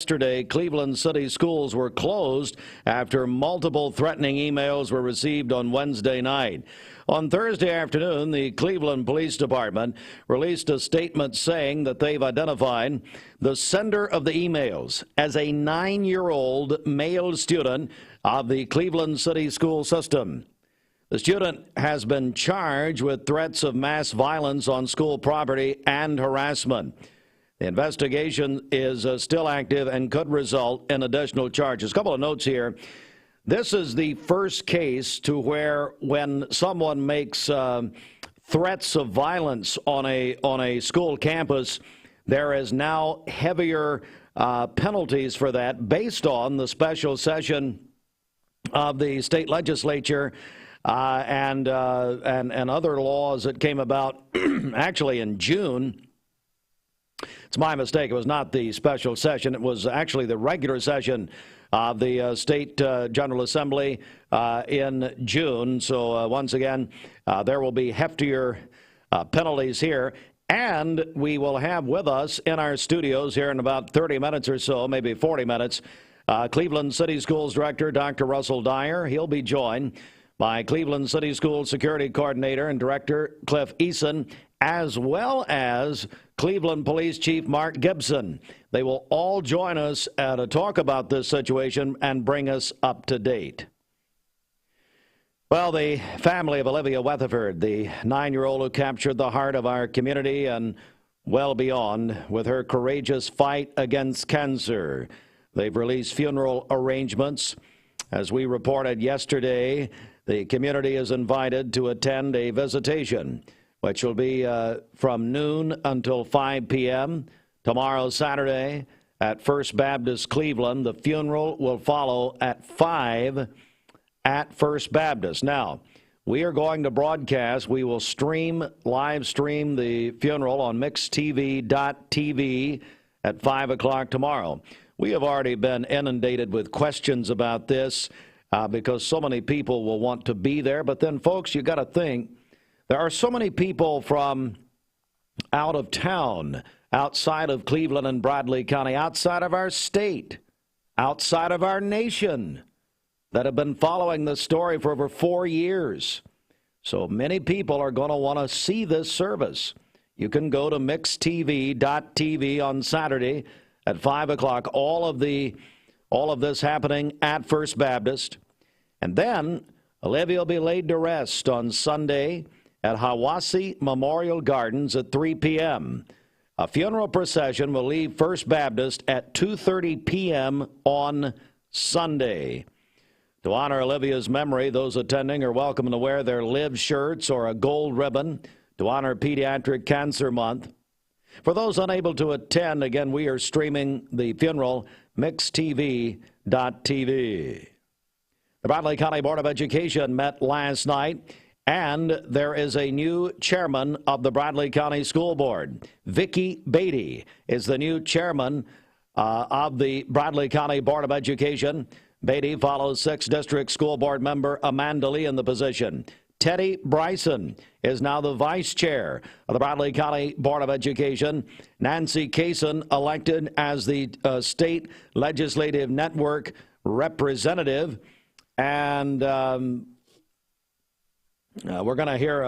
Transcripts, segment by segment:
Yesterday, Cleveland City schools were closed after multiple threatening emails were received on Wednesday night. On Thursday afternoon, the Cleveland Police Department released a statement saying that they've identified the sender of the emails as a 9-year-old male student of the Cleveland City school system. The student has been charged with threats of mass violence on school property and harassment. The investigation is still active and could result in additional charges. A couple of notes here. This is the first case to where when someone makes threats of violence on a school campus, there is now heavier penalties for that based on the special session of the state legislature and other laws that came about actually in June. It's my mistake. It was not the special session. It was actually the regular session of the State General Assembly in June. So once again, there will be heftier penalties here. And we will have with us in our studios here in about 30 minutes or so, maybe 40 minutes, Cleveland City Schools Director Dr. Russell Dyer. He'll be joined by Cleveland City Schools Security Coordinator and Director Cliff Eason, as well as Cleveland Police Chief Mark Gibson. They will all join us to talk about this situation and bring us up to date. Well, the family of Olivia Weatherford, the 9-year-old who captured the heart of our community and well beyond with her courageous fight against cancer. They've released funeral arrangements. As we reported yesterday, the community is invited to attend a visitation, which will be from noon until 5 p.m. tomorrow, Saturday, at First Baptist Cleveland. The funeral will follow at 5 at First Baptist. Now, we are going to broadcast. We will live stream the funeral on mixtv.tv at 5 o'clock tomorrow. We have already been inundated with questions about this because so many people will want to be there. But then, folks, you got to think, there are so many people from out of town, outside of Cleveland and Bradley County, outside of our state, outside of our nation, that have been following this story for over 4 years. So many people are going to want to see this service. You can go to mixtv.tv on Saturday at 5 o'clock. All of this happening at First Baptist. And then Olivia will be laid to rest on Sunday at Hiwassee Memorial Gardens at 3 p.m. A funeral procession will leave First Baptist at 2:30 p.m. on Sunday. To honor Olivia's memory, those attending are welcome to wear their Live shirts or a gold ribbon to honor Pediatric Cancer Month. For those unable to attend, again, we are streaming the funeral, mixtv.tv. The Bradley County Board of Education met last night, and there is a new chairman of the Bradley County School Board. Vicki Beatty is the new chairman of the Bradley County Board of Education. Beatty follows 6th District School Board member Amanda Lee in the position. Teddy Bryson is now the vice chair of the Bradley County Board of Education. Nancy Kaysen elected as the state legislative network representative. And we're going to hear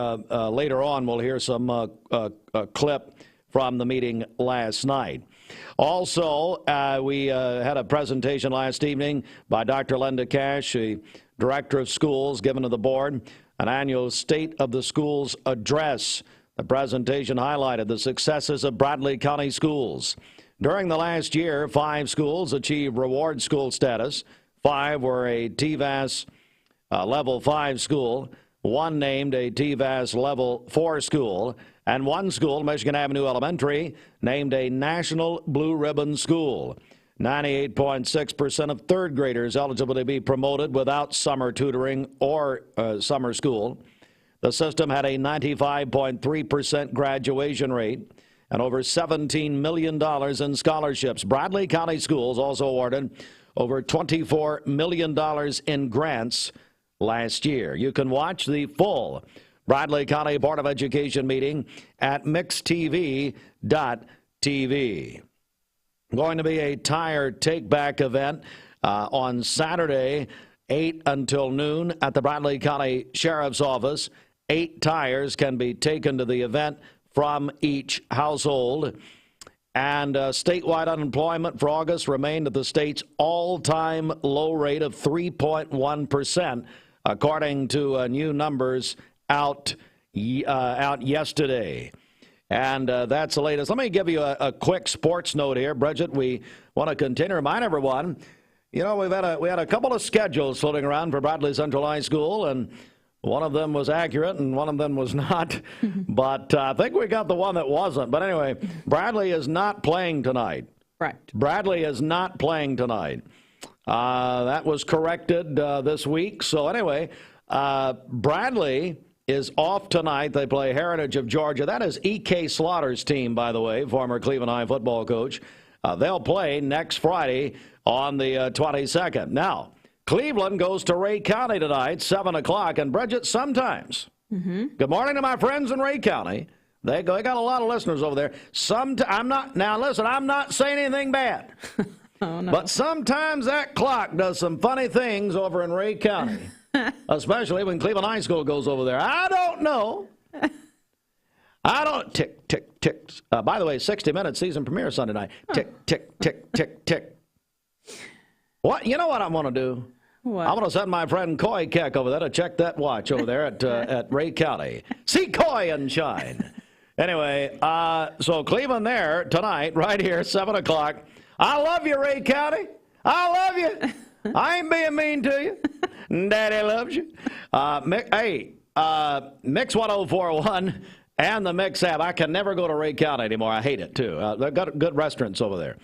later on, we'll hear some a clip from the meeting last night. Also, we had a presentation last evening by Dr. Linda Cash, the director of schools, given to the board, an annual State of the Schools address. The presentation highlighted the successes of Bradley County schools. During the last year, 5 schools achieved reward school status. 5 were a TVAS Level 5 school. 1 named a TVAS Level 4 school. And 1 school, Michigan Avenue Elementary, named a National Blue Ribbon School. 98.6% of 3rd graders eligible to be promoted without summer tutoring or summer school. The system had a 95.3% graduation rate and over $17 million in scholarships. Bradley County Schools also awarded over $24 million in grants last year. You can watch the full Bradley County Board of Education meeting at mixtv.tv. going to be a tire take-back event on Saturday, 8 until noon at the Bradley County Sheriff's Office. 8 tires can be taken to the event from each household. And statewide unemployment for August remained at the state's all-time low rate of 3.1%, according to new numbers out yesterday. And that's the latest. Let me give you a quick sports note here, Bridget. We want to continue to remind everyone, you know, we had a couple of schedules floating around for Bradley Central High School, and one of them was accurate and one of them was not. But I think we got the one that wasn't. But anyway, Bradley is not playing tonight. Right. Bradley is not playing tonight. That was corrected this week. So anyway, Bradley is off tonight. They play Heritage of Georgia. That is E.K. Slaughter's team, by the way, former Cleveland High football coach. They'll play next Friday on the 22nd. Now, Cleveland goes to Ray County tonight, 7 o'clock. And Bridget, sometimes, good morning to my friends in Ray County. They got a lot of listeners over there. I'm not saying anything bad. Oh, no. But sometimes that clock does some funny things over in Ray County, especially when Cleveland High School goes over there. I don't know. Tick, tick, tick. By the way, 60 Minutes season premiere Sunday night. Tick, tick, tick, tick, tick. What? You know what I'm going to do? What? I'm going to send my friend Coy Keck over there to check that watch over there at Ray County. See Coy and shine. Anyway, so Cleveland there tonight, right here, 7 o'clock. I love you, Ray County. I love you. I ain't being mean to you. Daddy loves you. Mix 1041 and the Mix app. I can never go to Ray County anymore. I hate it, too. They've got good restaurants over there.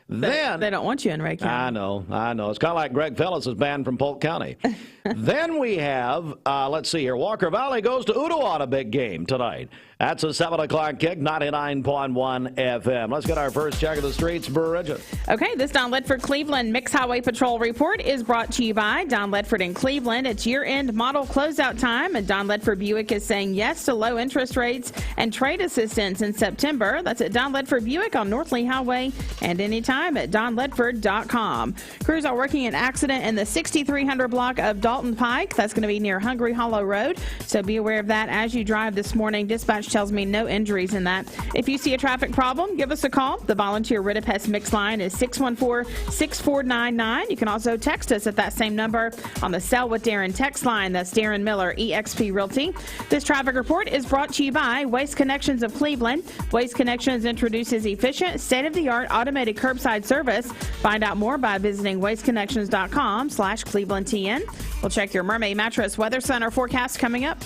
Then they don't want you in Ray County. I know. It's kind of like Greg Fellis is banned from Polk County. Then we have, let's see here, Walker Valley goes to Ottawa, a big game tonight. That's a 7 o'clock kick, 99.1 FM. Let's get our first check of the streets, Bridget. Okay, this Don Ledford Cleveland Mix Highway Patrol report is brought to you by Don Ledford in Cleveland. It's year-end model closeout time, and Don Ledford Buick is saying yes to low interest rates and trade assistance in September. That's at Don Ledford Buick on North Lee Highway and anytime at donledford.com. Crews are working an accident in the 6300 block of Dalton Pike. That's going to be near Hungry Hollow Road, so be aware of that as you drive this morning. Dispatch tells me no injuries in that. If you see a traffic problem, give us a call. The volunteer Ritapest Mix line is 614-6499. You can also text us at that same number on the Sell with Darren text line. That's Darren Miller, eXp Realty. This traffic report is brought to you by Waste Connections of Cleveland. Waste Connections introduces efficient, state-of-the-art automated curbside service. Find out more by visiting wasteconnections.com/ClevelandTN. We'll check your Mermaid Mattress Weather Center forecast coming up.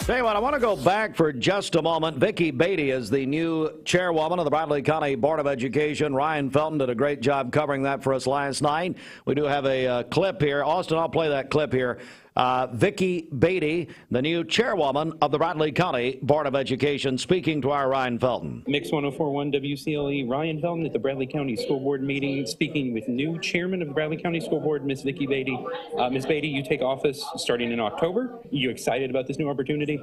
Tell you what, I want to go back for just a moment. Vicki Beatty is the new chairwoman of the Bradley County Board of Education. Ryan Felton did a great job covering that for us last night. We do have a clip here. Austin, I'll play that clip here. Vicki Beatty, the new chairwoman of the Bradley County Board of Education, speaking to our Ryan Felton. Mix 1041 WCLE, Ryan Felton at the Bradley County School Board meeting, speaking with new chairman of the Bradley County School Board, Ms. Vicki Beatty. Ms. Beatty, you take office starting in October. Are you excited about this new opportunity?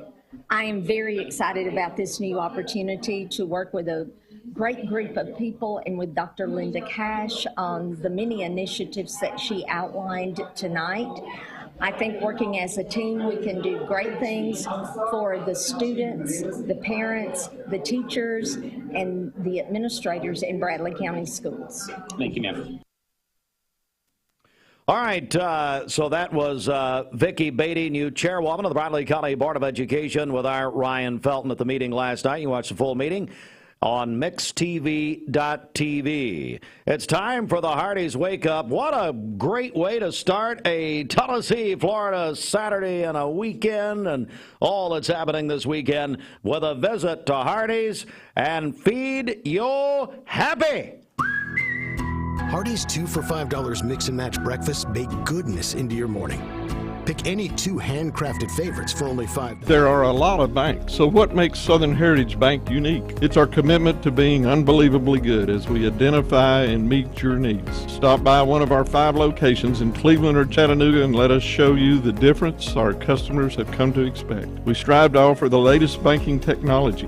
I am very excited about this new opportunity to work with a great group of people and with Dr. Linda Cash on the many initiatives that she outlined tonight. I think working as a team, we can do great things for the students, the parents, the teachers, and the administrators in Bradley County schools. Thank you, ma'am. All right, so that was Vicki Beatty, new chairwoman of the Bradley County Board of Education, with our Ryan Felton at the meeting last night. You watched the full meeting on mixtv.tv. It's time for the Hardee's Wake Up. What a great way to start a Tennessee, Florida Saturday and a weekend, and all that's happening this weekend with a visit to Hardee's and feed you happy. Hardee's 2 for $5 mix and match breakfast bake goodness into your morning. Pick any 2 handcrafted favorites for only $5. There are a lot of banks, so what makes Southern Heritage Bank unique? It's our commitment to being unbelievably good as we identify and meet your needs. Stop by one of our 5 locations in Cleveland or Chattanooga and let us show you the difference our customers have come to expect. We strive to offer the latest banking technology.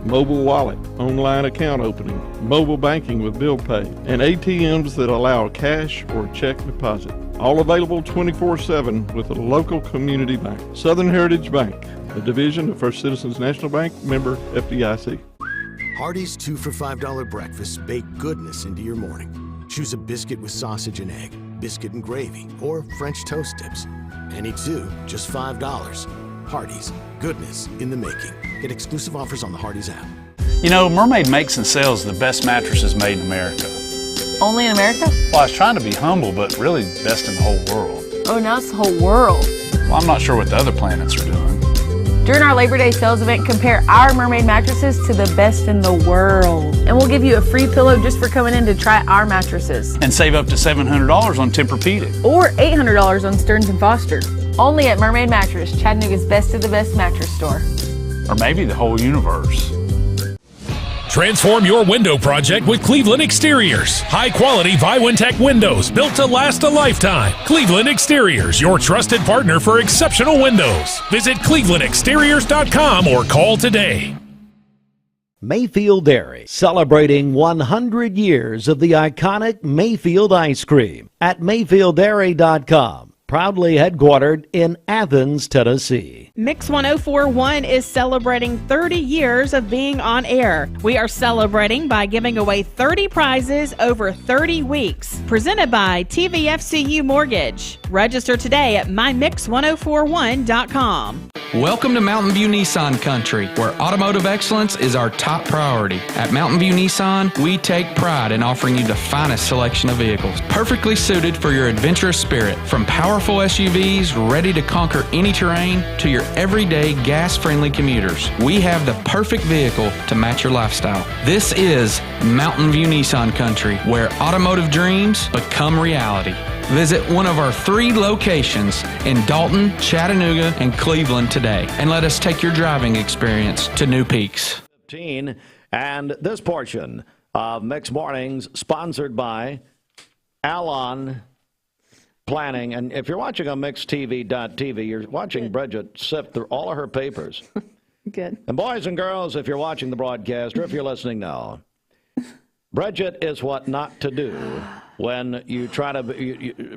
mobile wallet, online account opening, mobile banking with bill pay, and ATMs that allow cash or check deposit. All available 24/7 with a local community bank. Southern Heritage Bank, a division of First Citizens National Bank, member FDIC. Hardee's 2 for $5 breakfast bake goodness into your morning. Choose a biscuit with sausage and egg, biscuit and gravy, or French toast tips. Any two, just $5. Hardee's, goodness in the making. Get exclusive offers on the Hardee's app. You know, Mermaid makes and sells the best mattresses made in America. Only in America? Well, I was trying to be humble, but really best in the whole world. Oh, now it's the whole world. Well, I'm not sure what the other planets are doing. During our Labor Day sales event, compare our Mermaid mattresses to the best in the world. And we'll give you a free pillow just for coming in to try our mattresses. And save up to $700 on Tempur-Pedic. Or $800 on Stearns & Foster. Only at Mermaid Mattress, Chattanooga's best of the best mattress store. Or maybe the whole universe. Transform your window project with Cleveland Exteriors. High-quality Viwintech windows built to last a lifetime. Cleveland Exteriors, your trusted partner for exceptional windows. Visit clevelandexteriors.com or call today. Mayfield Dairy, celebrating 100 years of the iconic Mayfield ice cream at mayfielddairy.com. Proudly headquartered in Athens, Tennessee. Mix 1041 is celebrating 30 years of being on air. We are celebrating by giving away 30 prizes over 30 weeks. Presented by TVFCU Mortgage. Register today at mymix1041.com. Welcome to Mountain View Nissan Country, where automotive excellence is our top priority. At Mountain View Nissan, we take pride in offering you the finest selection of vehicles, perfectly suited for your adventurous spirit. From powerful SUVs ready to conquer any terrain to your everyday gas-friendly commuters, we have the perfect vehicle to match your lifestyle. This is Mountain View Nissan Country, where automotive dreams become reality. Visit one of our 3 locations in Dalton, Chattanooga, and Cleveland today, and let us take your driving experience to new peaks. 15, and this portion of Mixed Mornings sponsored by Alon Planning. And if you're watching on mixedtv.tv, you're watching Bridget sift through all of her papers. Good. And boys and girls, if you're watching the broadcast or if you're listening now, Bridget is what not to do when you try to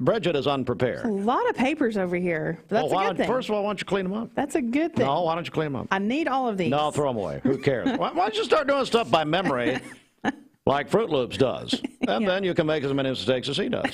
Bridget is unprepared. A lot of papers over here. But that's a good thing. First of all, why don't you clean them up? That's a good thing. No, why don't you clean them up? I need all of these. No, throw them away. Who cares? Why don't you start doing stuff by memory like Fruit Loops does? And then you can make as many mistakes as he does.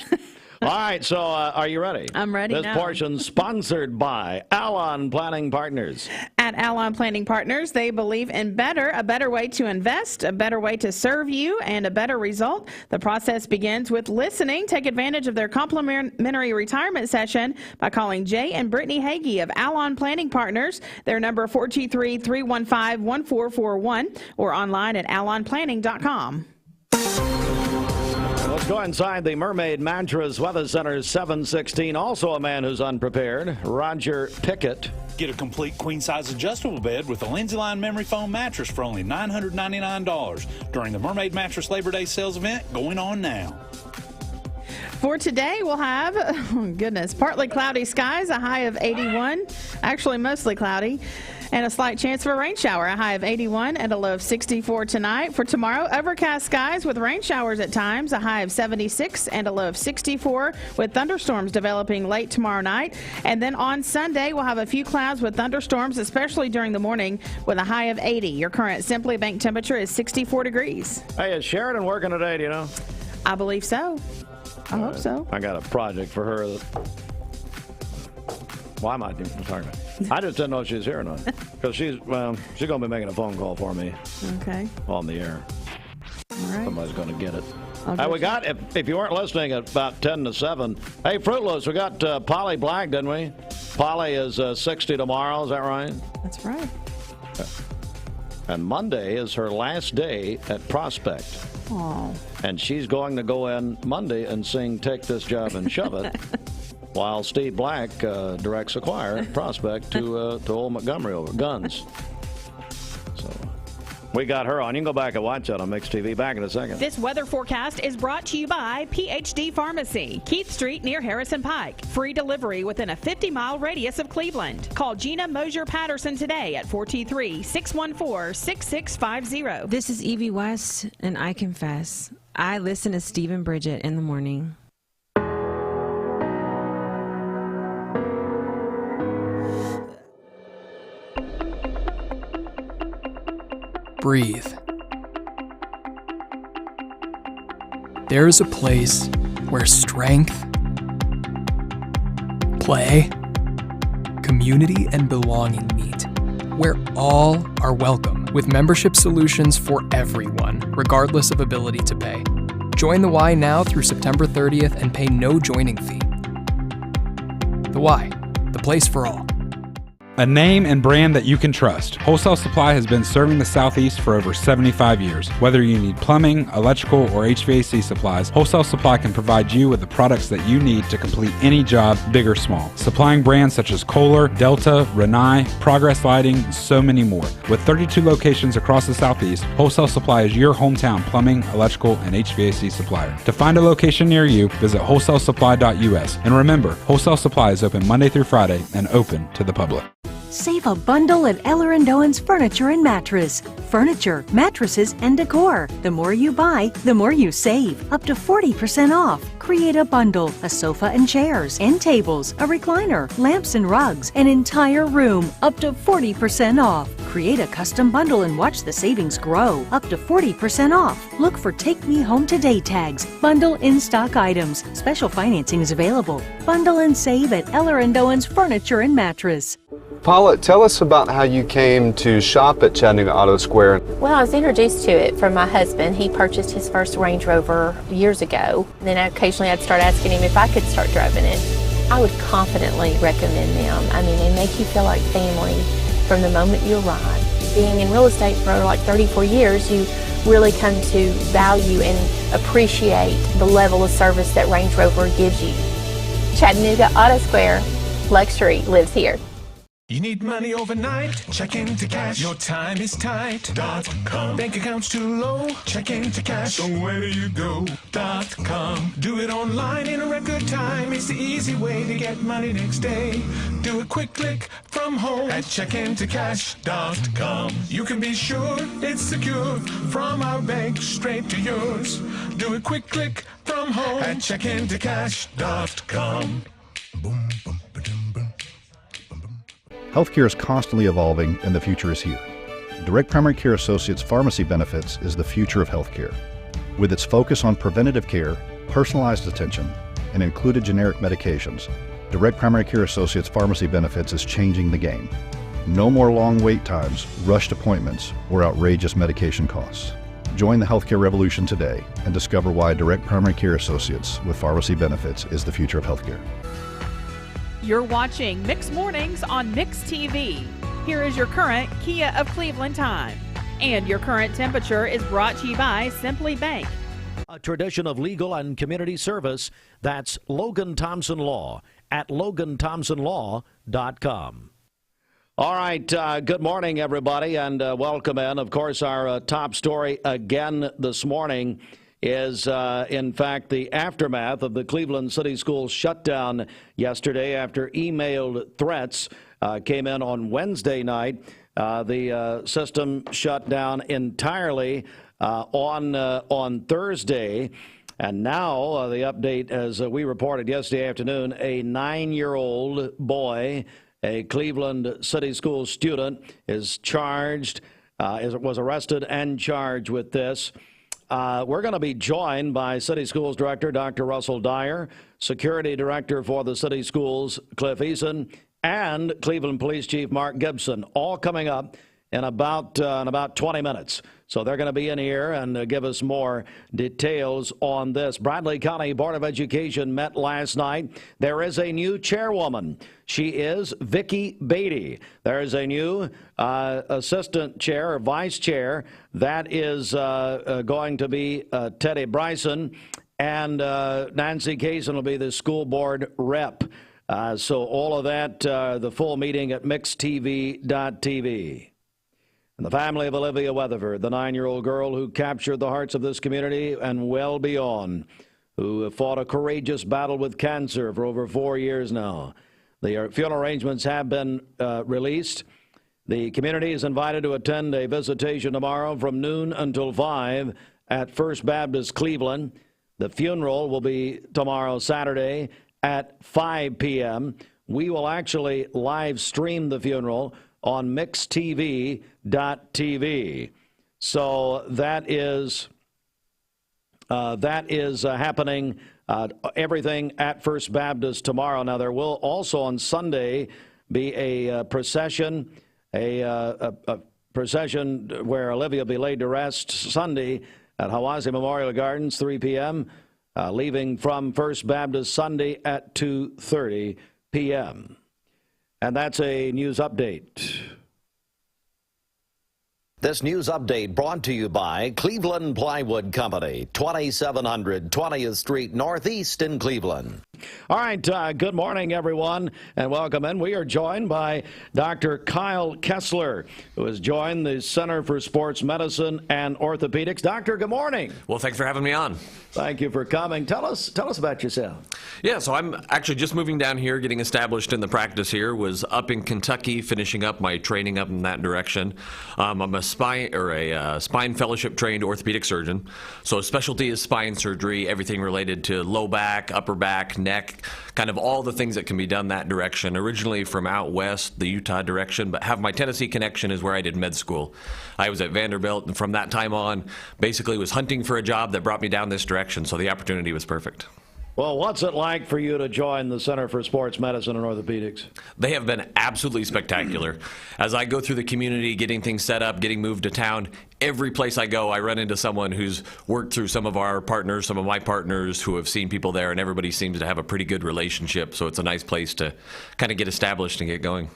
All right, so are you ready? I'm ready This now. portion sponsored by Alon Planning Partners. At Alon Planning Partners, they believe in better, a better way to invest, a better way to serve you, and a better result. The process begins with listening. Take advantage of their complimentary retirement session by calling Jay and Brittany Hagee of Alon Planning Partners. Their number 423-315-1441 or online at alonplanning.com. Let's go inside the Mermaid Mattress Weather Center's 716. Also a man who's unprepared, Roger Pickett. Get a complete queen-size adjustable bed with a Lindsay Line memory foam mattress for only $999 during the Mermaid Mattress Labor Day sales event going on now. For today, we'll have, partly cloudy skies, a high of 81. Actually, mostly cloudy. And a slight chance for a rain shower, a high of 81 and a low of 64 tonight. For tomorrow, overcast skies with rain showers at times, a high of 76 and a low of 64, with thunderstorms developing late tomorrow night. And then on Sunday, we'll have a few clouds with thunderstorms, especially during the morning, with a high of 80. Your current Simply Bank temperature is 64 degrees. Hey, is Sheridan working today, do you know? I believe so. I hope so. I got a project for her. Why am I talking about? I just didn't know if she was here or not. Because she's going to be making a phone call for me. Okay. On the air. All right. Somebody's going to get it. We got, if you weren't listening at about 10 to 7, hey, Fruit Loops, we got Polly Black, didn't we? Polly is 60 tomorrow, is that right? That's right. And Monday is her last day at Prospect. Oh. And she's going to go in Monday and sing Take This Job and Shove It. While Steve Black directs a choir at Prospect to old Montgomery over guns. So We got her on. You can go back and watch that on Mixed TV. Back in a second. This weather forecast is brought to you by PhD Pharmacy, Keith Street near Harrison Pike. Free delivery within a 50-mile radius of Cleveland. Call Gina Mosier Patterson today at 423-614-6650. This is Evie West, and I confess, I listen to Steve and Bridget in the morning. Breathe. There is a place where strength, play, community, and belonging meet, where all are welcome, with membership solutions for everyone, regardless of ability to pay. Join the Y now through September 30th and pay no joining fee. The Y, the place for all. A name and brand that you can trust. Wholesale Supply has been serving the Southeast for over 75 years. Whether you need plumbing, electrical, or HVAC supplies, Wholesale Supply can provide you with the products that you need to complete any job, big or small. Supplying brands such as Kohler, Delta, Rinnai, Progress Lighting, and so many more. With 32 locations across the Southeast, Wholesale Supply is your hometown plumbing, electrical, and HVAC supplier. To find a location near you, visit wholesalesupply.us. And remember, Wholesale Supply is open Monday through Friday and open to the public. Save a bundle at Eller & Owen's Furniture and Mattress. Furniture, mattresses, and decor. The more you buy, the more you save. Up to 40% off. Create a bundle, a sofa and chairs, end tables, a recliner, lamps and rugs, an entire room. Up to 40% off. Create a custom bundle and watch the savings grow. Up to 40% off. Look for Take Me Home Today tags. Bundle in-stock items. Special financing is available. Bundle and save at Eller & Owen's Furniture and Mattress. Paula, tell us about how you came to shop at Chattanooga Auto Square. Well, I was introduced to it from my husband. He purchased his first Range Rover years ago. Then occasionally I'd start asking him if I could start driving it. I would confidently recommend them. I mean, they make you feel like family from the moment you arrive. Being in real estate for like 34 years, you really come to value and appreciate the level of service that Range Rover gives you. Chattanooga Auto Square, luxury lives here. You need money overnight? Check into cash. Your time is tight. .com. Bank accounts too low? Check into cash. So where do you go? .com. Do it online in a record time. It's the easy way to get money next day. Do a quick click from home at checkintocash.com. You can be sure it's secure from our bank straight to yours. Do a quick click from home at checkintocash.com. Boom, boom. Healthcare is constantly evolving and the future is here. Direct Primary Care Associates Pharmacy Benefits is the future of healthcare. With its focus on preventative care, personalized attention, and included generic medications, Direct Primary Care Associates Pharmacy Benefits is changing the game. No more long wait times, rushed appointments, or outrageous medication costs. Join the healthcare revolution today and discover why Direct Primary Care Associates with Pharmacy Benefits is the future of healthcare. You're watching Mixed Mornings on Mixed TV. Here is your current Kia of Cleveland time. And your current temperature is brought to you by Simply Bank. A tradition of legal and community service. That's Logan Thompson Law at LoganThompsonLaw.com. All right, good morning, everybody, and welcome in. Of course, our top story again this morning is, in fact, the aftermath of the Cleveland City Schools shutdown yesterday after emailed threats came in on Wednesday night. The system shut down entirely on Thursday. And now the update, as we reported yesterday afternoon, a 9-year-old boy, a Cleveland City Schools student, is charged, was arrested and charged with this. We're going to be joined by City Schools Director Dr. Russell Dyer, Security Director for the City Schools, Cliff Eason, and Cleveland Police Chief Mark Gibson, all coming up in about 20 minutes. So they're going to be in here and give us more details on this. Bradley County Board of Education met last night. There is a new chairwoman. She is Vicki Beatty. There is a new assistant chair or vice chair. That is going to be Teddy Bryson. And Nancy Kaysen will be the school board rep. So all of that, the full meeting at mixedtv.tv. And the family of Olivia Weatherford, the 9-year-old girl who captured the hearts of this community and well beyond, who fought a courageous battle with cancer for over 4 years now. The funeral arrangements have been released. The community is invited to attend a visitation tomorrow from noon until 5 at First Baptist Cleveland. The funeral will be tomorrow, Saturday, at 5 p.m. We will actually live stream the funeral on mixtv.tv. So that is happening, everything at First Baptist tomorrow. Now, there will also on Sunday be a procession, a procession where Olivia will be laid to rest Sunday at Hawaii Memorial Gardens, 3 p.m., leaving from First Baptist Sunday at 2:30 p.m. And that's a news update. This news update brought to you by Cleveland Plywood Company, 2700 20th Street Northeast in Cleveland. All right, good morning, everyone, and welcome in. We are joined by Dr. Kyle Kesler, who has joined the Center for Sports Medicine and Orthopaedics. Doctor, good morning. Well, thanks for having me on. Thank you for coming. Tell us about yourself. Yeah, so I'm actually just moving down here, getting established in the practice here. Was up in Kentucky, finishing up my training up in that direction. I'm a spine fellowship trained orthopedic surgeon. So specialty is spine surgery, everything related to low back, upper back, neck, kind of all the things that can be done that direction. Originally from out west, the Utah direction, but have my Tennessee connection is where I did med school. I was at Vanderbilt, and from that time on, basically was hunting for a job that brought me down this direction, so the opportunity was perfect. Well, what's it like for you to join the Center for Sports Medicine and Orthopaedics? They have been absolutely spectacular. As I go through the community, getting things set up, getting moved to town, every place I go, I run into someone who's worked through some of our partners, some of my partners who have seen people there, and everybody seems to have a pretty good relationship, so it's a nice place to kind of get established and get going.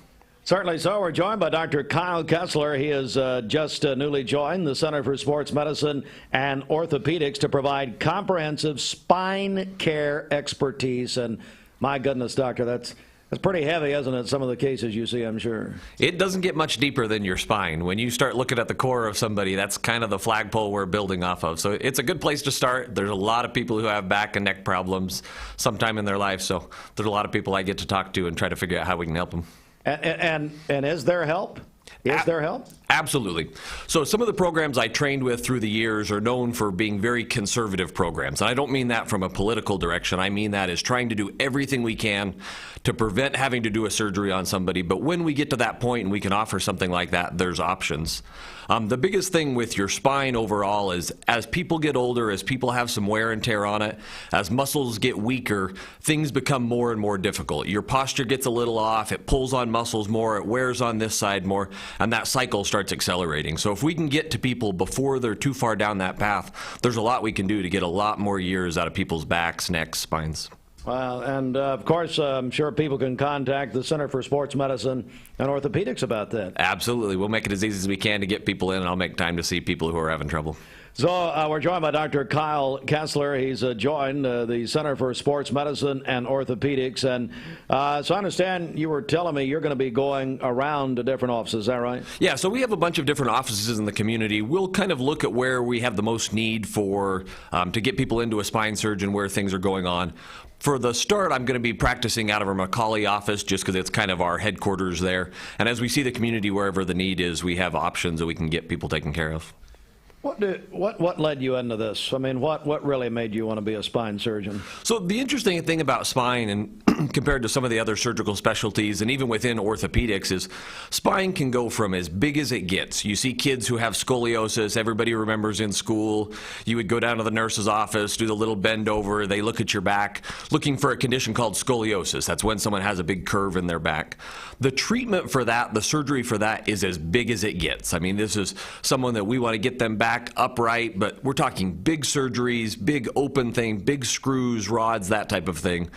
Certainly so. We're joined by Dr. Kyle Kesler. He has just newly joined the Center for Sports Medicine and Orthopaedics to provide comprehensive spine care expertise. And my goodness, doctor, that's pretty heavy, isn't it? Some of the cases you see, I'm sure. It doesn't get much deeper than your spine. When you start looking at the core of somebody, that's kind of the flagpole we're building off of. So it's a good place to start. There's a lot of people who have back and neck problems sometime in their life. So there's a lot of people I get to talk to and try to figure out how we can help them. And is there help? Is there help? Absolutely. So some of the programs I trained with through the years are known for being very conservative programs. And I don't mean that from a political direction. I mean that as trying to do everything we can to prevent having to do a surgery on somebody. But when we get to that point and we can offer something like that, there's options. The biggest thing with your spine overall is as people get older, as people have some wear and tear on it, as muscles get weaker, things become more and more difficult. Your posture gets a little off, it pulls on muscles more, it wears on this side more, and that cycle starts accelerating. So if we can get to people before they're too far down that path, there's a lot we can do to get a lot more years out of people's backs, necks, spines. Well, and of course, I'm sure people can contact the Center for Sports Medicine and Orthopaedics about that. Absolutely. We'll make it as easy as we can to get people in, and I'll make time to see people who are having trouble. So we're joined by Dr. Kyle Kesler. He's joined the Center for Sports Medicine and Orthopaedics. And so I understand you were telling me you're going to be going around to different offices. Is that right? Yeah, so we have a bunch of different offices in the community. We'll kind of look at where we have the most need for to get people into a spine surgeon, where things are going on. For the start, I'm going to be practicing out of our McCauley office just because it's kind of our headquarters there. And as we see the community wherever the need is, we have options that we can get people taken care of. What led you into this? I mean, what really made you want to be a spine surgeon? So the interesting thing about spine, and compared to some of the other surgical specialties, and even within orthopedics, is spine can go from as big as it gets. You see kids who have scoliosis. Everybody remembers in school, you would go down to the nurse's office, do the little bend over, they look at your back, looking for a condition called scoliosis. That's when someone has a big curve in their back. The treatment for that, the surgery for that, is as big as it gets. I mean, this is someone that we want to get them back upright, but we're talking big surgeries, big open thing, big screws, rods, that type of thing.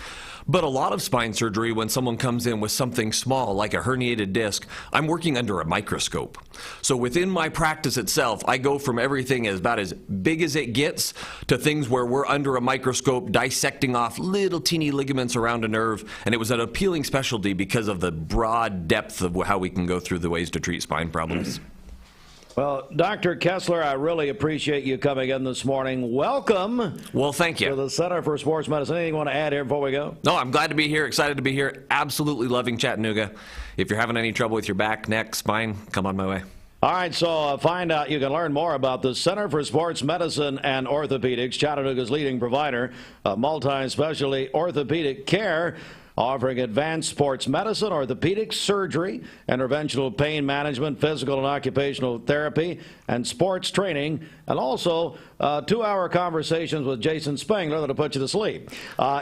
But a lot of spine surgery, when someone comes in with something small like a herniated disc, I'm working under a microscope. So within my practice itself, I go from everything about as big as it gets to things where we're under a microscope dissecting off little teeny ligaments around a nerve, and it was an appealing specialty because of the broad depth of how we can go through the ways to treat spine problems. Well, Dr. Kesler, I really appreciate you coming in this morning. Welcome. Well, thank you. To the Center for Sports Medicine. Anything you want to add here before we go? No, I'm glad to be here, excited to be here, absolutely loving Chattanooga. If you're having any trouble with your back, neck, spine, come on my way. All right, so find out, you can learn more about the Center for Sports Medicine and Orthopaedics, Chattanooga's leading provider of multi-specialty orthopedic care, offering advanced sports medicine, orthopedic surgery, interventional pain management, physical and occupational therapy, and sports training, and also 2-hour conversations with Jason Spengler that'll put you to sleep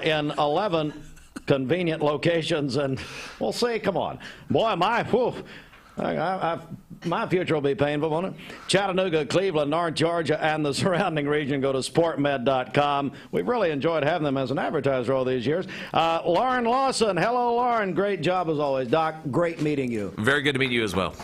in 11 convenient locations. And we'll say, come on, boy, my future will be painful, won't it? Chattanooga, Cleveland, North Georgia, and the surrounding region. Go to sportmed.com. We've really enjoyed having them as an advertiser all these years. Lauren Lawson. Hello, Lauren. Great job as always. Doc, great meeting you. Very good to meet you as well.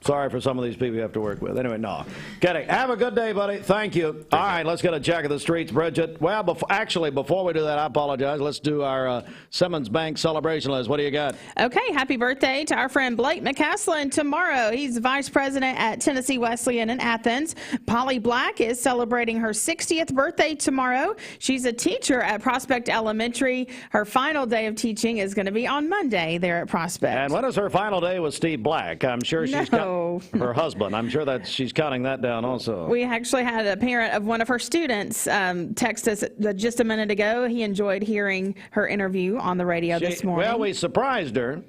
Sorry for some of these people you have to work with. Anyway, no. Kidding. Have a good day, buddy. Thank you. All right, let's get a check of the streets, Bridget. Well, before we do that, I apologize. Let's do our Simmons Bank celebration list. What do you got? Okay, happy birthday to our friend Blake McCaslin tomorrow. He's vice president at Tennessee Wesleyan in Athens. Polly Black is celebrating her 60th birthday tomorrow. She's a teacher at Prospect Elementary. Her final day of teaching is going to be on Monday there at Prospect. And when is her final day with Steve Black? I'm sure she's got her husband. I'm sure that she's counting that down also. We actually had a parent of one of her students text us just a minute ago. He enjoyed hearing her interview on the radio this morning. Well, we surprised her,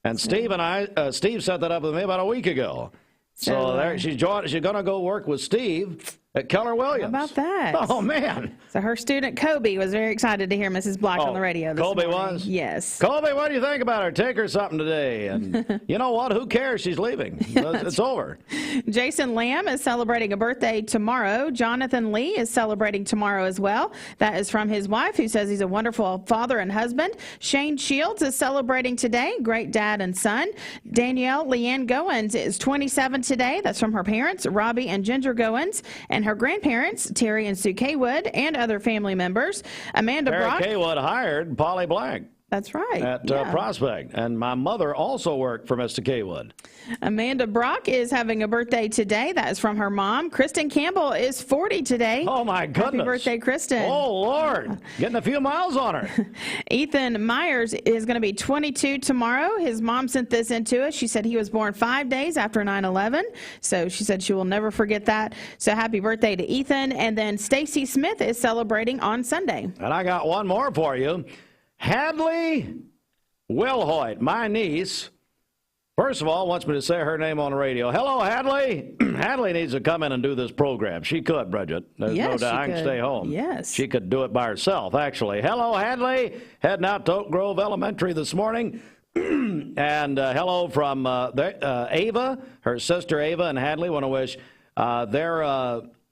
and Steve set that up with me about a week ago. So there, she's going to go work with Steve at Keller Williams. How about that? Oh, man. So her student, Kobe, was very excited to hear Mrs. Black on the radio this morning. Kobe was? Yes. Kobe, what do you think about her? Take her something today. And you know what? Who cares? She's leaving. It's over. Jason Lamb is celebrating a birthday tomorrow. Jonathan Lee is celebrating tomorrow as well. That is from his wife, who says he's a wonderful father and husband. Shane Shields is celebrating today. Great dad and son. Danielle Leanne Goins is 27 today. That's from her parents, Robbie and Ginger Goins, and her grandparents, Terry and Sue Kaywood, and other family members. Amanda Brock. Kaywood hired Polly Black. That's right. At Prospect. And my mother also worked for Mr. Kaywood. Amanda Brock is having a birthday today. That is from her mom. Kristen Campbell is 40 today. Oh, my goodness. Happy birthday, Kristen. Oh, Lord. Getting a few miles on her. Ethan Myers is going to be 22 tomorrow. His mom sent this into us. She said he was born 5 days after 9/11. So she said she will never forget that. So happy birthday to Ethan. And then Stacy Smith is celebrating on Sunday. And I got one more for you. Hadley Wilhoit, my niece, first of all, wants me to say her name on the radio. Hello, Hadley. Hadley needs to come in and do this program. She could, Bridget. There's no doubt. I can stay home. Yes. She could do it by herself, actually. Hello, Hadley. Heading out to Oak Grove Elementary this morning. And hello from Ava, her sister Ava and Hadley want to wish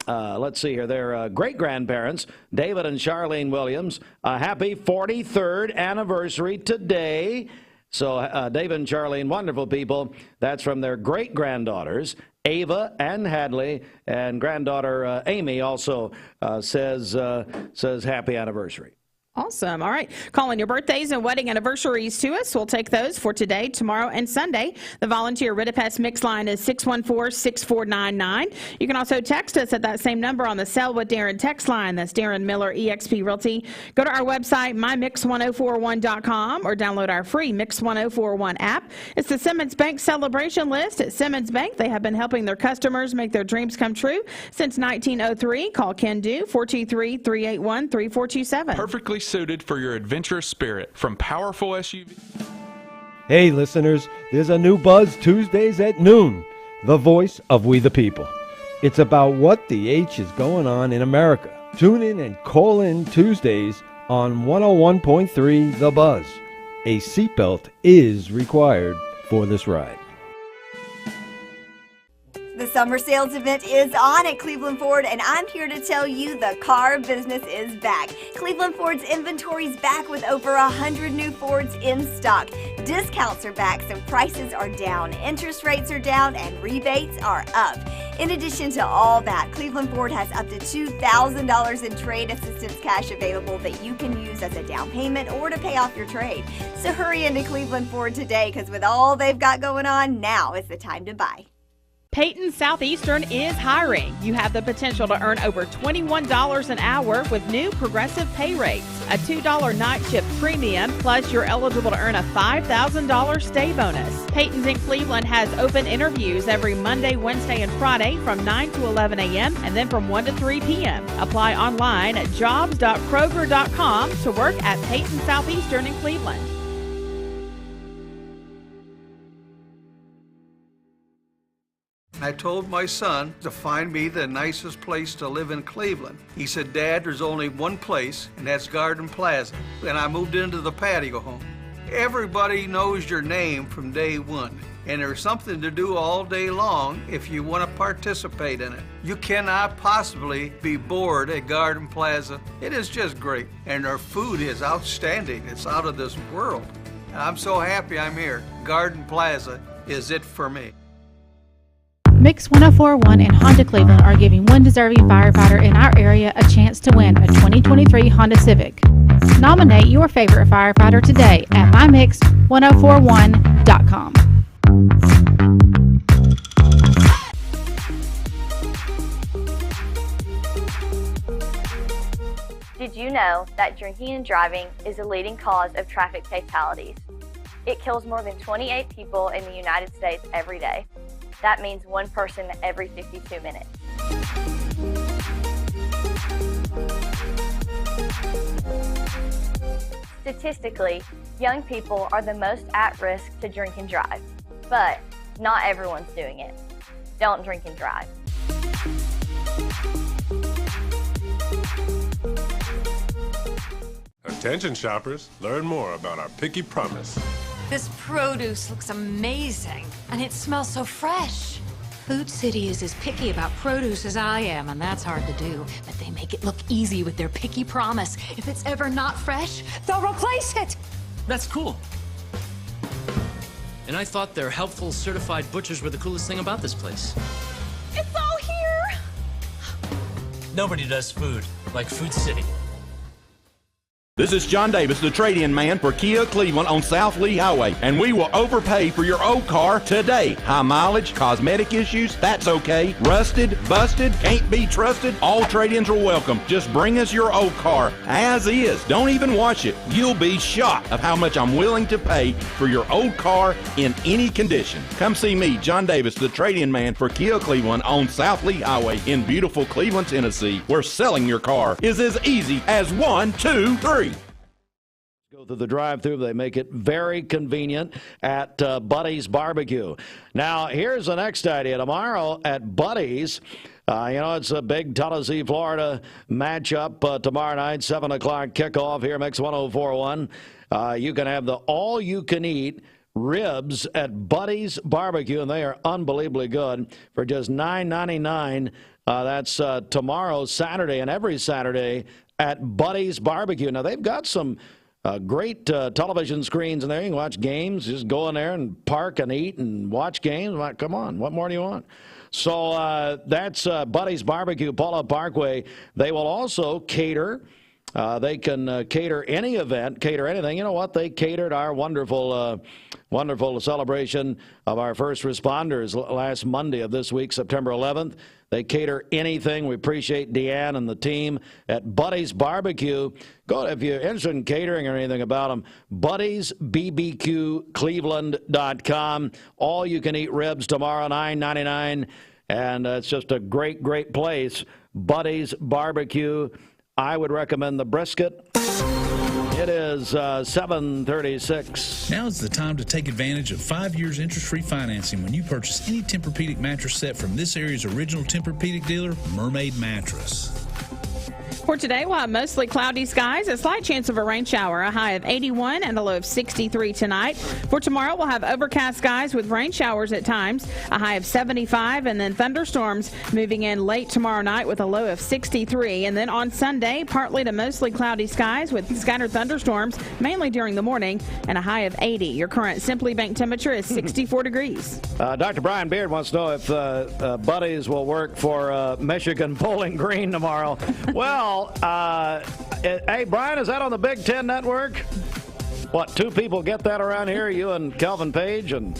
let's see here, their great-grandparents, David and Charlene Williams, a happy 43rd anniversary today. So David and Charlene, wonderful people. That's from their great-granddaughters, Ava and Hadley, and granddaughter Amy also says happy anniversary. Awesome. All right. Calling your birthdays and wedding anniversaries to us. We'll take those for today, tomorrow, and Sunday. The volunteer Ridipest mix line is 614-6499. You can also text us at that same number on the Sell with Darren text line. That's Darren Miller, eXp Realty. Go to our website, mymix1041.com, or download our free Mix 1041 app. It's the Simmons Bank celebration list. At Simmons Bank, they have been helping their customers make their dreams come true since 1903. Call Ken Do, 423-381-3427. Perfectly suited for your adventurous spirit, from powerful SUV. Hey listeners, there's a new Buzz Tuesdays at noon, the voice of we the people. It's about what the H is going on in America. Tune in and call in Tuesdays on 101.3 The Buzz. A seatbelt is required for this ride. The summer sales event is on at Cleveland Ford, and I'm here to tell you the car business is back. Cleveland Ford's inventory is back with over 100 new Fords in stock. Discounts are back, so prices are down, interest rates are down, and rebates are up. In addition to all that, Cleveland Ford has up to $2,000 in trade assistance cash available that you can use as a down payment or to pay off your trade. So hurry into Cleveland Ford today, because with all they've got going on, now is the time to buy. Peyton Southeastern is hiring. You have the potential to earn over $21 an hour with new progressive pay rates, a $2 night shift premium, plus you're eligible to earn a $5,000 stay bonus. Peyton's in Cleveland has open interviews every Monday, Wednesday, and Friday from 9 to 11 a.m. and then from 1 to 3 p.m. Apply online at jobs.kroger.com to work at Peyton Southeastern in Cleveland. I told my son to find me the nicest place to live in Cleveland. He said, Dad, there's only one place, and that's Garden Plaza. And I moved into the patio home. Everybody knows your name from day one, and there's something to do all day long if you want to participate in it. You cannot possibly be bored at Garden Plaza. It is just great, and their food is outstanding. It's out of this world. I'm so happy I'm here. Garden Plaza is it for me. Mix 1041 and Honda Cleveland are giving one deserving firefighter in our area a chance to win a 2023 Honda Civic. Nominate your favorite firefighter today at mymix1041.com. Did you know that drinking and driving is a leading cause of traffic fatalities? It kills more than 28 people in the United States every day. That means one person every 52 minutes. Statistically, young people are the most at risk to drink and drive, but not everyone's doing it. Don't drink and drive. Attention shoppers, learn more about our Picky Promise. This produce looks amazing, and it smells so fresh. Food City is as picky about produce as I am, and that's hard to do. But they make it look easy with their Picky Promise. If it's ever not fresh, they'll replace it. That's cool. And I thought their helpful certified butchers were the coolest thing about this place. It's all here. Nobody does food like Food City. This is John Davis, the trade-in man for Kia Cleveland on South Lee Highway, and we will overpay for your old car today. High mileage, cosmetic issues, that's okay. Rusted, busted, can't be trusted, all trade-ins are welcome. Just bring us your old car as is. Don't even wash it. You'll be shocked of how much I'm willing to pay for your old car in any condition. Come see me, John Davis, the trade-in man for Kia Cleveland on South Lee Highway in beautiful Cleveland, Tennessee, where selling your car is as easy as 1, 2, 3. Go through the drive-thru. They make it very convenient at Buddy's Barbecue. Now, here's the next idea. Tomorrow at Buddy's, it's a big Tennessee, Florida matchup tomorrow night, 7 o'clock kickoff here, Mix 1041. You can have the all-you-can-eat ribs at Buddy's Barbecue, and they are unbelievably good for just $9.99. That's tomorrow, Saturday, and every Saturday at Buddy's Barbecue. Now, they've got some great television screens in there. You can watch games. Just go in there and park and eat and watch games. Come on, what more do you want? So that's Buddy's Barbecue, Paula Parkway. They will also cater. They can cater any event, cater anything. You know what? They catered our wonderful celebration of our first responders last Monday of this week, September 11th. They cater anything. We appreciate Deanne and the team at Buddy's Barbecue. Go if you're interested in catering or anything about them, Buddy'sBBQCleveland.com. All you can eat ribs tomorrow, $9.99, and it's just a great, great place. Buddy's Barbecue. I would recommend the brisket. It is 7:36. Now is the time to take advantage of 5 years interest-free financing when you purchase any Tempur-Pedic mattress set from this area's original Tempur-Pedic dealer, Mermaid Mattress. For today, we'll have mostly cloudy skies, a slight chance of a rain shower, a high of 81 and a low of 63 tonight. For tomorrow, we'll have overcast skies with rain showers at times, a high of 75, and then thunderstorms moving in late tomorrow night with a low of 63. And then on Sunday, partly to mostly cloudy skies with scattered thunderstorms, mainly during the morning, and a high of 80. Your current Simply Bank temperature is 64 degrees. Dr. Brian Beard wants to know if Buddy's will work for Michigan Bowling Green tomorrow. Well, hey, Brian, is that on the Big Ten Network? What, 2 people get that around here? You and Kelvin Page and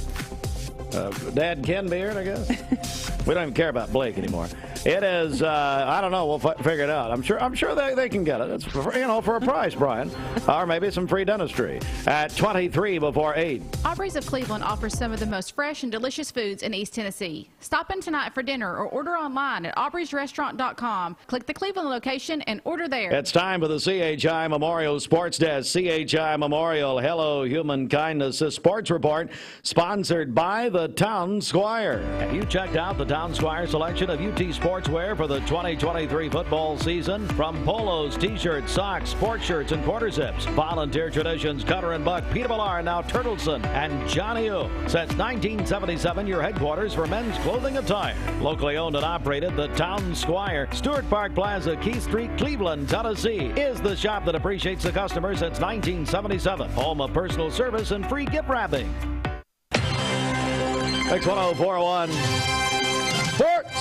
Dad Ken Beard, I guess? We don't even care about Blake anymore. It is, I don't know. We'll figure it out. I'm sure they can get it. It's, for a price, Brian. Or maybe some free dentistry. At 23 before 8. Aubrey's of Cleveland offers some of the most fresh and delicious foods in East Tennessee. Stop in tonight for dinner or order online at aubreysrestaurant.com. Click the Cleveland location and order there. It's time for the CHI Memorial Sports Desk. CHI Memorial Hello Human Kindness. This sports report sponsored by the Town Squire. Have you checked out the Town Squire selection of UT sportswear for the 2023 football season? From polos, t-shirts, socks, sports shirts, and quarter zips. Volunteer Traditions, Cutter and Buck, Peter Millar, now Turtleson, and Johnny O. Since 1977, your headquarters for men's clothing attire. Locally owned and operated, the Town Squire, Stewart Park Plaza, Keith Street, Cleveland, Tennessee, is the shop that appreciates the customer since 1977. Home of personal service and free gift wrapping. 61041 Sports.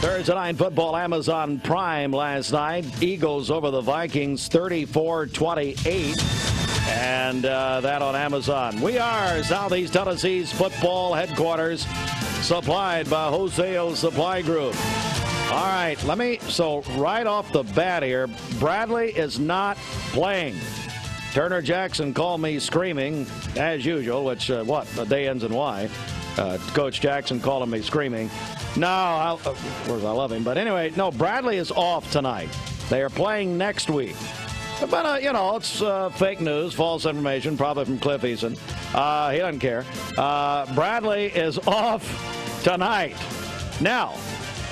Thursday night football, Amazon Prime last night. Eagles over the Vikings 34-28. And that on Amazon. We are Southeast Tennessee's football headquarters, supplied by Wholesale Supply Group. All right, so right off the bat here, Bradley is not playing. Turner Jackson called me screaming, as usual, which, the day ends in Y. Coach Jackson calling me screaming. No, of course I love him. But anyway, no, Bradley is off tonight. They are playing next week. But, it's fake news, false information, probably from Cliff Eason. He doesn't care. Bradley is off tonight. Now,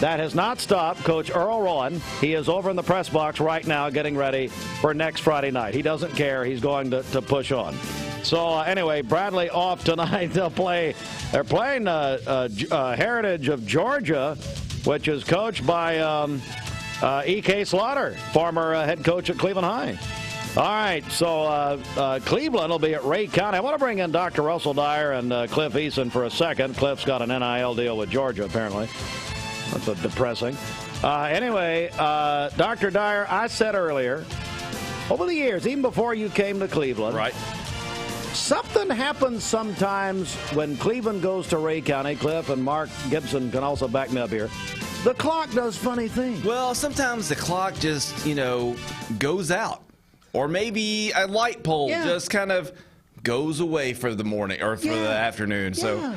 that has not stopped Coach Earl Rowan. He is over in the press box right now getting ready for next Friday night. He doesn't care. He's going to push on. So, anyway, Bradley off tonight. They're playing Heritage of Georgia, which is coached by E.K. Slaughter, former head coach at Cleveland High. All right, so Cleveland will be at Ray County. I want to bring in Dr. Russell Dyer and Cliff Eason for a second. Cliff's got an NIL deal with Georgia, apparently. That's depressing. Anyway, Dr. Dyer, I said earlier, over the years, even before you came to Cleveland, right? Something happens sometimes when Cleveland goes to Ray County. Cliff and Mark Gibson can also back me up here. The clock does funny things. Well, sometimes the clock just, goes out. Or maybe a light pole just kind of goes away for the morning or for the afternoon. So,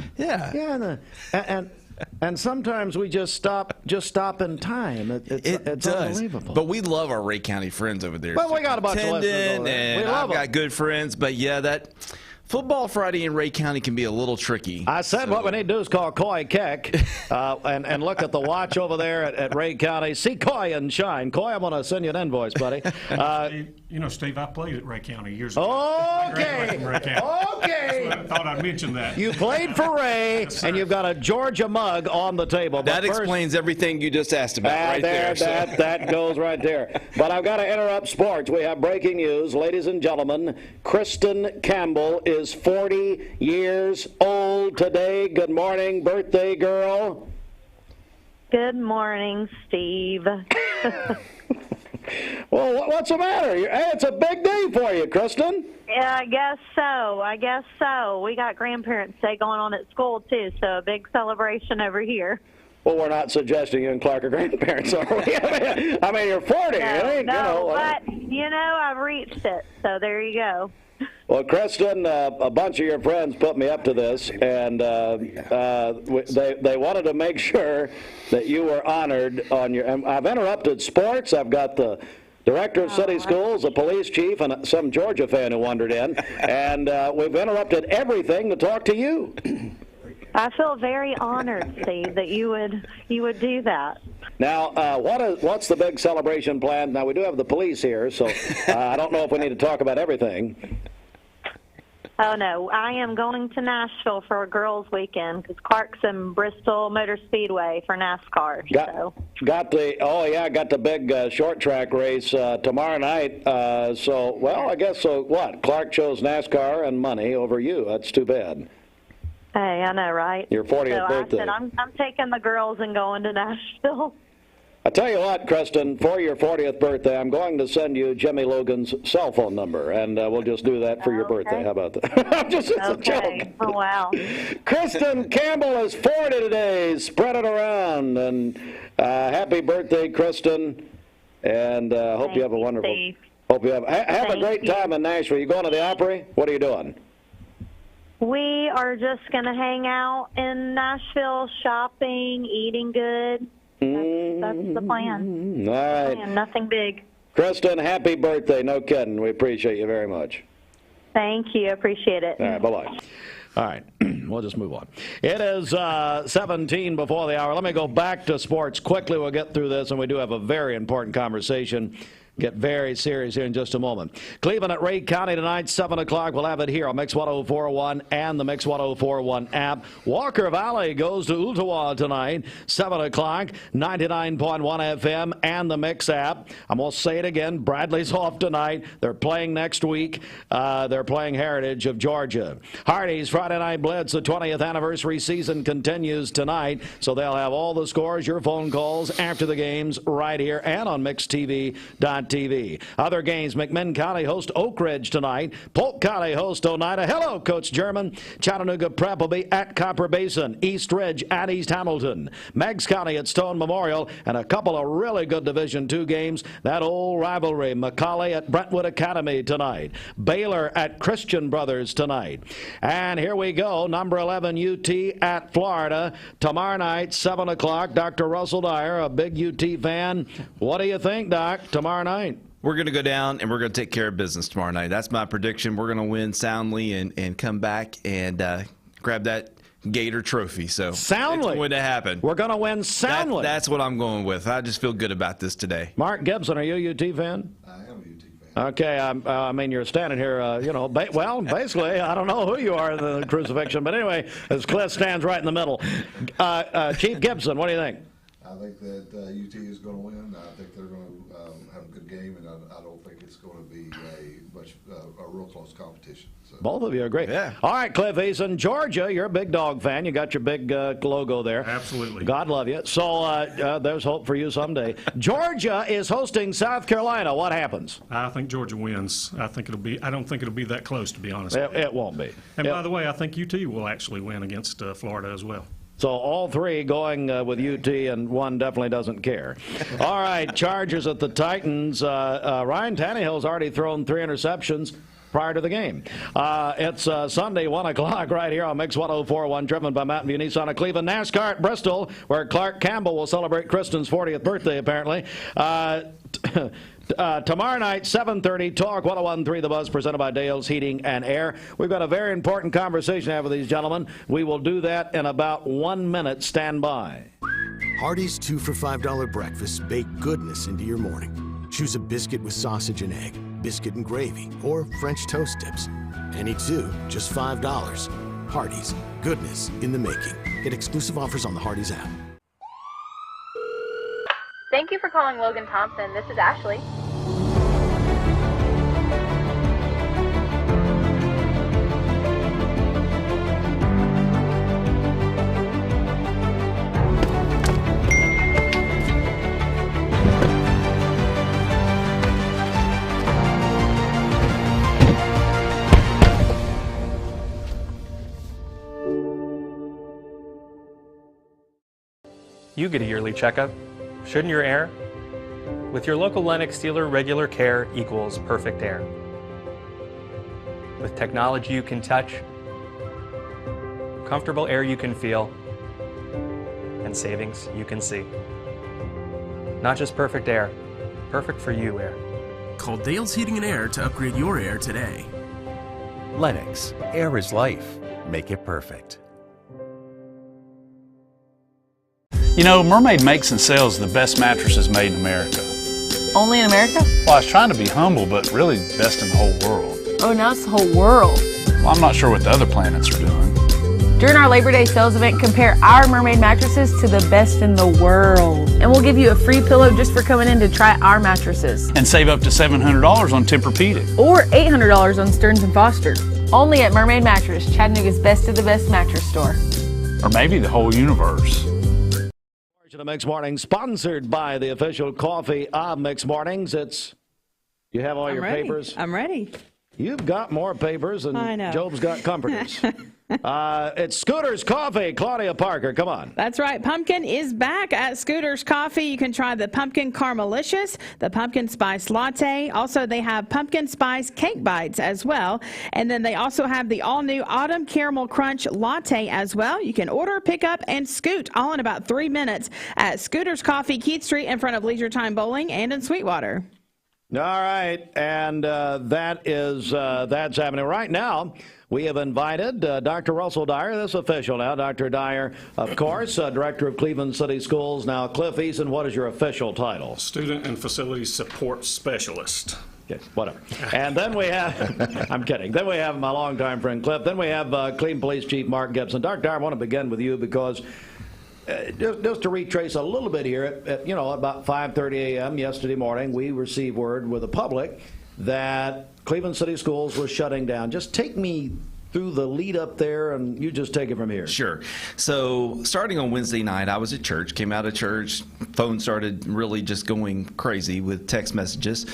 And sometimes we just stop in time. It's does. Unbelievable. But we love our Ray County friends over there. Well, we got a bunch of listeners over there. And I've got good friends. But, that Football Friday in Ray County can be a little tricky. I said what we need to do is call Coy Keck and look at the watch over there at Ray County. See Coy and shine. Coy, I'm going to send you an invoice, buddy. Steve, I played at Ray County years ago. Okay. Okay. I thought I'd mention that. You played for Ray, yes, and you've got a Georgia mug on the table. That explains everything you just asked about there. That goes right there. But I've got to interrupt sports. We have breaking news. Ladies and gentlemen, Kristen Campbell is 40 years old today. Good morning, birthday girl. Good morning, Steve. Well, what's the matter? Hey, it's a big day for you, Kristen. Yeah, I guess so. We got Grandparents' Day going on at school, too, so a big celebration over here. Well, we're not suggesting you and Clark are grandparents, are we? I mean, you're 40. But, I've reached it, so there you go. Well, Kristen, a bunch of your friends put me up to this, and they wanted to make sure that you were honored on your. And I've interrupted sports. I've got the director of city schools, the police chief, and some Georgia fan who wandered in, and we've interrupted everything to talk to you. I feel very honored, Steve, that you would do that. Now, what's the big celebration plan? Now, we do have the police here, so I don't know if we need to talk about everything. Oh, no. I am going to Nashville for a girls' weekend because Clark's in Bristol Motor Speedway for NASCAR. Got the big short track race tomorrow night. I guess so. What? Clark chose NASCAR and money over you. That's too bad. Hey, I know, right? Your 40th birthday. I said, I'm taking the girls and going to Nashville. I tell you what, Kristen, for your 40th birthday, I'm going to send you Jimmy Logan's cell phone number, and we'll just do that for your birthday. How about that? Just it's a joke. Oh, wow. Kristen Campbell is 40 today. Spread it around, and happy birthday, Kristen, and hope you have a wonderful. Hope you have a great time in Nashville. You going to the Opry? What are you doing? We are just going to hang out in Nashville, shopping, eating good. That's the plan. All right. Nothing big. Kristen, happy birthday. No kidding. We appreciate you very much. Thank you. Appreciate it. All right. Bye-bye. All right. We'll just move on. It is 17 before the hour. Let me go back to sports quickly. We'll get through this, and we do have a very important conversation. Get very serious here in just a moment. Cleveland at Ray County tonight, 7 o'clock. We'll have it here on Mix 104.1 and the Mix 104.1 app. Walker Valley goes to Ottawa tonight, 7 o'clock, 99.1 FM and the Mix app. I'm going to say it again. Bradley's off tonight. They're playing next week. They're playing Heritage of Georgia. Hardy's Friday Night Blitz, the 20th anniversary season continues tonight, so they'll have all the scores, your phone calls after the games right here and on MixTV.TV. Other games, McMinn County host Oak Ridge tonight. Polk County host Oneida. Hello, Coach German. Chattanooga Prep will be at Copper Basin. East Ridge at East Hamilton. Meigs County at Stone Memorial. And a couple of really good Division II games. That old rivalry. McCallie at Brentwood Academy tonight. Baylor at Christian Brothers tonight. And here we go. Number 11 UT at Florida. Tomorrow night, 7 o'clock. Dr. Russell Dyer, a big UT fan. What do you think, Doc, tomorrow night? We're going to go down and we're going to take care of business tomorrow night. That's my prediction. We're going to win soundly and come back and grab that Gator trophy. So soundly. It's going to happen. We're going to win soundly. That's what I'm going with. I just feel good about this today. Mark Gibson, are you a UT fan? I am a UT fan. Okay, I mean, you're standing here, well, basically, I don't know who you are in the crucifixion, but anyway, as Cliff stands right in the middle. Chief Gibson, what do you think? I think that UT is going to win. I think they're going to have a good game, and I don't think it's going to be a real close competition. So. Both of you are great. Yeah. All right, Cliff Eason, Georgia, you're a big dog fan. You got your big logo there. Absolutely. God love you. So there's hope for you someday. Georgia is hosting South Carolina. What happens? I think Georgia wins. I don't think it'll be that close, to be honest. It won't be. And by the way, I think UT will actually win against Florida as well. So all three going with UT, and one definitely doesn't care. All right, Chargers at the Titans. Ryan Tannehill's already thrown 3 interceptions prior to the game. It's Sunday, 1 o'clock right here on Mix 104.1, driven by Mountain View Nissan of Cleveland. NASCAR at Bristol, where Clark Campbell will celebrate Kristen's 40th birthday, apparently. Tomorrow night, 7:30, Talk 101.3 The Buzz, presented by Dale's Heating and Air. We've got a very important conversation to have with these gentlemen. We will do that in about 1 minute. Stand by. Hardee's 2 for $5 breakfast bake goodness into your morning. Choose a biscuit with sausage and egg, biscuit and gravy, or French toast tips. Any two, just $5. Hardee's, goodness in the making. Get exclusive offers on the Hardee's app. Thank you for calling Logan Thompson. This is Ashley. You get a yearly checkup. Shouldn't your air? With your local Lennox dealer, regular care equals perfect air. With technology you can touch, comfortable air you can feel, and savings you can see. Not just perfect air, perfect for you air. Call Dale's Heating and Air to upgrade your air today. Lennox, air is life. Make it perfect. You know, Mermaid makes and sells the best mattresses made in America. Only in America? Well, I was trying to be humble, but really best in the whole world. Oh, now it's the whole world. Well, I'm not sure what the other planets are doing. During our Labor Day sales event, compare our Mermaid mattresses to the best in the world. And we'll give you a free pillow just for coming in to try our mattresses. And save up to $700 on Tempur-Pedic. Or $800 on Stearns & Foster. Only at Mermaid Mattress, Chattanooga's best of the best mattress store. Or maybe the whole universe. Edition of Mixed Mornings, sponsored by the official coffee of Mixed Mornings. You have all your papers? I'm ready. You've got more papers than I know. Job's got comforters. It's Scooter's Coffee. Claudia Parker, come on. That's right. Pumpkin is back at Scooter's Coffee. You can try the Pumpkin Caramelicious, the Pumpkin Spice Latte. Also, they have Pumpkin Spice Cake Bites as well. And then they also have the all-new Autumn Caramel Crunch Latte as well. You can order, pick up, and scoot all in about 3 minutes at Scooter's Coffee, Keith Street, in front of Leisure Time Bowling and in Sweetwater. All right, and that's happening right now. We have invited Dr. Russell Dyer, this official now. Dr. Dyer, of course, Director of Cleveland City Schools. Now, Cliff Eason, what is your official title? Student and Facility Support Specialist. Okay, whatever. And then we have, I'm kidding, then we have my longtime friend Cliff. Then we have Cleveland Police Chief Mark Gibson. Dr. Dyer, I want to begin with you because just to retrace a little bit here, at about 5:30 a.m. yesterday morning, we received word with the public that Cleveland City Schools was shutting down. Just take me through the lead up there, and you just take it from here. Sure. So starting on Wednesday night, I was at church, came out of church, phone started really just going crazy with text messages,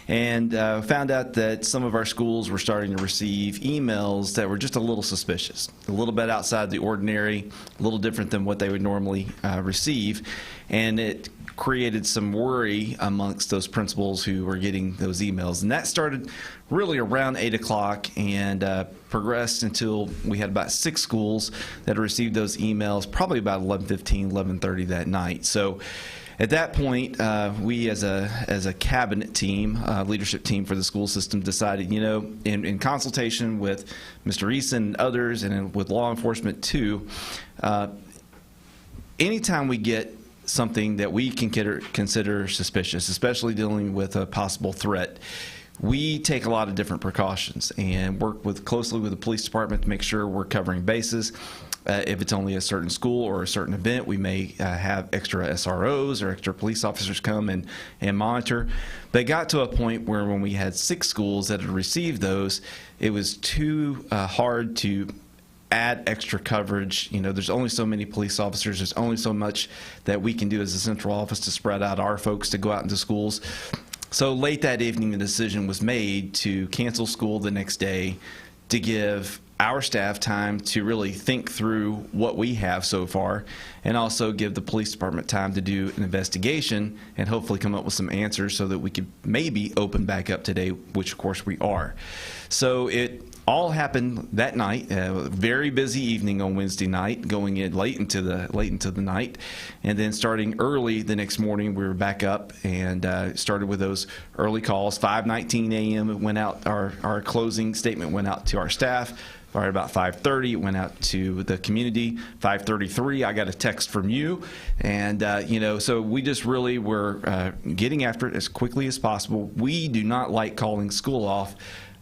and found out that some of our schools were starting to receive emails that were just a little suspicious, a little bit outside the ordinary, a little different than what they would normally receive, and it created some worry amongst those principals who were getting those emails. And that started really around 8 o'clock and progressed until we had about 6 schools that received those emails, probably about 11:15, 11:30 that night. So at that point, we as a cabinet team, leadership team for the school system, decided, in consultation with Mr. Eason and others, and with law enforcement too, anytime we get something that we can consider suspicious, especially dealing with a possible threat, we take a lot of different precautions and work closely with the police department to make sure we're covering bases. If it's only a certain school or a certain event, we may have extra SROs or extra police officers come and monitor. But it got to a point where when we had 6 schools that had received those, it was too hard to add extra coverage. There's only so many police officers. There's only so much that we can do as a central office to spread out our folks to go out into schools. So late that evening, the decision was made to cancel school the next day to give our staff time to really think through what we have so far, and also give the police department time to do an investigation and hopefully come up with some answers so that we could maybe open back up today, which of course we are. So it all happened that night. A very busy evening on Wednesday night, going in late into the night, and then starting early the next morning, we were back up and started with those early calls. 5:19 a.m. it went out. Our closing statement went out to our staff. Right about 5:30, it went out to the community. 5:33, I got a text from you, and so we just really were getting after it as quickly as possible. We do not like calling school off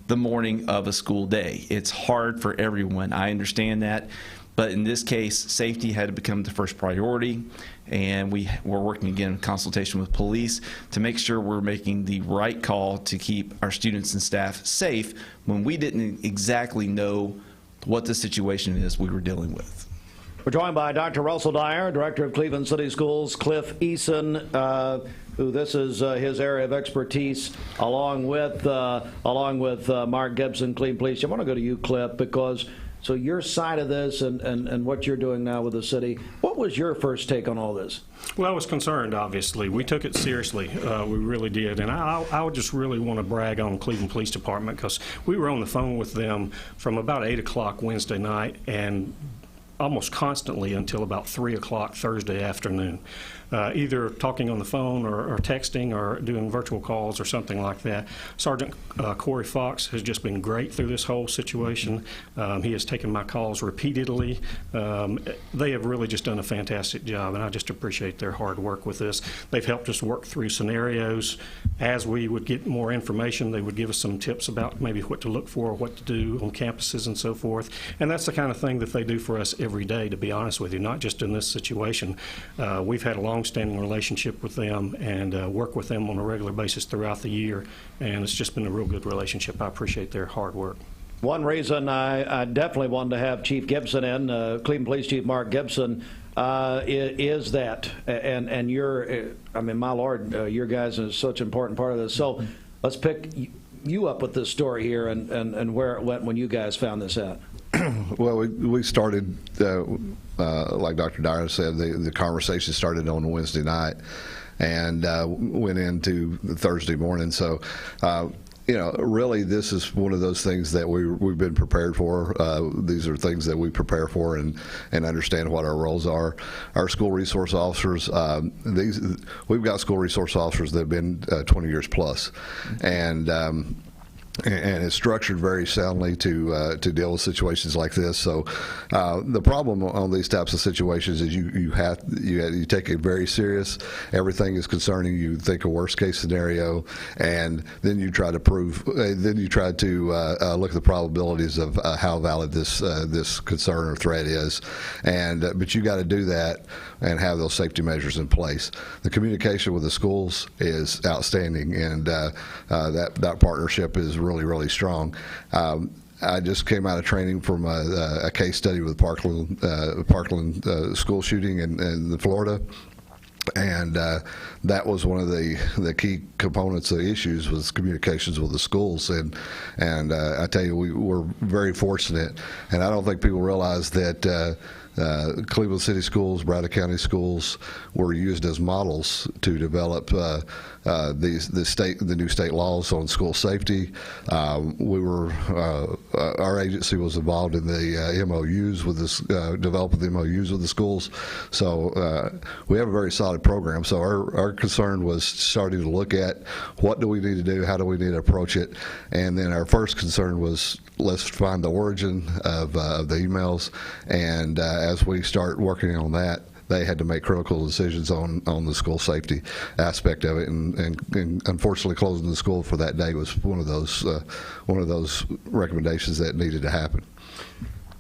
the morning of a school day. It's hard for everyone. I understand that. But in this case, safety had to become the first priority, and we're working again in consultation with police to make sure we're making the right call to keep our students and staff safe when we didn't exactly know what the situation is we were dealing with. We're joined by Dr. Russell Dyer, Director of Cleveland City Schools, Cliff Eason, who this is his area of expertise, along with Mark Gibson, Cleveland Police. I want to go to you, Cliff, because so your side of this and what you're doing now with the city, what was your first take on all this? Well, I was concerned, obviously. We took it seriously. We really did. And I would just really want to brag on Cleveland Police Department because we were on the phone with them from about 8 o'clock Wednesday night and almost constantly until about 3 o'clock Thursday afternoon. Either talking on the phone or texting or doing virtual calls or something like that. Sergeant Corey Fox has just been great through this whole situation. He has taken my calls repeatedly. They have really just done a fantastic job, and I just appreciate their hard work with this. They've helped us work through scenarios. As we would get more information, they would give us some tips about maybe what to look for, what to do on campuses and so forth. And that's the kind of thing that they do for us every day, to be honest with you, not just in this situation. We've had a long-standing relationship with them and work with them on a regular basis throughout the year, and it's just been a real good relationship. I appreciate their hard work. One reason I definitely wanted to have Chief Gibson in, Cleveland Police Chief Mark Gibson, is that, and you're, I mean, my Lord, your guys are such an important part of this. So let's pick you up with this story here and where it went when you guys found this out. Well, we started, like Dr. Dyer said, the conversation started on a Wednesday night and went into Thursday morning. So, you know, really, this is one of those things that we've been prepared for. These are things that we prepare for and understand what our roles are. Our school resource officers, we've got school resource officers that have been 20 years plus, and it's structured very soundly to deal with situations like this. So the problem on these types of situations is you take it very serious. Everything is concerning. You think a worst case scenario, and then you try to look at the probabilities of how valid this concern or threat is. And but you got to do that and have those safety measures in place. The communication with the schools is outstanding, and that partnership is really strong. I just came out of training from a case study with Parkland school shooting in Florida, and that was one of the key components of the issues was communications with the schools, and I tell you, we're very fortunate, and I don't think people realize that Cleveland City schools, Braddock County schools were used as models to develop the new state laws on school safety. Our agency was involved in the MOUs with this, developing the MOUs with the schools. So we have a very solid program. So our concern was starting to look at what do we need to do, how do we need to approach it, and then our first concern was let's find the origin of the emails, and as we start working on that, they had to make critical decisions on the school safety aspect of it, and unfortunately closing the school for that day was one of those recommendations that needed to happen.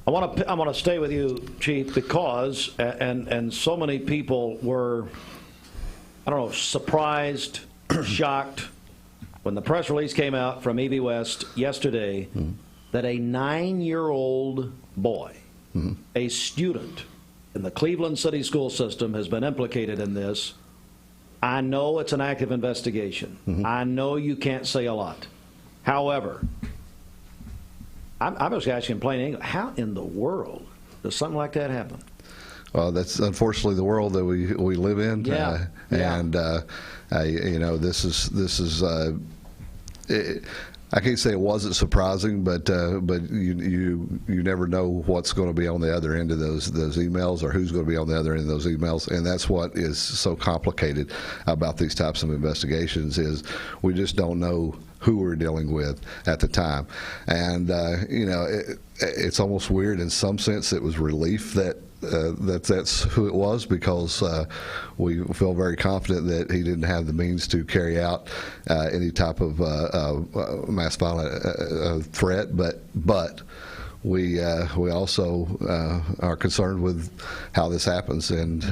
I want to stay with you, Chief, because and so many people were, I don't know, surprised, shocked when the press release came out from EB West yesterday that a 9-year-old boy, a student in the Cleveland City school system, has been implicated in this. I know it's an active investigation. I know you can't say a lot. However, I'm just asking in plain English, how in the world does something like that happen? Well, that's unfortunately the world that we live in. Yeah. And you know, this is I can't say it wasn't surprising, but you never know what's going to be on the other end of those emails, or who's going to be on the other end of those emails, and that's what is so complicated about these types of investigations is we just don't know who we're dealing with at the time. And you know, it's almost weird in some sense. It was relief that that's who it was, because we feel very confident that he didn't have the means to carry out any type of mass violent threat, but we also are concerned with how this happens, and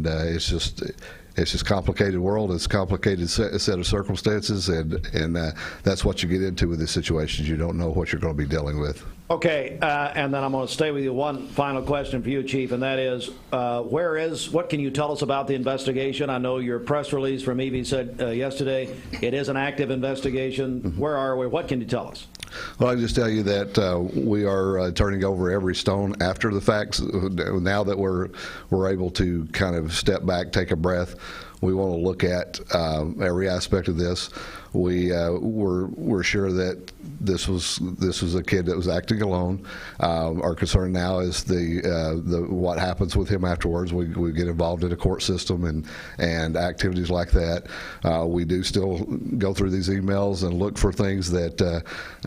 it's just complicated world. It's a complicated set of circumstances, and that's what you get into with these situations. You don't know what you're going to be dealing with. Okay, and then I'm going to stay with you. One final question for you, Chief, and that is, what can you tell us about the investigation? I know your press release from EB said yesterday it is an active investigation. Where are we? What can you tell us? Well, I can just tell you that we are turning over every stone after the facts. Now that we're able to kind of step back, take a breath, we want to look at every aspect of this. We're sure that this was a kid that was acting alone. Our concern now is the what happens with him afterwards. We get involved in a court system and activities like that. We do still go through these emails and look for things that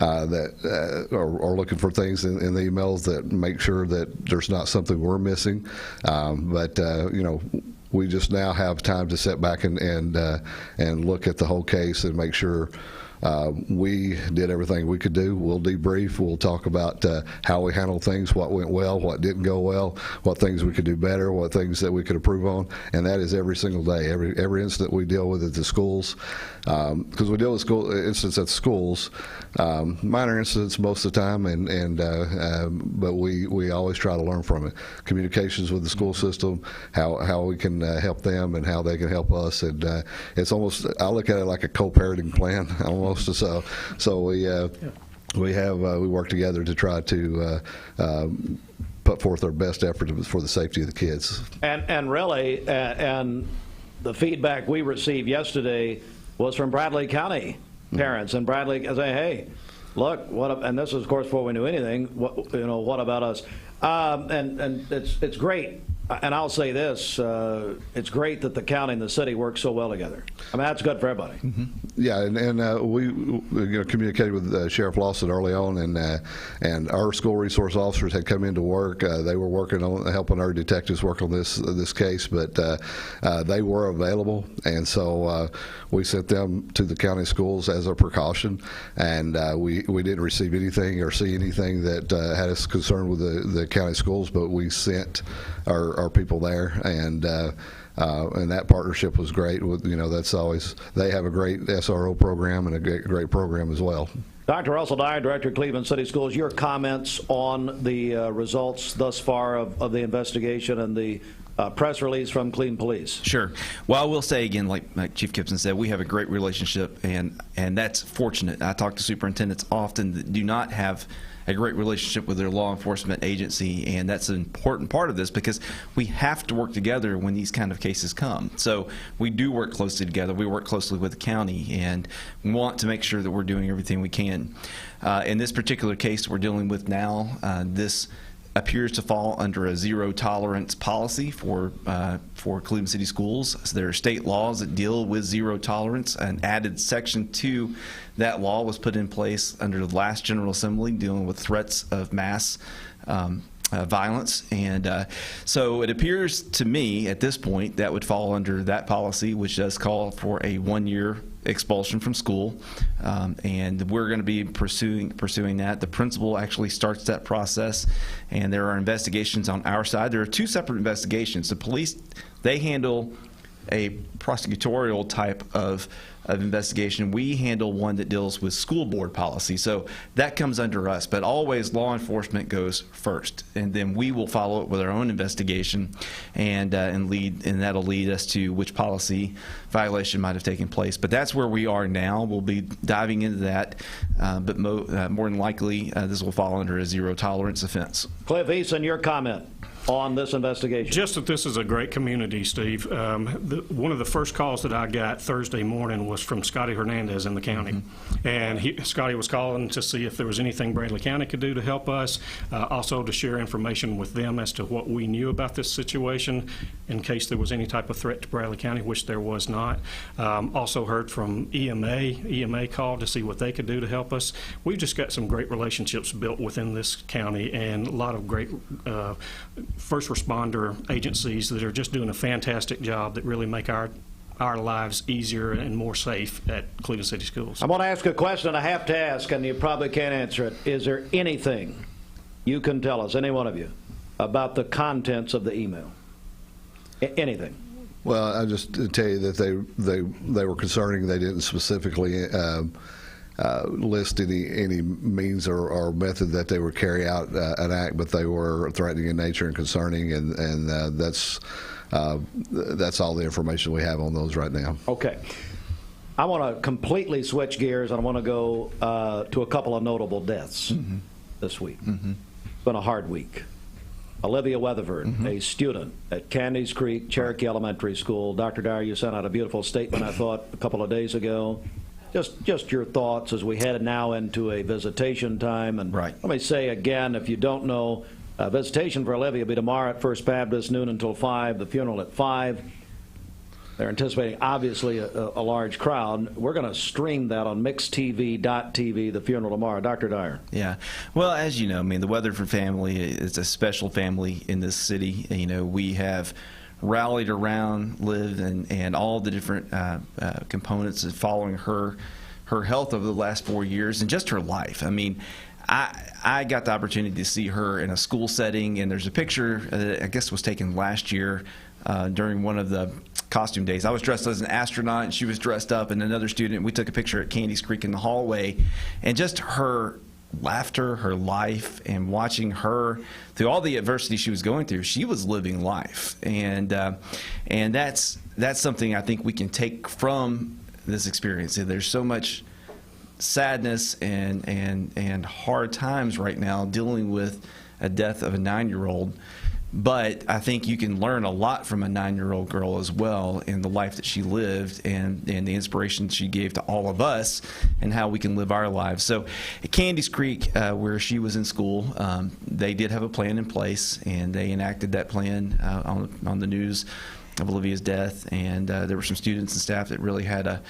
are looking for things in the emails that make sure that there's not something we're missing. But you know, we just now have time to sit back and look at the whole case and make sure we did everything we could do. We'll debrief. We'll talk about how we handled things, what went well, what didn't go well, what things we could do better, what things that we could improve on, and that is every single day. Every incident we deal with at the schools, because we deal with incidents at the schools, minor incidents most of the time, but we always try to learn from it. Communications with the school system, how we can help them and how they can help us, and it's almost, I look at it like a co-parenting plan almost. So we work together to try to put forth our best effort for the safety of the kids. And really, and the feedback we received yesterday was from Bradley County parents, and Bradley say, "Hey, look, and this is of course before we knew anything. What about us?" And it's great. And I'll say this, it's great that the county and the city work so well together. I mean, that's good for everybody. Yeah, and we communicated with Sheriff Lawson early on, and our school resource officers had come into work. They were working on helping our detectives work on this case, but they were available, and so we sent them to the county schools as a precaution, and we didn't receive anything or see anything that had us concerned with the county schools, but we sent our people there, and that partnership was great. That's always, they have a great SRO program and a great program as well. Dr. Russell Dyer, Director of Cleveland City Schools, your comments on the results thus far of the investigation and the press release from Cleveland Police. Sure. Well, I will say again, like Chief Gibson said, we have a great relationship, and that's fortunate. I talk to superintendents often that do not have a great relationship with their law enforcement agency, and that's an important part of this because we have to work together when these kind of cases come. So we do work closely together. We work closely with the county and want to make sure that we're doing everything we can. In this particular case we're dealing with now, this appears to fall under a zero tolerance policy for Cleveland City Schools. So there are state laws that deal with zero tolerance. An added section to that law was put in place under the last General Assembly dealing with threats of mass violence, and so it appears to me at this point that would fall under that policy, which does call for a 1-year expulsion from school, and we're going to be pursuing that. The principal actually starts that process, and there are investigations on our side. There are 2 separate investigations. The police, they handle a prosecutorial type of investigation. We handle one that deals with school board policy, so that comes under us, but always law enforcement goes first, and then we will follow it with our own investigation, and that'll lead us to which policy violation might have taken place. But that's where we are now. We'll be diving into that, but more than likely this will fall under a zero tolerance offense. Cliff Eason, your comment on this investigation? Just that this is a great community, Steve. One of the first calls that I got Thursday morning was from Scotty Hernandez in the county. And Scotty was calling to see if there was anything Bradley County could do to help us, also to share information with them as to what we knew about this situation in case there was any type of threat to Bradley County, which there was not. Also heard from EMA. EMA called to see what they could do to help us. We've just got some great relationships built within this county, and a lot of great first responder agencies that are just doing a fantastic job that really make our lives easier and more safe at Cleveland City Schools. I want to ask a question I have to ask, and you probably can't answer it. Is there anything you can tell us, any one of you, about the contents of the email? Anything? Well, I just tell you that they were concerning. They didn't specifically list any means or method that they would carry out an act, but they were threatening in nature and concerning, and that's all the information we have on those right now. Okay. I want to completely switch gears, and I want to go to a couple of notable deaths this week. It's been a hard week. Olivia Weatherford, a student at Candies Creek Cherokee Elementary School. Dr. Dyer, you sent out a beautiful statement, I thought, a couple of days ago. Just your thoughts as we head now into a visitation time. And let me say again, if you don't know, visitation for Olivia will be tomorrow at First Baptist, noon until 5, the funeral at 5. They're anticipating, obviously, a large crowd. We're going to stream that on mixtv.tv, the funeral tomorrow. Dr. Dyer. Yeah. Well, as you know, I mean, the Weatherford family is a special family in this city. You know, we have rallied around Liv and all the different components of following her her health over the last 4 years and just her life. I mean, I got the opportunity to see her in a school setting, and there's a picture I guess was taken last year during one of the costume days. I was dressed as an astronaut, and she was dressed up, and another student. We took a picture at Candy's Creek in the hallway, and just her laughter, her life, and watching her through all the adversity she was going through, she was living life, and that's something I think we can take from this experience. There's so much sadness and hard times right now dealing with a death of a 9-year-old. But I think you can learn a lot from a 9-year-old girl as well in the life that she lived and the inspiration she gave to all of us and how we can live our lives. So at Candy's Creek, where she was in school, they did have a plan in place, and they enacted that plan on the news of Olivia's death, and there were some students and staff that really had a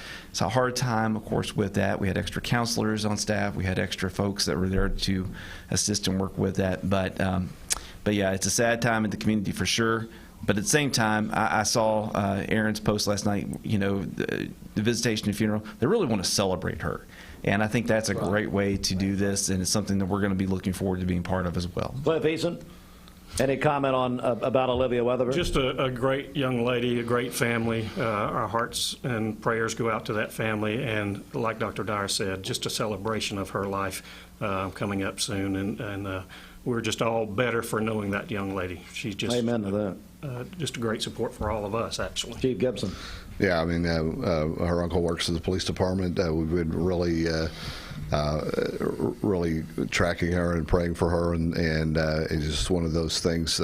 hard time, of course, with that. We had extra counselors on staff. We had extra folks that were there to assist and work with that. But yeah, it's a sad time in the community for sure. But at the same time, I saw Aaron's post last night, you know, the visitation and funeral. They really want to celebrate her. And I think that's a great way to do this, and it's something that we're going to be looking forward to being part of as well. Cliff Eason, any comment on about Olivia Weatherford? Just a great young lady, a great family. Our hearts and prayers go out to that family, and like Dr. Dyer said, just a celebration of her life coming up soon, and we're just all better for knowing that young lady. She's just amen to that. Just a great support for all of us, actually. Chief Gibson. Yeah, I mean, her uncle works at the police department. We've been really tracking her and praying for her, and it's just one of those things.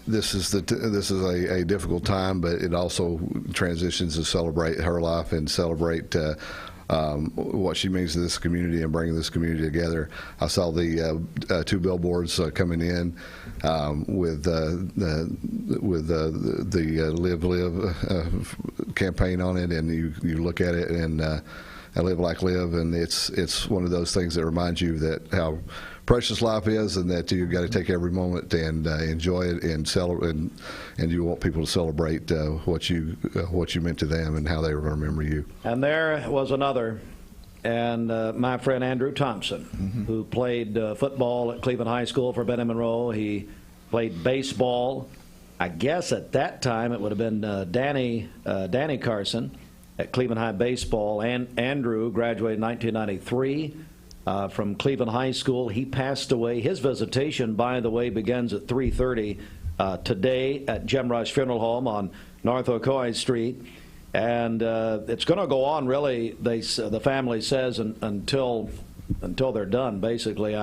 This is a difficult time, but it also transitions to celebrate her life and celebrate what she means to this community and bringing this community together. I saw the 2 billboards coming in with the Live campaign on it, and you look at it and Live Like Live, and it's one of those things that reminds you that how precious life is, and that you've got to take every moment and enjoy it and celebrate, and you want people to celebrate what you meant to them and how they remember you. And there was another, and my friend Andrew Thompson, who played football at Cleveland High School for Benny Monroe. He played baseball. I guess at that time it would have been Danny Carson at Cleveland High Baseball. And Andrew graduated in 1993. From Cleveland High School. He passed away. His visitation, by the way, begins at 3:30 today at Jim Rush Funeral Home on North Ocoee Street. And it's going to go on, really, the family says, until they're done, basically.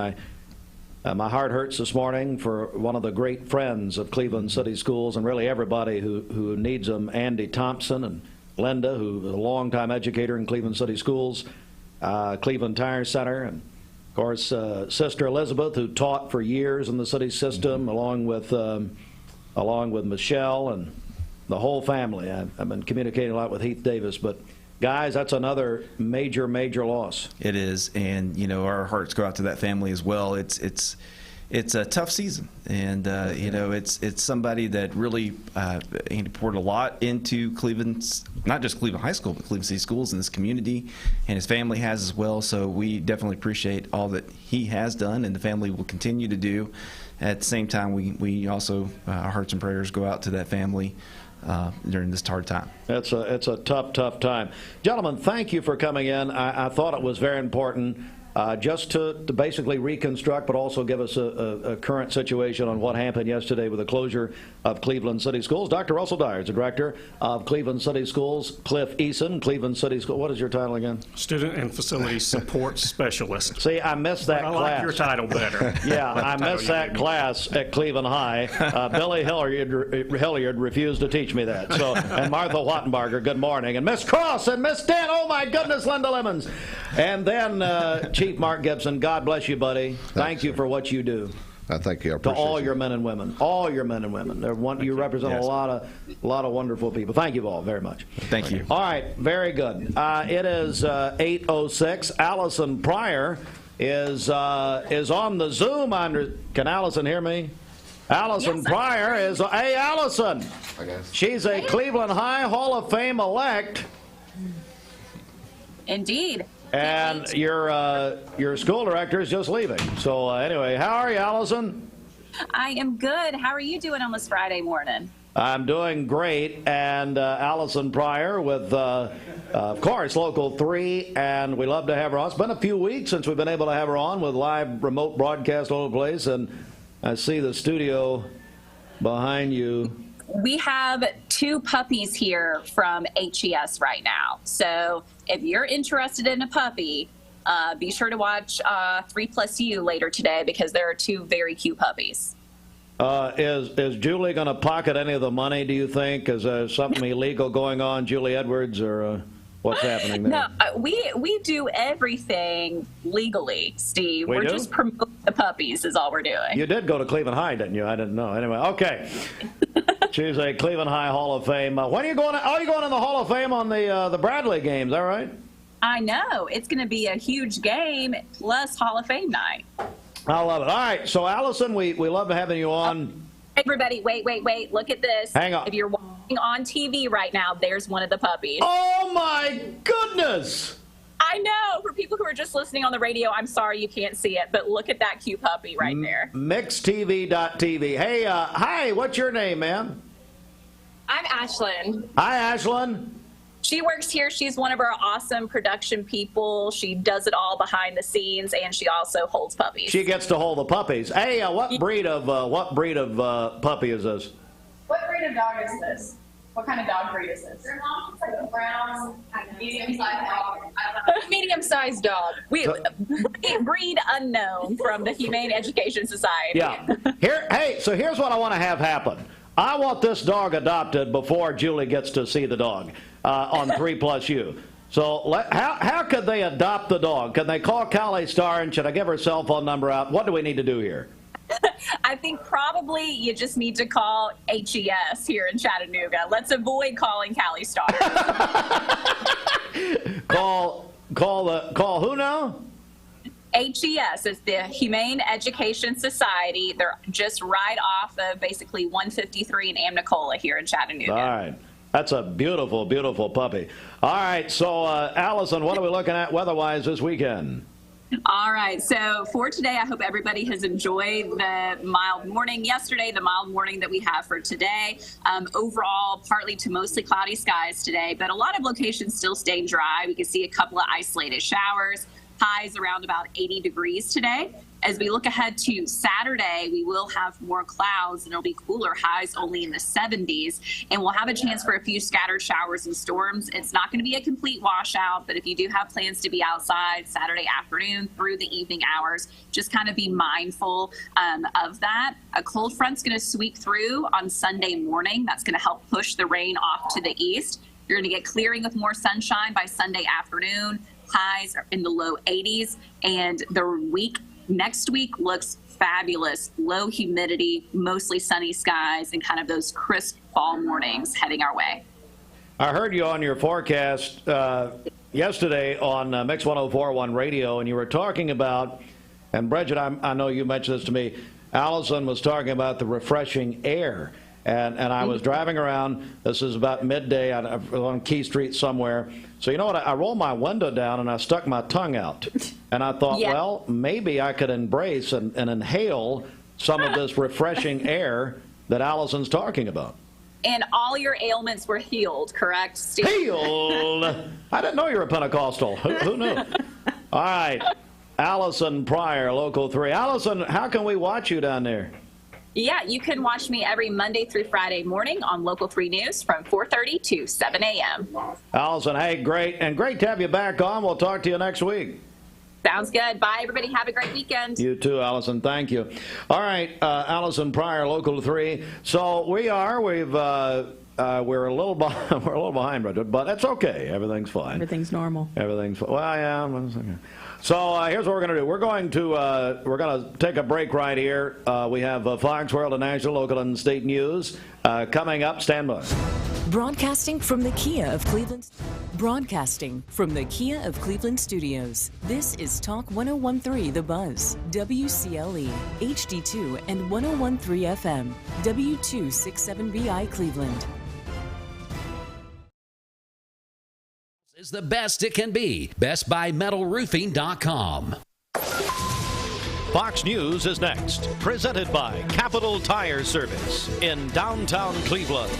My heart hurts this morning for one of the great friends of Cleveland City Schools, and really everybody who needs them, Andy Thompson and Linda, who's a longtime educator in Cleveland City Schools. Cleveland Tire Center, and of course Sister Elizabeth, who taught for years in the city system, along with Michelle and the whole family. I've been communicating a lot with Heath Davis, but guys, that's another major loss. It is, and you know, our hearts go out to that family as well. It's a tough season, and you know, it's somebody that really poured a lot into Cleveland's, not just Cleveland High School, but Cleveland City Schools and this community, and his family has as well. So we definitely appreciate all that he has done, and the family will continue to do. At the same time, we also our hearts and prayers go out to that family during this hard time. It's a tough time, gentlemen. Thank you for coming in. I thought it was very important. Just to basically reconstruct, but also give us a current situation on what happened yesterday with the closure of Cleveland City Schools. Dr. Russell Dyer is the director of Cleveland City Schools. Cliff Eason, Cleveland City Schools. What is your title again? Student and Facility Support Specialist. See, I missed that class. I like your title better. Yeah, I missed that class at Cleveland High. Billy Hilliard refused to teach me that. So, and Martha Wattenbarger, good morning. And Miss Cross and Miss Dan, oh my goodness, Linda Lemons. And then Chief Mark Gibson, God bless you, buddy. Thank you for what you do. Thank you. I appreciate to all your men and women. All your men and women. You represent a lot of wonderful people. Thank you all very much. Thank you. All right, very good. It is 8:06. Alison Pryor is on the Zoom. Can Alison hear me? Alison Pryor is. Hey, Alison. She's a Cleveland High Hall of Fame elect. Indeed. And your school director is just leaving. So anyway, how are you, Allison? I am good. How are you doing on this Friday morning? I'm doing great. And Alison Pryor with, of course, Local 3, and we love to have her on. It's been a few weeks since we've been able to have her on with live remote broadcast all over the place, and I see the studio behind you. We have 2 puppies here from HES right now. So if you're interested in a puppy, be sure to watch 3+U later today because there are 2 very cute puppies. Is Julie going to pocket any of the money, do you think? Is there something illegal going on, Julie Edwards, or what's happening there? No, we do everything legally, Steve. We're just promoting the puppies is all we're doing. You did go to Cleveland High, didn't you? I didn't know. Anyway, okay. She's a Cleveland High Hall of Fame. When are you going? Are you going in the Hall of Fame on the Bradley games? Is that right? I know. It's going to be a huge game plus Hall of Fame night. I love it. All right. So, Allison, we love having you on. Everybody, wait. Look at this. Hang on. If you're watching on TV right now, there's one of the puppies. Oh, my goodness. I know. For people who are just listening on the radio, I'm sorry you can't see it, but look at that cute puppy right there. MixedTV.tv. Hey, hi, what's your name, ma'am? I'm Ashlyn. Hi, Ashlyn. She works here. She's one of our awesome production people. She does it all behind the scenes, and she also holds puppies. She gets to hold the puppies. Hey, what breed of puppy is this? What breed of dog is this? What kind of dog breed is this? It's like a brown, medium-sized dog. Medium-sized dog. Breed unknown from the Humane Education Society. Yeah. So here's what I want to have happen. I want this dog adopted before Julie gets to see the dog on 3+U. So how could they adopt the dog? Can they call Callie Starr, and should I give her cell phone number out? What do we need to do here? I think probably you just need to call HES here in Chattanooga. Let's avoid calling Callie Starr. Call who now? HES is the Humane Education Society. They're just right off of basically 153 in Amnicola here in Chattanooga. All right. That's a beautiful, beautiful puppy. All right. So, Allison, what are we looking at weather-wise this weekend? All right. So for today, I hope everybody has enjoyed the mild morning yesterday, the mild morning that we have for today. Overall, partly to mostly cloudy skies today, but a lot of locations still staying dry. We can see a couple of isolated showers. Highs around about 80 degrees today. As we look ahead to Saturday, we will have more clouds and it'll be cooler, highs only in the 70s. And we'll have a chance for a few scattered showers and storms. It's not going to be a complete washout, but if you do have plans to be outside Saturday afternoon through the evening hours, just kind of be mindful of that. A cold front's going to sweep through on Sunday morning. That's going to help push the rain off to the east. You're going to get clearing with more sunshine by Sunday afternoon. Highs are in the low 80s, and the next week looks fabulous. Low humidity, mostly sunny skies, and kind of those crisp fall mornings heading our way. I heard you on your forecast yesterday on Mix 104.1 radio, and you were talking about, and Bridget, I know you mentioned this to me, Alison was talking about the refreshing air. And I was driving around, this is about midday on Key Street somewhere. So you know what, I rolled my window down and I stuck my tongue out. And I thought, well, maybe I could embrace and inhale some of this refreshing air that Alison's talking about. And all your ailments were healed, correct, Steve? Healed? I didn't know you were a Pentecostal. Who knew? All right, Alison Pryor, Local 3. Alison, how can we watch you down there? Yeah, you can watch me every Monday through Friday morning on Local 3 News from 4:30 to 7 a.m. Alison, hey, great. And great to have you back on. We'll talk to you next week. Sounds good. Bye, everybody. Have a great weekend. You too, Alison. Thank you. All right, Alison Pryor, Local 3. So we're a little behind, but that's okay. Everything's fine. Everything's normal. Everything's fine. Well, yeah. So here's what we're going to do. We're going to take a break right here. We have Fox World and National, Local, and State News coming up. Stand by. Broadcasting from the Kia of Cleveland Studios. This is Talk 101.3 The Buzz, WCLE, HD2, and 101.3 FM, W267BI Cleveland. is the best it can be. BestBuyMetalRoofing.com. Fox News is next, presented by Capital Tire Service in downtown Cleveland.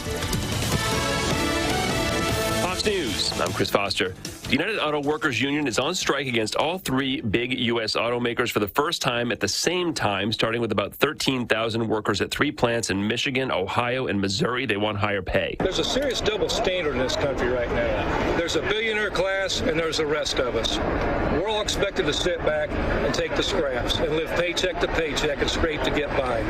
Fox News, I'm Chris Foster. The United Auto Workers Union is on strike against all three big U.S. automakers for the first time at the same time, starting with about 13,000 workers at three plants in Michigan, Ohio, and Missouri. They want higher pay. There's a serious double standard in this country right now. There's a billionaire class, and there's the rest of us. We're all expected to sit back and take the scraps and live paycheck to paycheck and scrape to get by.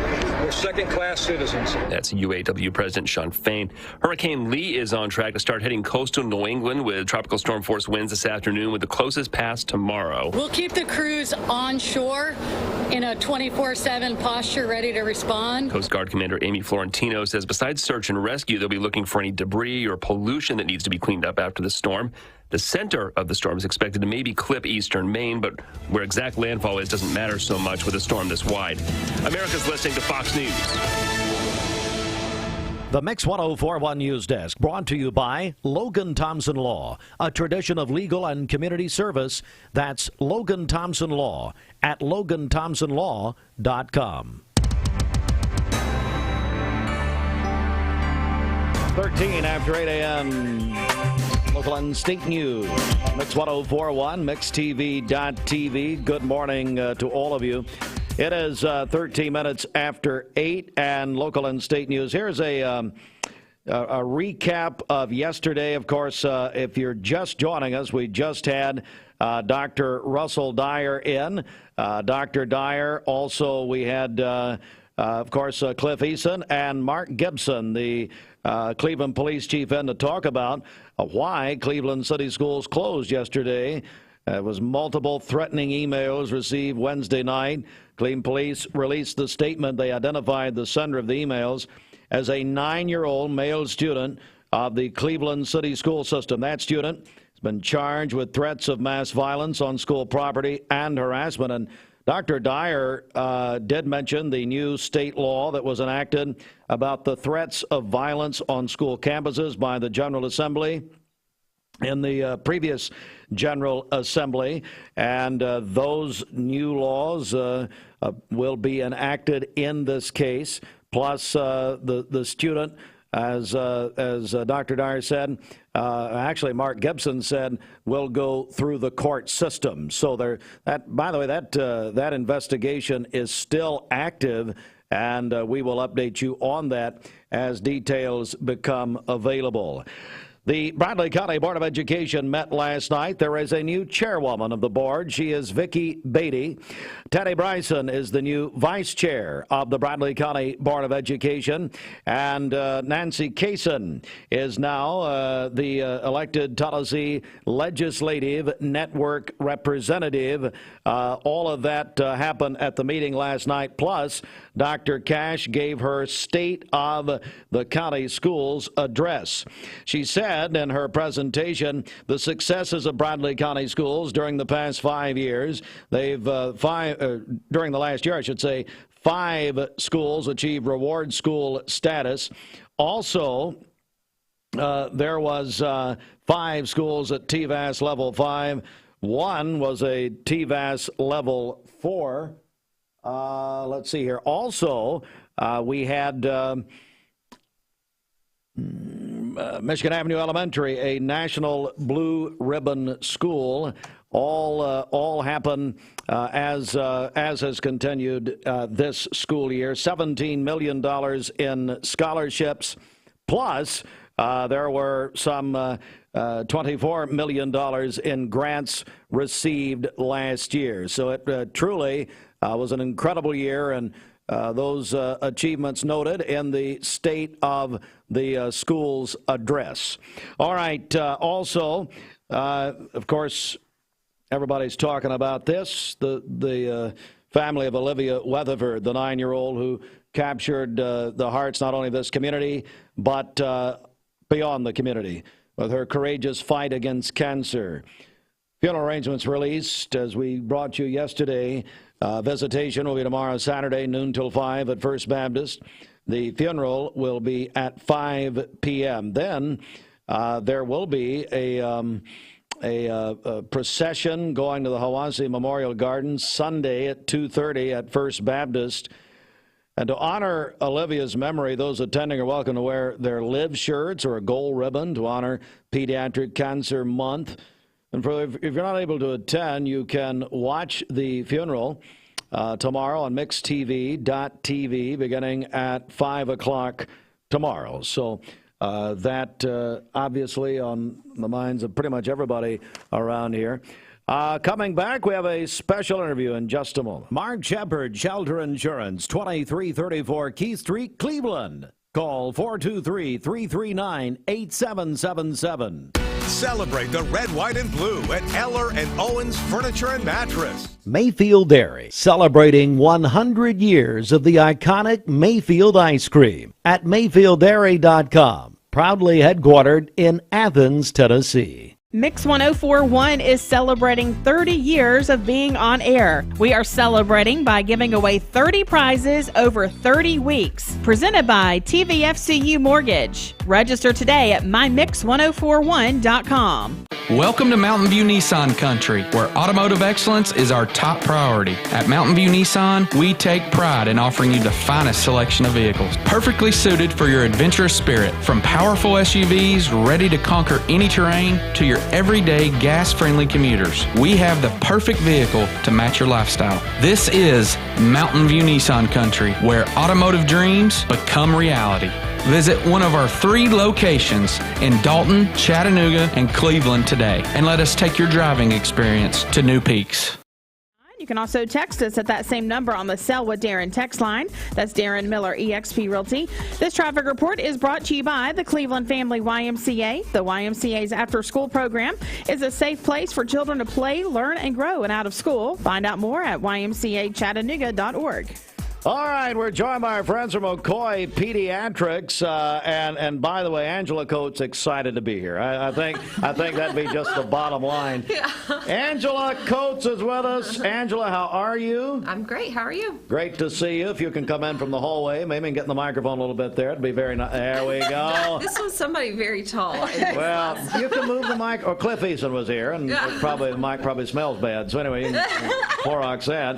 We're second-class citizens. That's UAW President Sean Fain. Hurricane Lee is on track to start heading coastal New England with tropical storm force winds this afternoon, with the closest pass tomorrow. We'll keep the crews on shore in a 24/7 posture, ready to respond. Coast Guard Commander Amy Florentino says besides search and rescue, they'll be looking for any debris or pollution that needs to be cleaned up after the storm. The center of the storm is expected to maybe clip eastern Maine, but where exact landfall is doesn't matter so much with a storm this wide. America's listening to Fox News. The Mix 1041 News Desk, brought to you by Logan Thompson Law, a tradition of legal and community service. That's Logan Thompson Law at LoganThompsonLaw.com. 13 after 8 a.m. Local and state news. Mix 1041, MixTV.tv. Good morning to all of you. It is 13 minutes after 8, and local and state news. Here's a recap of yesterday. Of course, if you're just joining us, we just had Dr. Russell Dyer in. Dr. Dyer. Also, we had, of course, Cliff Eason and Mark Gibson, the Cleveland Police Chief, in to talk about why Cleveland City Schools closed yesterday. It was multiple threatening emails received Wednesday night. Cleveland Police released the statement. They identified the sender of the emails as a 9-year-old male student of the Cleveland City School System. That student has been charged with threats of mass violence on school property and harassment. And Dr. Dyer did mention the new state law that was enacted about the threats of violence on school campuses by the General Assembly in the previous General Assembly, and those new laws will be enacted in this case. Plus, the student, as Dr. Dyer said, actually Mark Gibson said, will go through the court system. So by the way, that investigation is still active, and we will update you on that as details become available. The Bradley County Board of Education met last night. There is a new chairwoman of the board. She is Vicki Beatty. Teddy Bryson is the new vice chair of the Bradley County Board of Education. And Nancy Kaysen is now the elected Tallahassee Legislative Network representative. All of that happened at the meeting last night. Plus, Dr. Cash gave her State of the County Schools address. She said in her presentation the successes of Bradley County Schools during the past 5 years. They've during the last year, I should say, 5 schools achieved reward school status. Also, there was 5 schools at TVAS level 5. 1 was a TVAS level 4. Let's see here. Also, we had Michigan Avenue Elementary, a National Blue Ribbon School. All happen as has continued this school year. $17 million in scholarships, plus there were some $24 million in grants received last year. So it truly was an incredible year, and those achievements noted in the State of the Schools address. All right. Also, of course, everybody's talking about this. The family of Olivia Weatherford, the 9-year-old who captured the hearts not only of this community, but beyond the community with her courageous fight against cancer. Funeral arrangements released, as we brought you yesterday. Visitation will be tomorrow, Saturday, noon till 5 at First Baptist. The funeral will be at 5 p.m. Then there will be a a procession going to the Hawaii Memorial Gardens Sunday at 2:30 at First Baptist. And to honor Olivia's memory, those attending are welcome to wear their Live shirts or a gold ribbon to honor Pediatric Cancer Month. And if you're not able to attend, you can watch the funeral tomorrow on mixtv.tv beginning at 5 o'clock tomorrow. So that obviously on the minds of pretty much everybody around here. Coming back, we have a special interview in just a moment. Mark Shepard, Shelter Insurance, 2334 Keith Street, Cleveland. Call 423-339-8777. Celebrate the red, white, and blue at Eller and Owens Furniture and Mattress. Mayfield Dairy, celebrating 100 years of the iconic Mayfield ice cream at MayfieldDairy.com. Proudly headquartered in Athens, Tennessee. Mix 1041 is celebrating 30 years of being on air. We are celebrating by giving away 30 prizes over 30 weeks. Presented by TVFCU Mortgage. Register today at mymix1041.com. Welcome to Mountain View Nissan Country, where automotive excellence is our top priority. At Mountain View Nissan, we take pride in offering you the finest selection of vehicles, perfectly suited for your adventurous spirit. From powerful SUVs ready to conquer any terrain to your everyday gas-friendly commuters, we have the perfect vehicle to match your lifestyle. This is Mountain View Nissan Country, where automotive dreams become reality. Visit one of our 3 locations in Dalton, Chattanooga, and Cleveland today, and let us take your driving experience to new peaks. You can also text us at that same number on the Sell with Darren text line. That's Darren Miller, eXp Realty. This traffic report is brought to you by the Cleveland Family YMCA. The YMCA's after-school program is a safe place for children to play, learn, and grow and out of school. Find out more at ymcachattanooga.org. All right, we're joined by our friends from Ocoee Pediatrics, and by the way, Angela Coates excited to be here. I think that'd be just the bottom line. Yeah. Angela Coates is with us. Angela, how are you? I'm great. How are you? Great to see you. If you can come in from the hallway, maybe get in the microphone a little bit there. It'd be very nice. There we go. This was somebody very tall. Well, you can move the mic. Or Cliff Eason was here, and the mic probably smells bad. So anyway, you can Clorox that.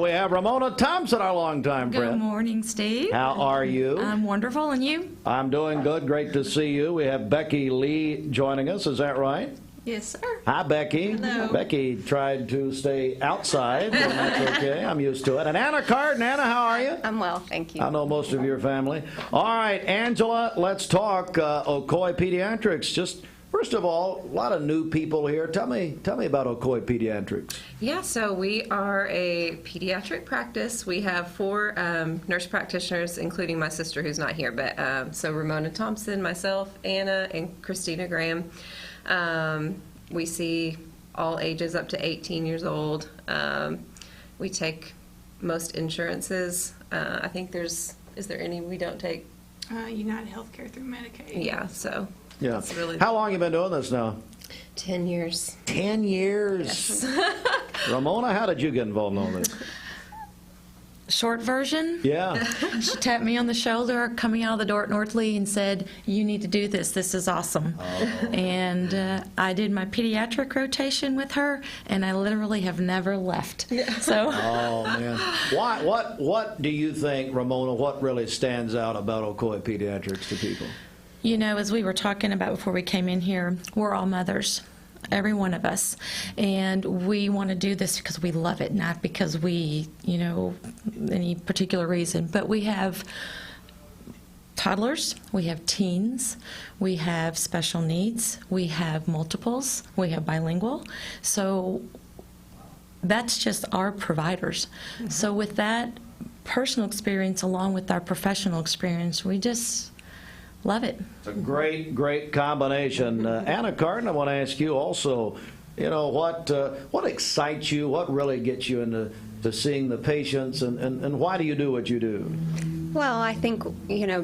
We have Ramona Thompson, our long-time friend. Good morning, Steve. How are you? I'm wonderful, and you? I'm doing good. Great to see you. We have Becky Lee joining us. Is that right? Yes, sir. Hi, Becky. Hello. Becky tried to stay outside, and that's okay. I'm used to it. And Anna Carden. Anna, how are you? I'm well, thank you. I know most of your family. All right, Angela, let's talk Ocoee Pediatrics. Just first of all, a lot of new people here. Tell me about Ocoee Pediatrics. Yeah, so we are a pediatric practice. We have 4 nurse practitioners, including my sister who's not here. But so Ramona Thompson, myself, Anna, and Christina Graham. We see all ages up to 18 years old. We take most insurances. I think is there any we don't take? United Healthcare through Medicaid. Yeah, so. Yeah. That's really How long have you been doing this now? 10 years. 10 years? Yes. Ramona, how did you get involved in all this? Short version? Yeah. She tapped me on the shoulder coming out of the door at North Lee and said, "You need to do this. This is awesome." Oh. And I did my pediatric rotation with her, and I literally have never left. Yeah. So. Oh, man. What do you think, Ramona, what really stands out about Ocoee Pediatrics to people? You know, as we were talking about before we came in here, we're all mothers. Every one of us, and we want to do this because we love it, not because we, any particular reason. But we have toddlers, we have teens, we have special needs, we have multiples, we have bilingual. So that's just our providers. Mm-hmm. So with that personal experience along with our professional experience, we just love it. It's a great combination. Anna Carden, I want to ask you also, what excites you? What really gets you into seeing the patients, and why do you do what you do? Well, I think,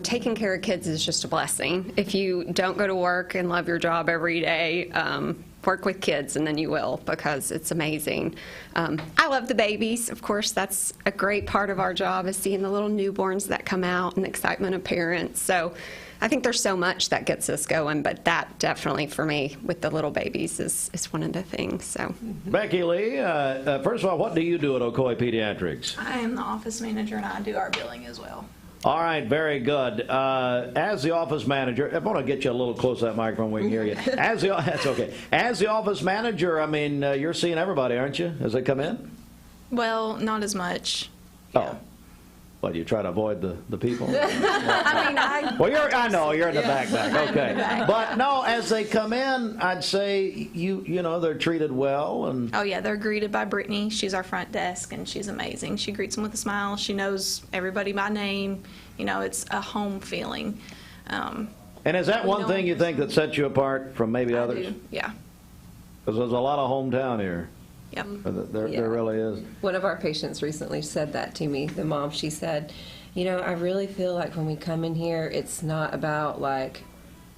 taking care of kids is just a blessing. If you don't go to work and love your job every day, work with kids, and then you will, because it's amazing. I love the babies. Of course, that's a great part of our job, is seeing the little newborns that come out and the excitement of parents. So I think there's so much that gets us going, but that definitely for me with the little babies is one of the things. So, Becky Lee, first of all, what do you do at Ocoee Pediatrics? I am the office manager, and I do our billing as well. All right, very good. As the office manager, I want to get you a little close to that microphone, we can hear you. That's okay. As the office manager, I mean, you're seeing everybody, aren't you, as they come in? Well, not as much. Oh. Well, you try to avoid the people? I mean, Well, I know, you're in the back. Okay. in the back. But no, as they come in, I'd say, you know, they're treated well. And Oh, yeah, they're greeted by Brittany. She's our front desk, and she's amazing. She greets them with a smile. She knows everybody by name. You know, it's a home feeling. And is that one thing you think that sets you apart from maybe others? I do, yeah. Because there's a lot of hometown here. Yep. There really is. One of our patients recently said that to me, the mom. She said, you know, I really feel like when we come in here, it's not about like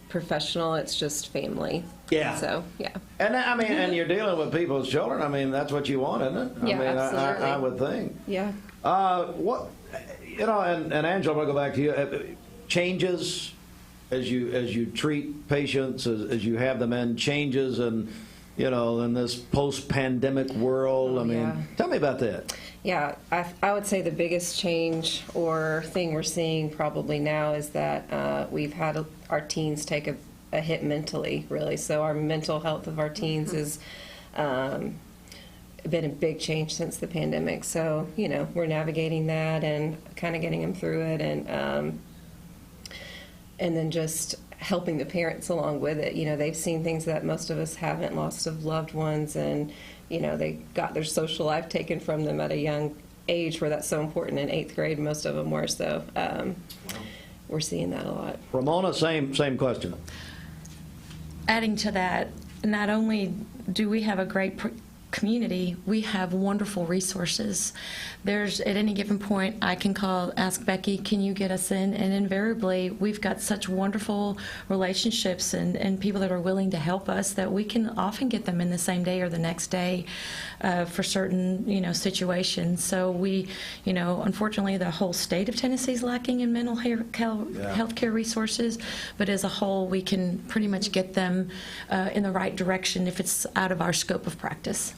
professional, it's just family. Yeah. So, yeah. And I mean, and you're dealing with people's children. I mean, that's what you want, isn't it? Yeah, I mean, absolutely. I would think. Yeah. What, you know, and Angela, I'm going to go back to you. Changes as you treat patients, as you have them in, changes and, you know, in this post-pandemic world. I mean, tell me about that. Yeah, I would say the biggest change or thing we're seeing probably now is that we've had our teens take a hit mentally, really. So our mental health of our teens has been a big change since the pandemic. So, you know, we're navigating that and kind of getting them through it, and then just helping the parents along with it. You know, they've seen things that most of us haven't, loss of loved ones, and, you know, they got their social life taken from them at a young age where that's so important. In 8th grade, most of them were, so we're seeing that a lot. Ramona, same question. Adding to that, not only do we have a great community, we have wonderful resources. There's, at any given point, I can call, ask Becky, can you get us in? And invariably, we've got such wonderful relationships and people that are willing to help us that we can often get them in the same day or the next day for certain, you know, situations. So we, you know, unfortunately, the whole state of Tennessee is lacking in mental health care resources, but as a whole, we can pretty much get them in the right direction if it's out of our scope of practice.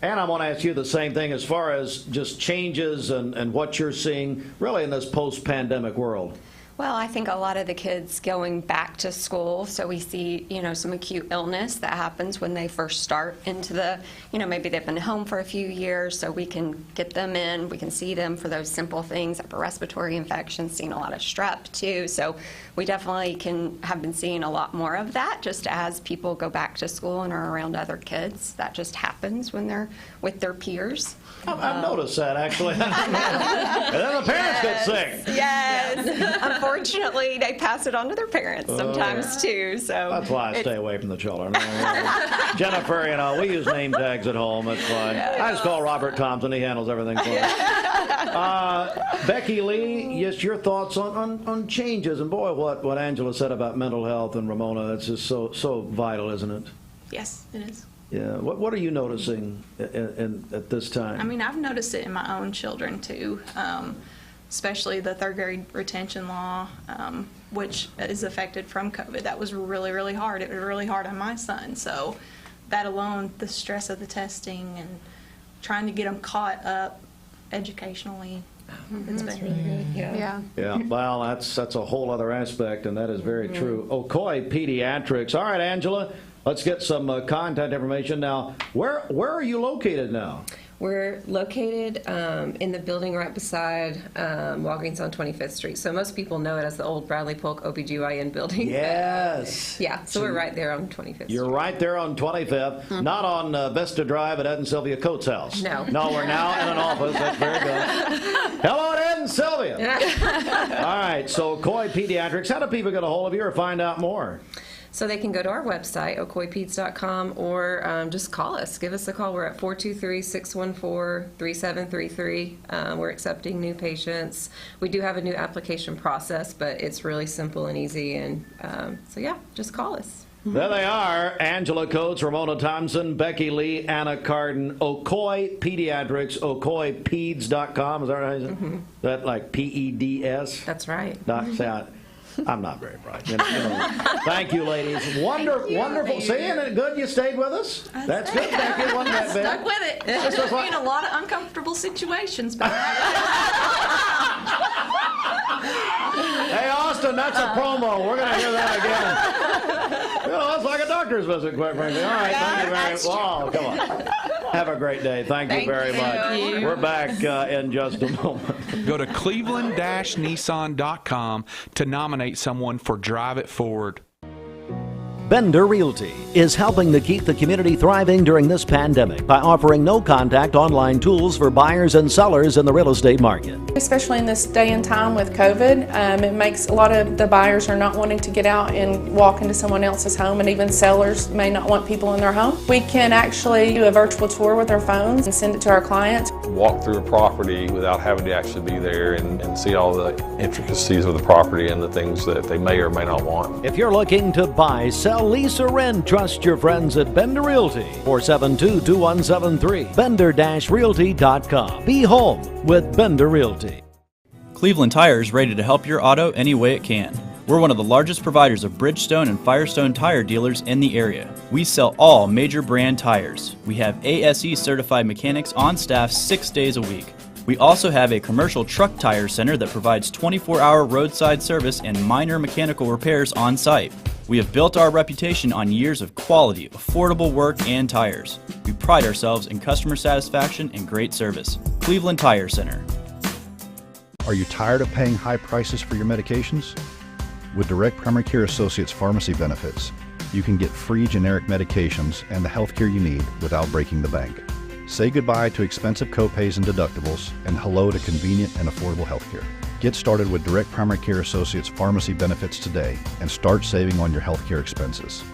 And I want to ask you the same thing as far as just changes and what you're seeing really in this post-pandemic world. Well, I think a lot of the kids going back to school, so we see, you know, some acute illness that happens when they first start into the, you know, maybe they've been home for a few years, so we can get them in, we can see them for those simple things, upper respiratory infections, seeing a lot of strep too, so we definitely have been seeing a lot more of that just as people go back to school and are around other kids. That just happens when they're with their peers. I've noticed that, actually. And then the parents get sick. Yes. Unfortunately, they pass it on to their parents sometimes, too. So that's why I stay away from the children. Jennifer, you know, we use name tags at home. It's fine. I just call Robert Thompson. He handles everything for me. Becky Lee, yes, your thoughts on changes. And boy, what Angela said about mental health and Ramona, that's just so vital, isn't it? Yes, it is. Yeah. What are you noticing at this time? I mean, I've noticed it in my own children, too, especially the 3rd grade retention law, which is affected from COVID. That was really, really hard. It was really hard on my son. So that alone, the stress of the testing and trying to get them caught up educationally, it's been really good. Yeah. Well, that's a whole other aspect, and that is very true. Ocoee Pediatrics. All right, Angela, let's get some contact information now. Where are you located now? We're located in the building right beside Walgreens on 25th Street. So most people know it as the old Bradley Polk OBGYN building. Yes. Yeah, so we're right there on 25th Street. You're right there on 25th, not on Vista Drive at Ed and Sylvia Coates' house. No. No, we're now in an office. That's very good. Hello, Ed and Sylvia. All right, so Ocoee Pediatrics, how do people get a hold of you or find out more? So they can go to our website, ocoeepeds.com, or just call us. Give us a call. We're at 423-614-3733. We're accepting new patients. We do have a new application process, but it's really simple and easy. And so, yeah, just call us. There they are, Angela Coates, Ramona Thompson, Becky Lee, Anna Carden, Ocoee Pediatrics, ocoeepeds.com. Is that right? Is that like PEDS? That's right. I'm not very bright. Thank you, ladies. Wonderful. Seeing it good you stayed with us. That's good. Thank you. Wasn't that bad? Stuck with it. It's just been a lot of uncomfortable situations. But Hey, Austin, that's a promo. We're going to hear that again. It's like a doctor's visit, quite frankly. All right, thank you very much. Wow, come on. Have a great day. Thank you very much. We're back in just a moment. Go to cleveland-nissan.com to nominate someone for Drive It Forward. Bender Realty is helping to keep the community thriving during this pandemic by offering no-contact online tools for buyers and sellers in the real estate market. Especially in this day and time with COVID, it makes a lot of the buyers are not wanting to get out and walk into someone else's home, and even sellers may not want people in their home. We can actually do a virtual tour with our phones and send it to our clients. Walk through a property without having to actually be there and see all the intricacies of the property and the things that they may or may not want. If you're looking to buy, sell, lease, or rent, trust your friends at Bender Realty. 472-2173. Bender-realty.com. Be home with Bender Realty. Cleveland Tire is ready to help your auto any way it can. We're one of the largest providers of Bridgestone and Firestone tire dealers in the area. We sell all major brand tires. We have ASE certified mechanics on staff 6 days a week. We also have a commercial truck tire center that provides 24-hour roadside service and minor mechanical repairs on site. We have built our reputation on years of quality, affordable work, and tires. We pride ourselves in customer satisfaction and great service. Cleveland Tire Center. Are you tired of paying high prices for your medications? With Direct Primary Care Associates pharmacy benefits, you can get free generic medications and the healthcare you need without breaking the bank. Say goodbye to expensive copays and deductibles, and hello to convenient and affordable healthcare. Get started with Direct Primary Care Associates pharmacy benefits today and start saving on your healthcare expenses.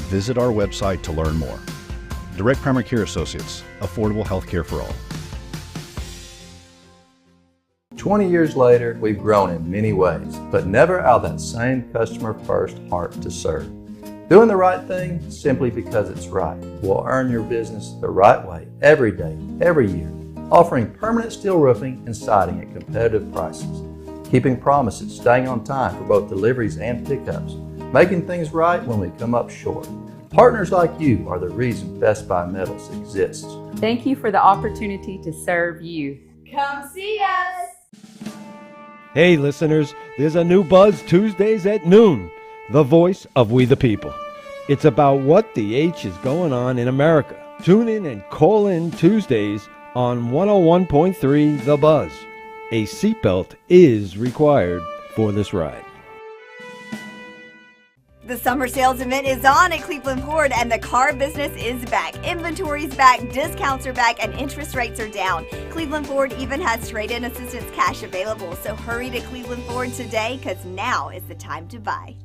Visit our website to learn more. Direct Primary Care Associates, affordable healthcare for all. 20 years later, we've grown in many ways, but never out of that same customer-first heart to serve. Doing the right thing simply because it's right will earn your business the right way every day, every year, offering permanent steel roofing and siding at competitive prices, keeping promises, staying on time for both deliveries and pickups, making things right when we come up short. Partners like you are the reason Best Buy Metals exists. Thank you for the opportunity to serve you. Come see us. Hey listeners, there's a new Buzz Tuesdays at noon, the voice of We the People. It's about what the H is going on in America. Tune in and call in Tuesdays on 101.3 The Buzz. A seatbelt is required for this ride. The summer sales event is on at Cleveland Ford, and the car business is back. Inventory's back, discounts are back, and interest rates are down. Cleveland Ford even has trade-in assistance cash available, so hurry to Cleveland Ford today, because now is the time to buy.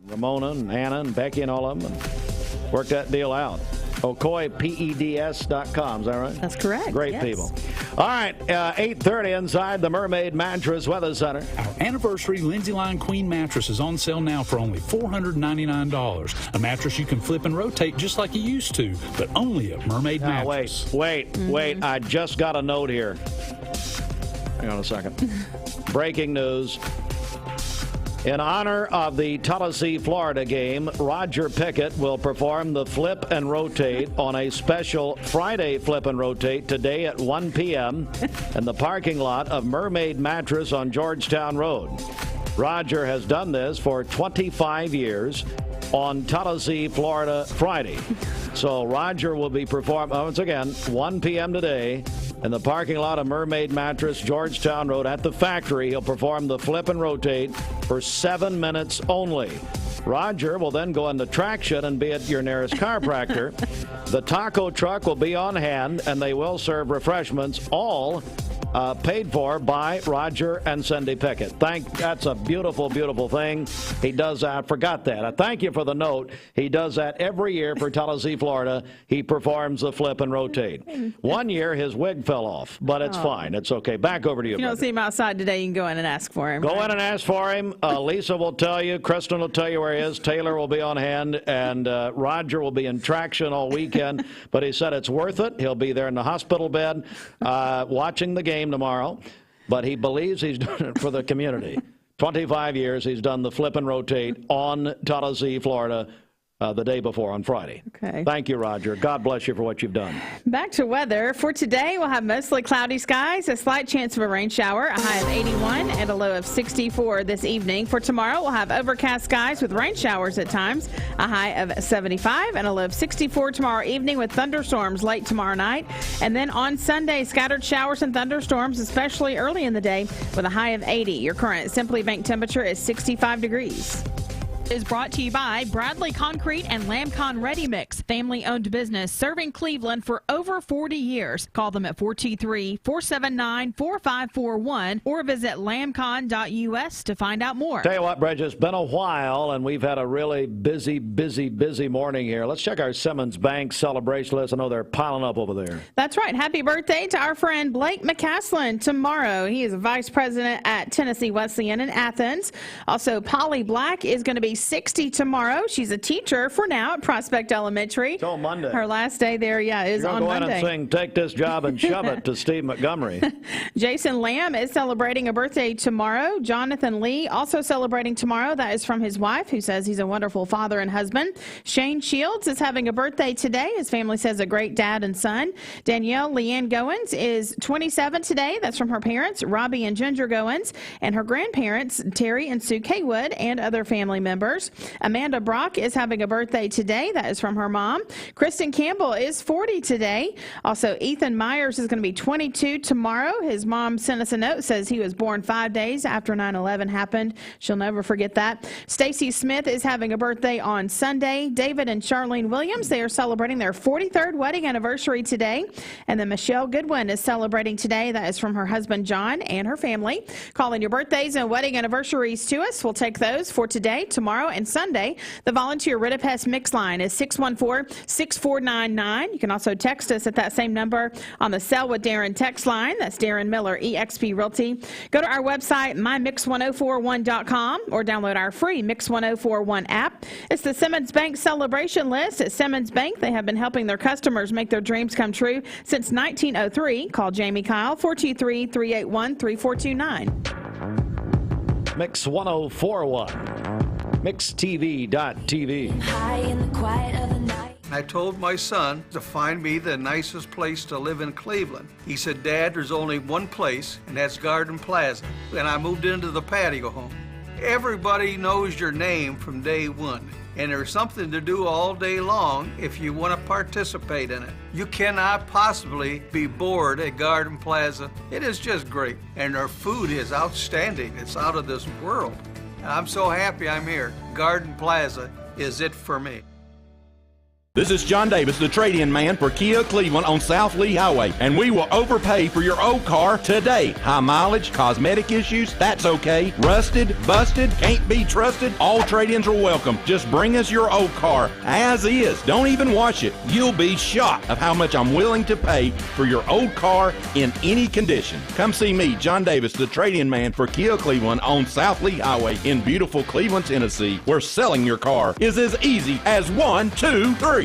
Ramona and Anna and Becky and all of them, and work that deal out. OcoeePEDS.com, is that right? That's correct. Great yes. people. All right, 8:30 inside the Mermaid Mattress Weather Center. Our anniversary Lindsay Line Queen mattress is on sale now for only $499. A mattress you can flip and rotate just like you used to, but only at Mermaid Mattress. Wait. I just got a note here. Hang on a second. Breaking news. In honor of the Tallahassee, Florida game, Roger Pickett will perform the flip and rotate on a special Friday flip and rotate today at 1 p.m. in the parking lot of Mermaid Mattress on Georgetown Road. Roger has done this for 25 years on Tallahassee, Florida, Friday. So Roger will be performing, once again, 1 p.m. today in the parking lot of Mermaid Mattress, Georgetown Road at the factory. He'll perform the flip and rotate for 7 minutes only. Roger will then go into traction and be at your nearest chiropractor. The taco truck will be on hand, and they will serve refreshments, all paid for by Roger and Cindy Pickett. That's a beautiful, beautiful thing. He does that. I forgot that. I thank you for the note. He does that every year for Tallahassee, Florida. He performs the flip and rotate. 1 year, his wig fell off, but it's fine. It's okay. Back over to you. If you don't see him outside today, you can go in and ask for him. Go in and ask for him. Lisa will tell you. Kristen will tell you where he is. Taylor will be on hand, and Roger will be in traction all weekend. But he said it's worth it. He'll be there in the hospital bed watching the game game tomorrow, but he believes he's doing it for the community. 25 years he's done the flip and rotate on Tallahassee, Florida, the day before on Friday. Okay. Thank you, Roger. God bless you for what you've done. Back to weather. For today, we'll have mostly cloudy skies, a slight chance of a rain shower, a high of 81 and a low of 64 this evening. For tomorrow, we'll have overcast skies with rain showers at times, a high of 75 and a low of 64 tomorrow evening with thunderstorms late tomorrow night. And then on Sunday, scattered showers and thunderstorms, especially early in the day with a high of 80. Your current Simply Bank temperature is 65 degrees. Is brought to you by Bradley Concrete and Lamcon Ready Mix, family-owned business serving Cleveland for over 40 years. Call them at 423-479-4541 or visit lamcon.us to find out more. Tell you what, Bridget, it's been a while, and we've had a really busy morning here. Let's check our Simmons Bank celebration list. I know they're piling up over there. That's right. Happy birthday to our friend Blake McCaslin tomorrow. He is a vice president at Tennessee Wesleyan in Athens. Also, Polly Black is going to be 60 tomorrow. She's a teacher for now at Prospect Elementary. It's on Monday. Her last day there, is on Monday. Monday. And sing "Take This Job and Shove It" to Steve Montgomery. Jason Lamb is celebrating a birthday tomorrow. Jonathan Lee also celebrating tomorrow. That is from his wife, who says he's a wonderful father and husband. Shane Shields is having a birthday today. His family says a great dad and son. Danielle Leanne Goins is 27 today. That's from her parents, Robbie and Ginger Goins, and her grandparents, Terry and Sue Kaywood, and other family members. Amanda Brock is having a birthday today. That is from her mom. Kristen Campbell is 40 today. Also, Ethan Myers is going to be 22 tomorrow. His mom sent us a note, says he was born 5 days after 9/11 happened. She'll never forget that. Stacy Smith is having a birthday on Sunday. David and Charlene Williams, they are celebrating their 43rd wedding anniversary today. And then Michelle Goodwin is celebrating today. That is from her husband, John, and her family. Calling your birthdays and wedding anniversaries to us. We'll take those for today, tomorrow, and Sunday. The volunteer Ritapest mix line is 614-6499. You can also text us at that same number on the Sell with Darren text line. That's Darren Miller, eXp Realty. Go to our website, mymix1041.com, or download our free Mix 1041 app. It's the Simmons Bank celebration list. At Simmons Bank, they have been helping their customers make their dreams come true since 1903. Call Jamie Kyle, 423-381-3429. Mix 1041. MixTV.tv. I told my son to find me the nicest place to live in Cleveland. He said, "Dad, there's only one place, and that's Garden Plaza." And I moved into the patio home. Everybody knows your name from day one, and there's something to do all day long if you want to participate in it. You cannot possibly be bored at Garden Plaza. It is just great, and their food is outstanding. It's out of this world. I'm so happy I'm here. Garden Plaza is it for me. This is John Davis, the trade-in man for Kia Cleveland on South Lee Highway, and we will overpay for your old car today. High mileage, cosmetic issues, that's okay. Rusted, busted, can't be trusted, all trade-ins are welcome. Just bring us your old car as is. Don't even wash it. You'll be shocked of how much I'm willing to pay for your old car in any condition. Come see me, John Davis, the trade-in man for Kia Cleveland on South Lee Highway in beautiful Cleveland, Tennessee, where selling your car is as easy as 1, 2, 3.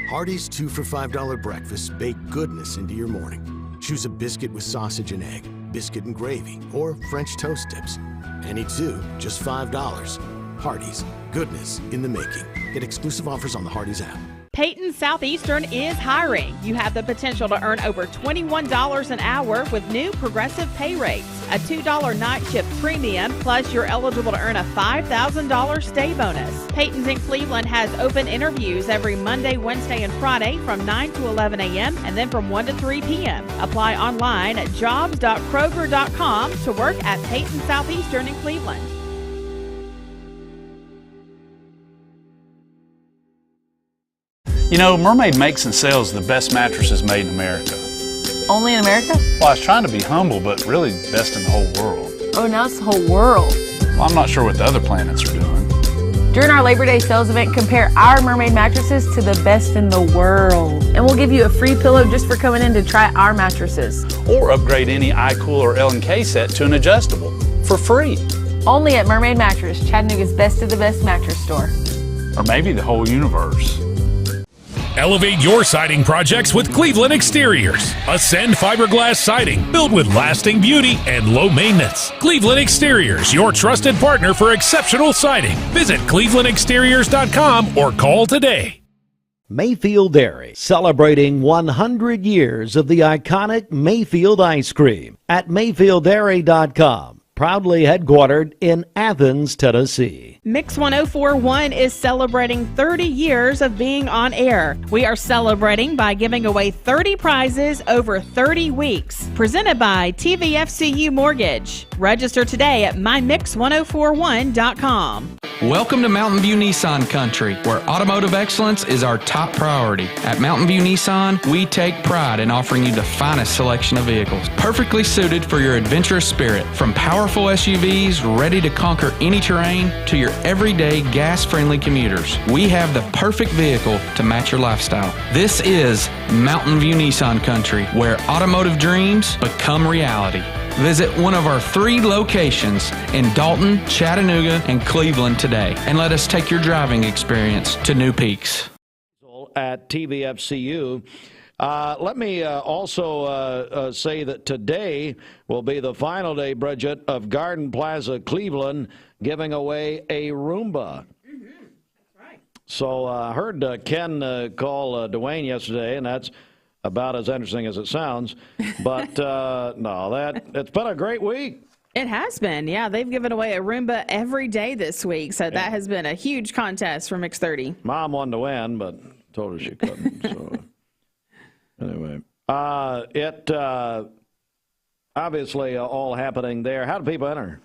Hardee's 2 for $5 breakfast bake goodness into your morning. Choose a biscuit with sausage and egg, biscuit and gravy, or French toast tips. Any two, just $5. Hardee's, goodness in the making. Get exclusive offers on the Hardee's app. Peyton Southeastern is hiring. You have the potential to earn over $21 an hour with new progressive pay rates. A $2 night shift premium, plus you're eligible to earn a $5,000 stay bonus. Peyton's in Cleveland has open interviews every Monday, Wednesday, and Friday from 9 to 11 a.m. and then from 1 to 3 p.m. Apply online at jobs.kroger.com to work at Peyton Southeastern in Cleveland. You know, Mermaid makes and sells the best mattresses made in America. Only in America? Well, I was trying to be humble, but really best in the whole world. Oh, now it's the whole world. Well, I'm not sure what the other planets are doing. During our Labor Day sales event, compare our Mermaid mattresses to the best in the world. And we'll give you a free pillow just for coming in to try our mattresses. Or upgrade any iCool or L&K set to an adjustable for free. Only at Mermaid Mattress, Chattanooga's best of the best mattress store. Or maybe the whole universe. Elevate your siding projects with Cleveland Exteriors. Ascend fiberglass siding built with lasting beauty and low maintenance. Cleveland Exteriors, your trusted partner for exceptional siding. Visit clevelandexteriors.com or call today. Mayfield Dairy, celebrating 100 years of the iconic Mayfield ice cream at mayfielddairy.com. Proudly headquartered in Athens, Tennessee. Mix 1041 is celebrating 30 years of being on air. We are celebrating by giving away 30 prizes over 30 weeks. Presented by TVFCU Mortgage. Register today at mymix1041.com. Welcome to Mountain View Nissan Country, where automotive excellence is our top priority. At Mountain View Nissan, we take pride in offering you the finest selection of vehicles, perfectly suited for your adventurous spirit. From powerful SUVs ready to conquer any terrain to your everyday gas-friendly commuters, we have the perfect vehicle to match your lifestyle. This is Mountain View Nissan Country, where automotive dreams become reality. Visit one of our 3 locations in Dalton, Chattanooga, and Cleveland today, and let us take your driving experience to new peaks. At TVFCU. Let me also say that today will be the final day, Bridget, of Garden Plaza Cleveland giving away a Roomba. Mm-hmm. That's right. So I heard Ken call Dwayne yesterday, and that's about as interesting as it sounds. But it's been a great week. It has been. Yeah, they've given away a Roomba every day this week. So that has been a huge contest for Mix 30. Mom wanted to win, but told her she couldn't. So anyway, it obviously all happening there. How do people enter?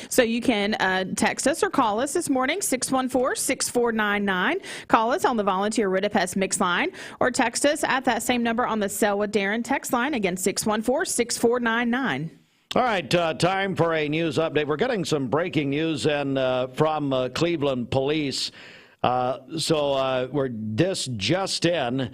So you can text us or call us this morning, 614-6499. Call us on the Volunteer Ridipest Mix line or text us at that same number on the Sell with Darren text line. Again, 614-6499. All right, time for a news update. We're getting some breaking news from Cleveland police. This just in.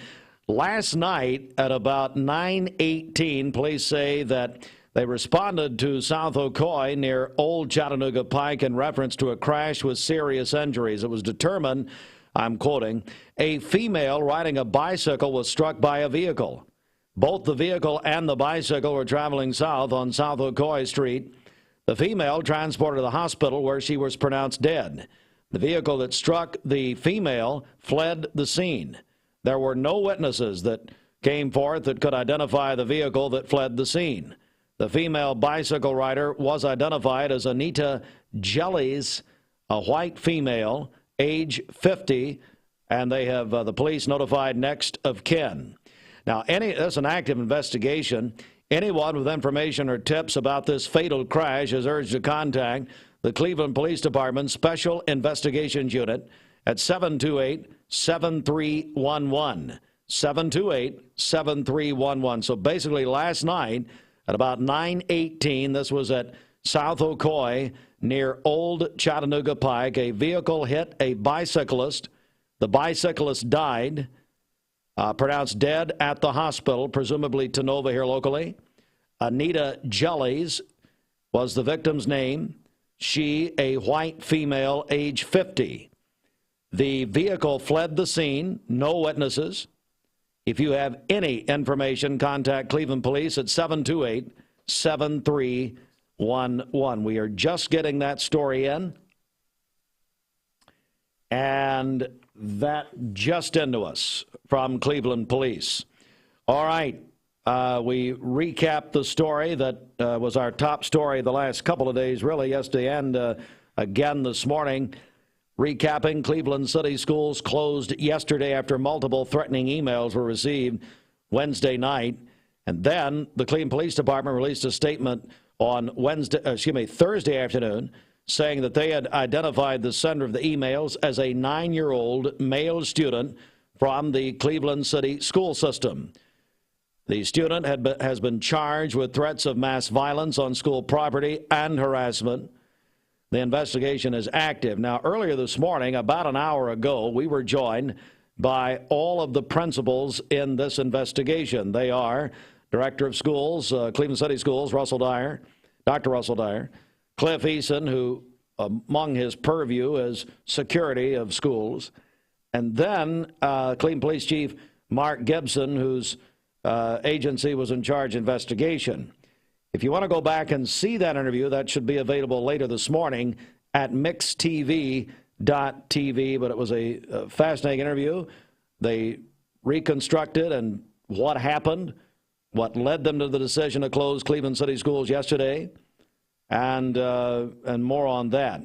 Last night at about 9:18, police say that they responded to South Ocoee near Old Chattanooga Pike in reference to a crash with serious injuries. It was determined, I'm quoting, a female riding a bicycle was struck by a vehicle. Both the vehicle and the bicycle were traveling south on South Ocoee Street. The female transported to the hospital where she was pronounced dead. The vehicle that struck the female fled the scene. There were no witnesses that came forth that could identify the vehicle that fled the scene. The female bicycle rider was identified as Anita Jellies, a white female, age 50, and they have the police notified next of kin. Now, that's an active investigation. Anyone with information or tips about this fatal crash is urged to contact the Cleveland Police Department Special Investigations Unit at 728-7311. 728-7311. So basically last night at about 9:18, this was at South Ocoee near Old Chattanooga Pike. A vehicle hit a bicyclist. The bicyclist died, pronounced dead at the hospital, presumably Tenova here locally. Anita Jellies was the victim's name. She, a white female, age 50. The vehicle fled the scene, no witnesses. If you have any information, contact Cleveland Police at 728-7311. We are just getting that story in. And that just into us from Cleveland Police. All right. We recap the story that was our top story the last couple of days, really, yesterday and again this morning. Recapping, Cleveland City schools closed yesterday after multiple threatening emails were received Wednesday night. And then the Cleveland Police Department released a statement on Thursday afternoon saying that they had identified the sender of the emails as a 9-year-old male student from the Cleveland City school system. The student has been charged with threats of mass violence on school property and harassment. The investigation is active. Now, earlier this morning, about an hour ago, we were joined by all of the principals in this investigation. They are Director of Schools, Cleveland City Schools, Dr. Russell Dyer, Cliff Eason, who among his purview is security of schools, And then Cleveland Police Chief Mark Gibson, whose agency was in charge of investigation. If you want to go back and see that interview, that should be available later this morning at mixtv.tv. But it was a fascinating interview. They reconstructed and what happened, what led them to the decision to close Cleveland City schools yesterday, and more on that.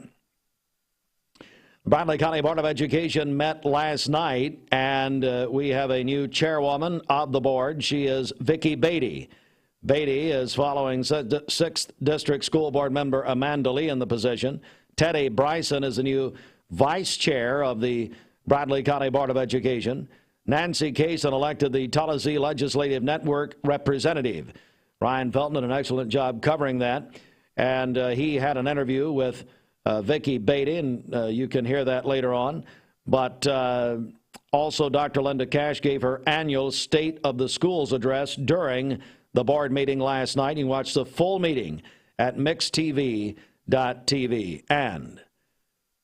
Bradley County Board of Education met last night, and we have a new chairwoman of the board. She is Vicki Beatty. Beatty is following 6th District School Board member Amanda Lee in the position. Teddy Bryson is the new vice chair of the Bradley County Board of Education. Nancy Kaysen elected the Tallahassee Legislative Network representative. Ryan Felton did an excellent job covering that, and he had an interview with Vicki Beatty, and you can hear that later on. But also Dr. Linda Cash gave her annual State of the Schools address during the board meeting last night. You can watch the full meeting at mixtv.tv. And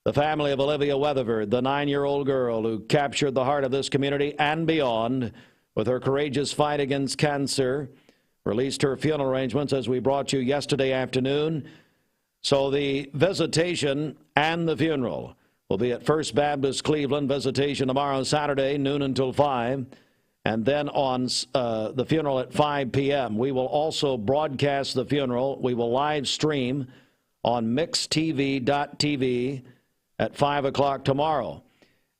the family of Olivia Weatherford, the 9-year-old girl who captured the heart of this community and beyond with her courageous fight against cancer, released her funeral arrangements as we brought you yesterday afternoon. So the visitation and the funeral will be at First Baptist Cleveland. Visitation tomorrow, Saturday, noon until 5. And then on the funeral at 5 p.m. We will also broadcast the funeral. We will live stream on mixtv.tv at 5 o'clock tomorrow.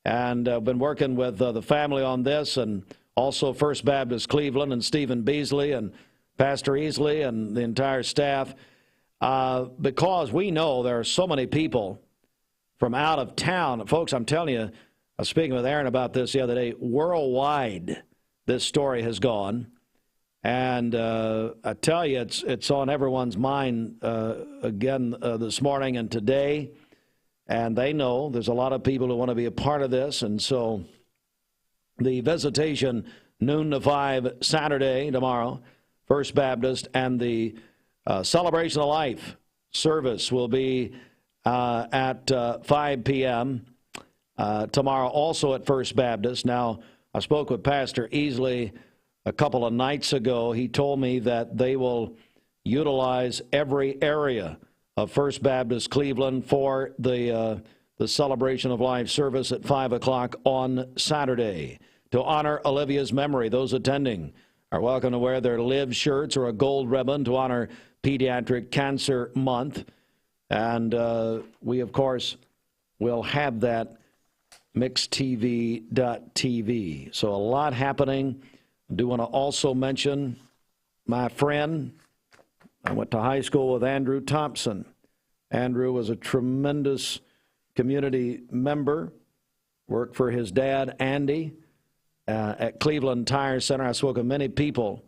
And I've been working with the family on this, and also First Baptist Cleveland and Stephen Beasley and Pastor Easley and the entire staff, because we know there are so many people from out of town. Folks, I'm telling you, I was speaking with Aaron about this the other day, worldwide this story has gone. And I tell you, it's on everyone's mind again this morning and today. And they know there's a lot of people who want to be a part of this. And so the visitation, noon to 5 Saturday, tomorrow, First Baptist, and the Celebration of Life service will be at 5 p.m. Tomorrow, also at First Baptist. Now, I spoke with Pastor Easley a couple of nights ago. He told me that they will utilize every area of First Baptist Cleveland for the Celebration of Life service at 5 o'clock on Saturday. To honor Olivia's memory, those attending are welcome to wear their Live shirts or a gold ribbon to honor Pediatric Cancer Month. And we, of course, will have that mixtv.tv. So a lot happening. I do want to also mention my friend. I went to high school with Andrew Thompson. Andrew was a tremendous community member, worked for his dad, Andy, at Cleveland Tire Center. I spoke with many people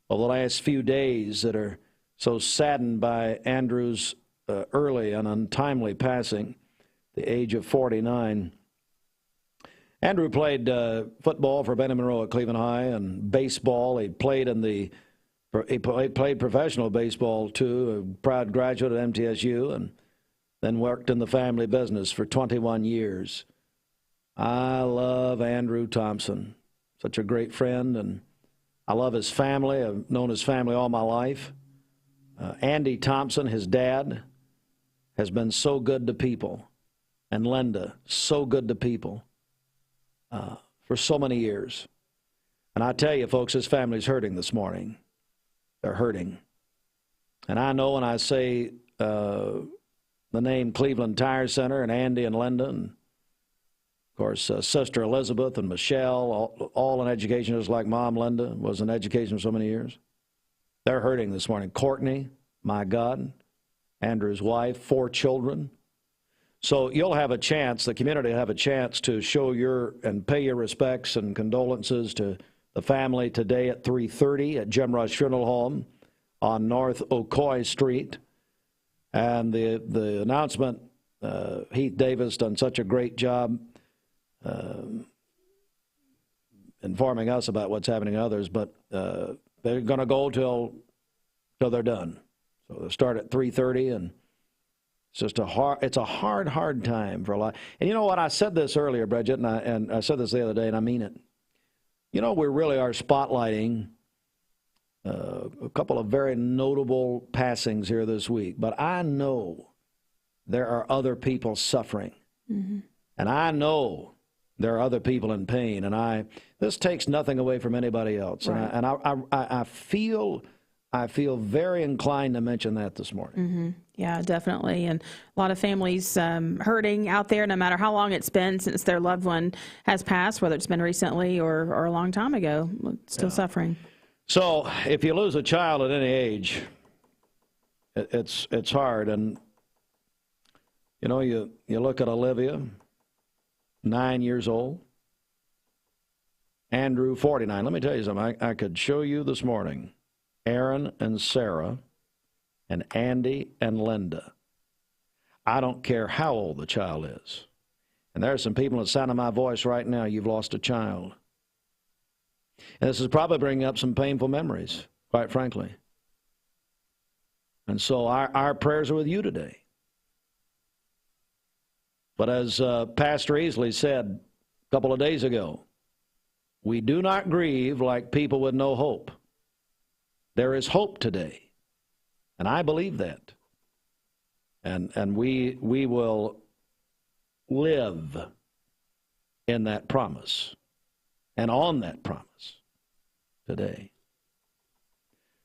over the last few days that are so saddened by Andrew's early and untimely passing, the age of 49. Andrew played football for Benny Monroe at Cleveland High and baseball. He played played professional baseball too, a proud graduate at MTSU, and then worked in the family business for 21 years. I love Andrew Thompson, such a great friend, and I love his family. I've known his family all my life. Andy Thompson, his dad, has been so good to people, and Linda, so good to people for so many years. And I tell you, folks, his family's hurting this morning. They're hurting. And I know when I say the name Cleveland Tire Center and Andy and Linda, and of course Sister Elizabeth and Michelle, all in education, just like Mom Linda was in education for so many years. They're hurting this morning. Courtney, my God, Andrew's wife, 4 children. So you'll have a chance, the community will have a chance to show and pay your respects and condolences to the family today at 3:30 at Jim Rush Funeral Home on North Ocoee Street. And the announcement, Heath Davis done such a great job informing us about what's happening to others, but they're going to go till they're done. So they'll start at 3:30, and It's just it's a hard time for a lot. And you know what? I said this earlier, Bridget, and I said this the other day, and I mean it. You know, we really are spotlighting a couple of very notable passings here this week. But I know there are other people suffering. Mm-hmm. And I know there are other people in pain. And this takes nothing away from anybody else. Right. And I feel very inclined to mention that this morning. Mm-hmm. Yeah, definitely. And a lot of families hurting out there, no matter how long it's been since their loved one has passed, whether it's been recently or a long time ago, still suffering. So if you lose a child at any age, it's hard. And, you know, you look at Olivia, 9 years old, Andrew, 49. Let me tell you something. I could show you this morning Aaron and Sarah and Andy and Linda. I don't care how old the child is. And there are some people that sound of my voice right now, you've lost a child. And this is probably bringing up some painful memories, quite frankly. And so our prayers are with you today. But as Pastor Easley said a couple of days ago, we do not grieve like people with no hope. There is hope today. And I believe that. And we will live in that promise and on that promise today.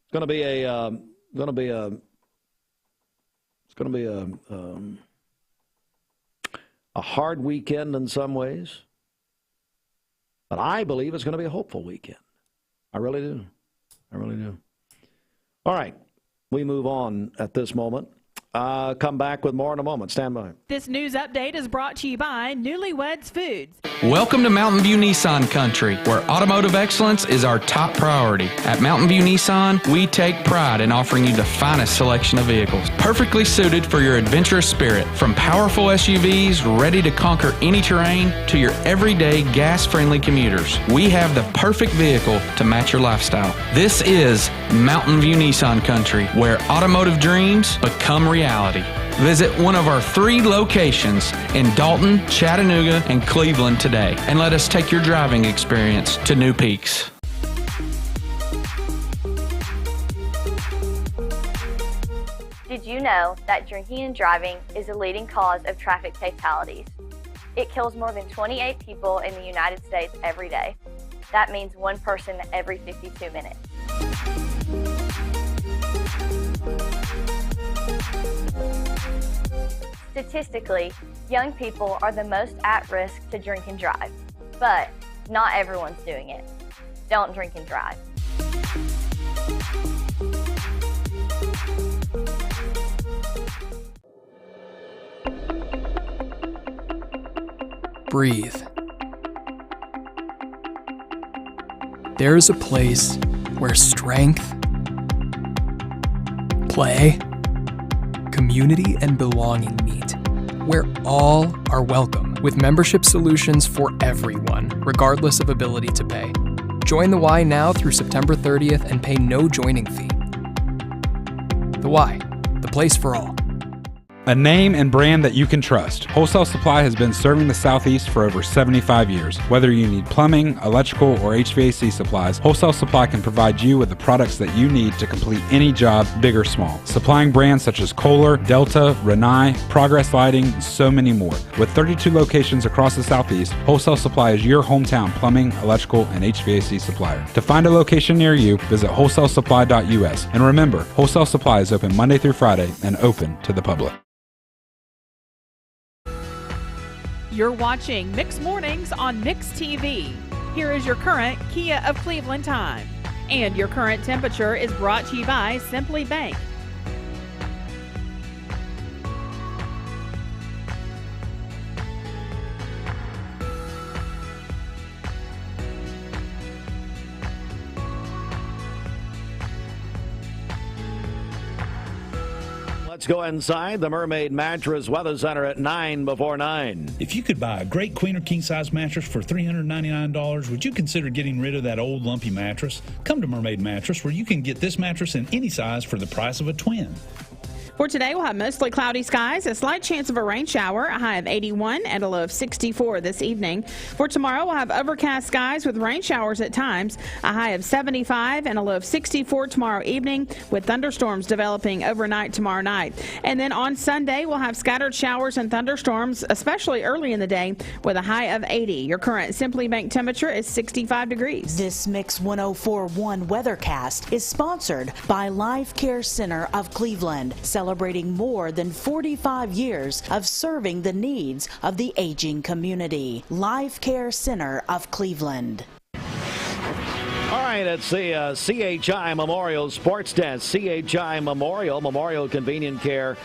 It's going to be a hard weekend in some ways, but I believe it's going to be a hopeful weekend. I really do. I really do. All right, we move on at this moment. Come back with more in a moment. Stand by. This news update is brought to you by Newlyweds Foods. Welcome to Mountain View Nissan Country, where automotive excellence is our top priority. At Mountain View Nissan, we take pride in offering you the finest selection of vehicles, perfectly suited for your adventurous spirit. From powerful SUVs ready to conquer any terrain to your everyday gas-friendly commuters, we have the perfect vehicle to match your lifestyle. This is Mountain View Nissan Country, where automotive dreams become reality. Visit one of our 3 locations in Dalton, Chattanooga, and Cleveland today, and let us take your driving experience to new peaks. Did you know that drinking and driving is a leading cause of traffic fatalities? It kills more than 28 people in the United States every day. That means 1 person every 52 minutes. Statistically, young people are the most at risk to drink and drive, but not everyone's doing it. Don't drink and drive. Breathe. There is a place where strength, play, community, and belonging meet, where all are welcome, with membership solutions for everyone, regardless of ability to pay. Join the Y now through September 30th and pay no joining fee. The Y, the place for all. A name and brand that you can trust. Wholesale Supply has been serving the Southeast for over 75 years. Whether you need plumbing, electrical, or HVAC supplies, Wholesale Supply can provide you with the products that you need to complete any job, big or small. Supplying brands such as Kohler, Delta, Rinnai, Progress Lighting, and so many more. With 32 locations across the Southeast, Wholesale Supply is your hometown plumbing, electrical, and HVAC supplier. To find a location near you, visit wholesalesupply.us. And remember, Wholesale Supply is open Monday through Friday and open to the public. You're watching Mix Mornings on Mix TV. Here is your current Kia of Cleveland time. And your current temperature is brought to you by Simply Bank. Let's go inside the Mermaid Mattress Weather Center at 9 before 9. If you could buy a great queen or king size mattress for $399, would you consider getting rid of that old lumpy mattress? Come to Mermaid Mattress, where you can get this mattress in any size for the price of a twin. For today, we'll have mostly cloudy skies, a slight chance of a rain shower, a high of 81 and a low of 64 this evening. For tomorrow, we'll have overcast skies with rain showers at times, a high of 75 and a low of 64 tomorrow evening, with thunderstorms developing overnight tomorrow night. And then on Sunday, we'll have scattered showers and thunderstorms, especially early in the day, with a high of 80. Your current Simply Bank temperature is 65 degrees. This Mix 104.1 Weathercast is sponsored by Life Care Center of Cleveland, celebrating more than 45 years of serving the needs of the aging community. Life Care Center of Cleveland. All right, it's the CHI Memorial Sports Desk. CHI Memorial Convenient Care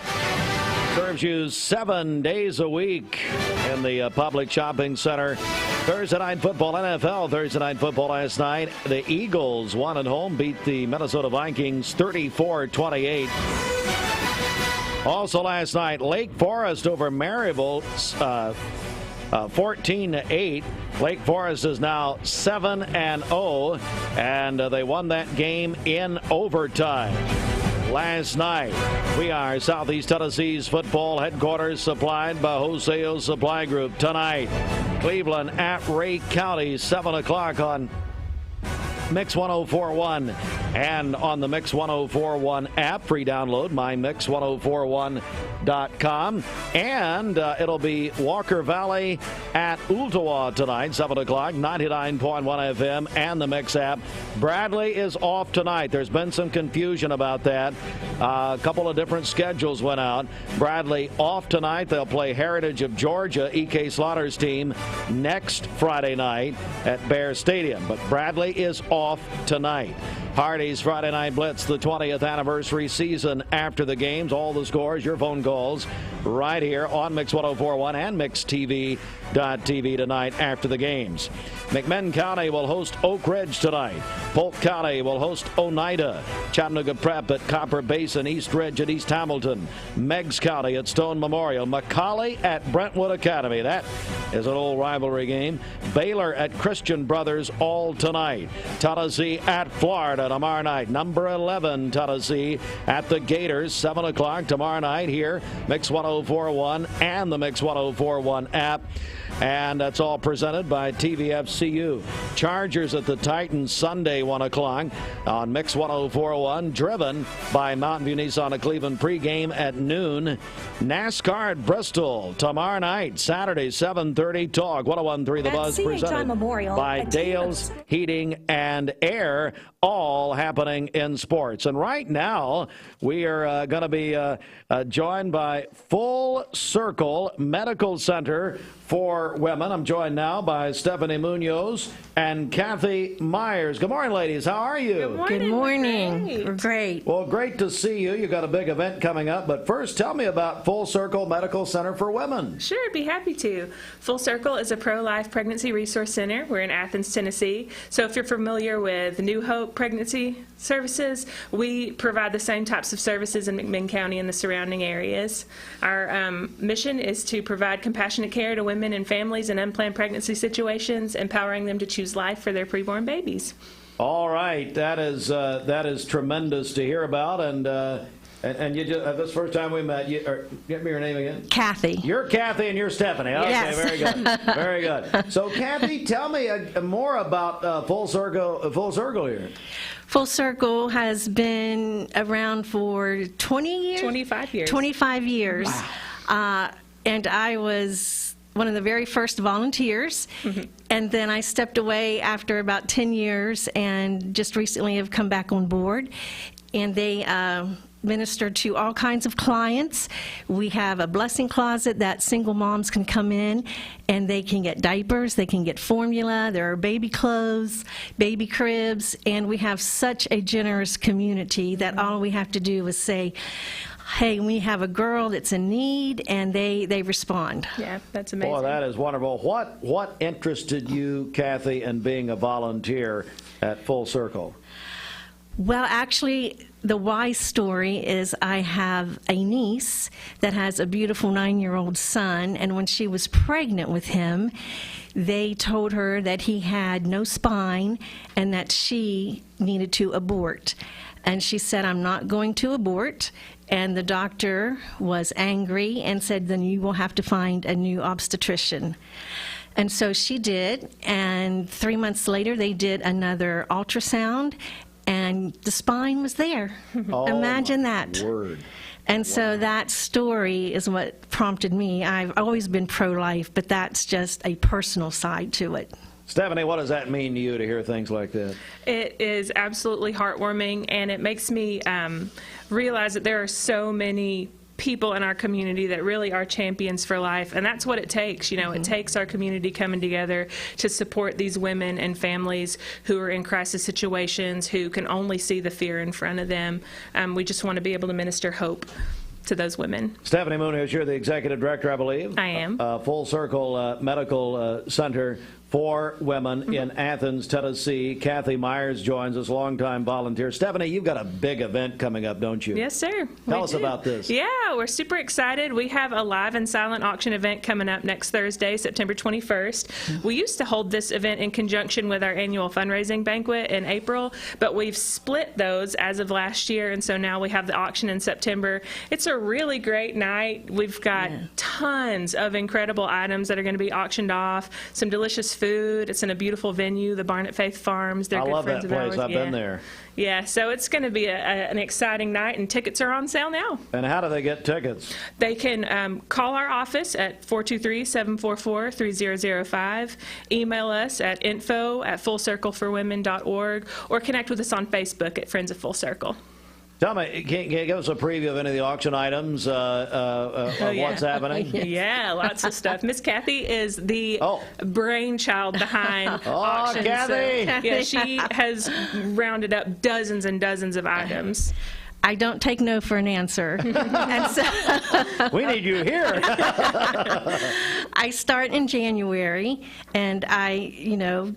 serves you 7 days a week in the public shopping center. Thursday night football, NFL Thursday night football last night. The Eagles won at home, beat the Minnesota Vikings 34-28. Also last night, Lake Forest over Maryville 14-8. Lake Forest is now 7-0, and they won that game in overtime. Last night, we are Southeast Tennessee's football headquarters, supplied by Wholesale Supply Group. Tonight, Cleveland at Ray County, 7 o'clock on Mix 104.1 and on the Mix 104.1 app. Free download, mymix1041.com. And it'll be Walker Valley at Ooltewah tonight, 7 o'clock, 99.1 FM and the Mix app. Bradley is off tonight. There's been some confusion about that. A couple of different schedules went out. Bradley off tonight. They'll play Heritage of Georgia, E.K. Slaughter's team, next Friday night at Bear Stadium. But Bradley is off tonight. Hardy's Friday Night Blitz, the 20th anniversary season after the games. All the scores, your phone calls, right here on Mix 104.1 and MixTV.tv tonight after the games. McMinn County will host Oak Ridge tonight. Polk County will host Oneida. Chattanooga Prep at Copper Basin, East Ridge at East Hamilton. Meigs County at Stone Memorial. McCallie at Brentwood Academy. That is an old rivalry game. Baylor at Christian Brothers, all tonight. Tennessee at Florida tomorrow night. Number 11 Tennessee at the Gators, 7 o'clock tomorrow night here. Mix 104.1 and the Mix 104.1 app. And that's all presented by TVFCU. Chargers at the Titans Sunday, 1 o'clock on Mix 104.1, driven by Mountain View Nissan of Cleveland. Pregame at noon. NASCAR at Bristol tomorrow night, Saturday, 7:30. Talk 101.3 The Buzz, presented Memorial by Dale's Heating and Air. All happening in sports. And right now, we are going to be joined by Full Circle Medical Center for Women. I'm joined now by Stephanie Munoz and Kathy Myers. Good morning, ladies. How are you? Good morning. We're great. Well, great to see you. You've got a big event coming up. But first, tell me about Full Circle Medical Center for Women. Sure, I'd be happy to. Full Circle is a pro-life pregnancy resource center. We're in Athens, Tennessee. So if you're familiar with New Hope Pregnancy Services, we provide the same types of services in McMinn County and the surrounding areas. Our mission is to provide compassionate care to women and families in unplanned pregnancy situations, empowering them to choose life for their preborn babies. All right, that is tremendous to hear about, and you just, this first time we met, get me your name again. Kathy. You're Kathy and you're Stephanie. Okay, yes. Very good, very good. So, Kathy, tell me more about Full Circle here. Full Circle has been around for 20 years? 25 years. 25 years. Wow. And I was one of the very first volunteers. Mm-hmm. And then I stepped away after about 10 years and just recently have come back on board. And they minister to all kinds of clients. We have a blessing closet that single moms can come in and they can get diapers, they can get formula, there are baby clothes, baby cribs, and we have such a generous community that all we have to do is say, hey, we have a girl that's in need, and they respond. Yeah, that's amazing. Boy, that is wonderful. What interested you, Kathy, in being a volunteer at Full Circle? Well, actually, the why story is I have a niece that has a beautiful 9-year-old son, and when she was pregnant with him, they told her that he had no spine and that she needed to abort. And she said, I'm not going to abort. And the doctor was angry and said, then you will have to find a new obstetrician. And so she did, and 3 months later they did another ultrasound, and the spine was there. Oh, imagine that. Word. And so that story is what prompted me. I've always been pro-life, but that's just a personal side to it. Stephanie, what does that mean to you to hear things like that? It is absolutely heartwarming, and it makes me realize that there are so many people in our community that really are champions for life, and that's what it takes. You know, it takes our community coming together to support these women and families who are in crisis situations, who can only see the fear in front of them. We just want to be able to minister hope to those women. Stephanie Munoz, you're the executive director, I believe. I am. Full Circle Medical Center for Women in Athens, Tennessee. Kathy Myers joins us, longtime volunteer. Stephanie, you've got a big event coming up, don't you? Yes, sir. Tell us about this. Yeah, we're super excited. We have a live and silent auction event coming up next Thursday, September 21st. We used to hold this event in conjunction with our annual fundraising banquet in April, but we've split those as of last year, and so now we have the auction in September. It's a really great night. We've got tons of incredible items that are going to be auctioned off, some delicious food. It's in a beautiful venue, the Barn at Faith Farms. They're I good love friends that of place. ours. I've been there. Yeah, so it's going to be an exciting night, and tickets are on sale now. And how do they get tickets? They can call our office at 423-744-3005, email us at info@fullcircleforwomen.org, or connect with us on Facebook at Friends of Full Circle. Tell me, can you give us a preview of any of the auction items, of what's happening? Yeah, lots of stuff. Miss Kathy is the brainchild behind auctions. Kathy! Yeah, she has rounded up dozens and dozens of items. I don't take no for an answer. And so we need you here. I start in January, and I,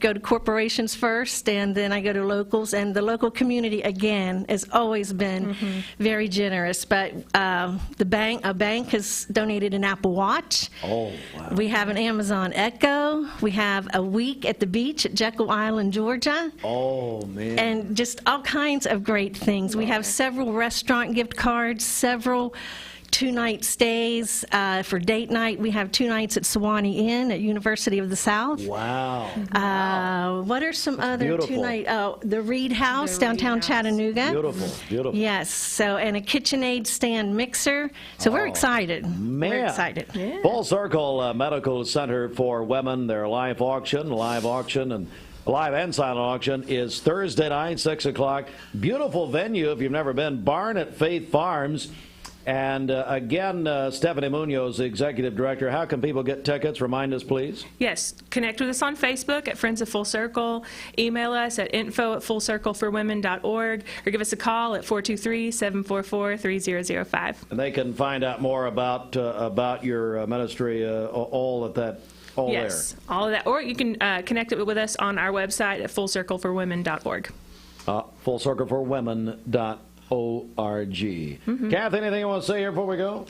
go to corporations first, and then I go to locals, and the local community, again, has always been very generous. But a bank has donated an Apple Watch. Oh, wow. We have an Amazon Echo. We have a week at the beach at Jekyll Island, Georgia. Oh, man. And just all kinds of great things. We have several restaurant gift cards, several two-night stays for date night. We have 2 nights at Sewanee Inn at University of the South. Wow. What are some other Beautiful. 2-night? Oh, the Reed House, downtown Chattanooga. Beautiful, beautiful. Yes. So, and a KitchenAid stand mixer. So we're excited. Man. We're excited. Yeah. Full Circle Medical Center for Women, their live auction, and live and silent auction is Thursday night, 6 o'clock. Beautiful venue if you've never been. Barn at Faith Farms. And again, Stephanie Munoz, the executive director. How can people get tickets? Remind us, please. Yes, connect with us on Facebook at Friends of Full Circle. Email us at info@fullcircleforwomen.org, or give us a call at 423-744-3005. And they can find out more about your ministry, all there. Yes, all of that. Or you can connect it with us on our website at fullcircleforwomen.org. Fullcircleforwomen.org. Kathy, anything you want to say here before we go?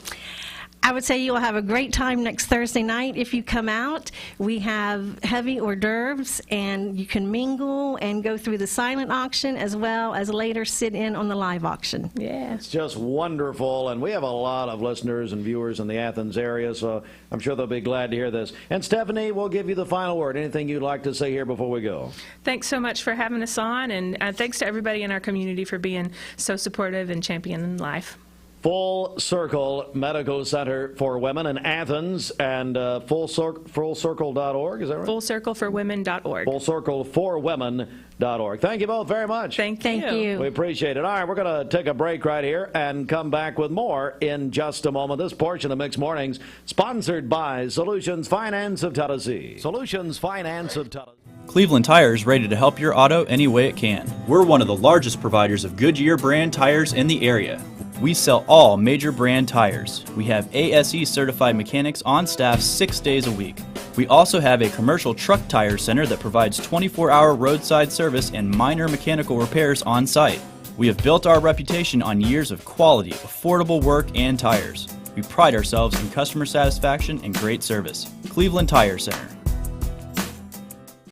I would say you'll have a great time next Thursday night if you come out. We have heavy hors d'oeuvres, and you can mingle and go through the silent auction as well as later sit in on the live auction. Yeah. It's just wonderful, and we have a lot of listeners and viewers in the Athens area, so I'm sure they'll be glad to hear this. And Stephanie, we'll give you the final word. Anything you'd like to say here before we go? Thanks so much for having us on, and thanks to everybody in our community for being so supportive and championing life. Full Circle Medical Center for Women in Athens, and fullcircle.org, is that right? Fullcircleforwomen.org. Fullcircleforwomen.org. Thank you both very much. Thank you. We appreciate it. All right, we're going to take a break right here and come back with more in just a moment. This portion of Mixed Mornings sponsored by Solutions Finance of Tennessee. Solutions Finance of Tennessee. Cleveland Tire is ready to help your auto any way it can. We're one of the largest providers of Goodyear brand tires in the area. We sell all major brand tires. We have ASE certified mechanics on staff 6 days a week. We also have a commercial truck tire center that provides 24-hour roadside service and minor mechanical repairs on site. We have built our reputation on years of quality, affordable work and tires. We pride ourselves in customer satisfaction and great service. Cleveland Tire Center.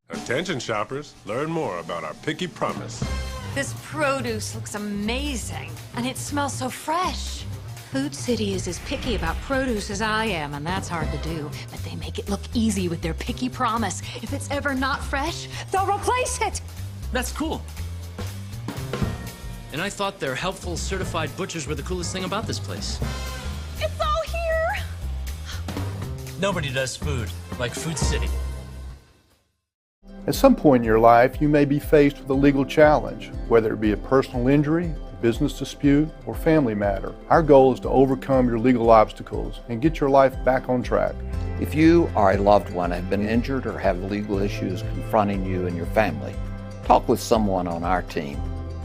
Attention shoppers, learn more about our Picky Promise. This produce looks amazing, and it smells so fresh. Food City is as picky about produce as I am, and that's hard to do. But they make it look easy with their picky promise. If it's ever not fresh, they'll replace it. That's cool. And I thought their helpful certified butchers were the coolest thing about this place. It's all here. Nobody does food like Food City. At some point in your life, you may be faced with a legal challenge, whether it be a personal injury, business dispute, or family matter. Our goal is to overcome your legal obstacles and get your life back on track. If you or a loved one have been injured or have legal issues confronting you and your family, talk with someone on our team.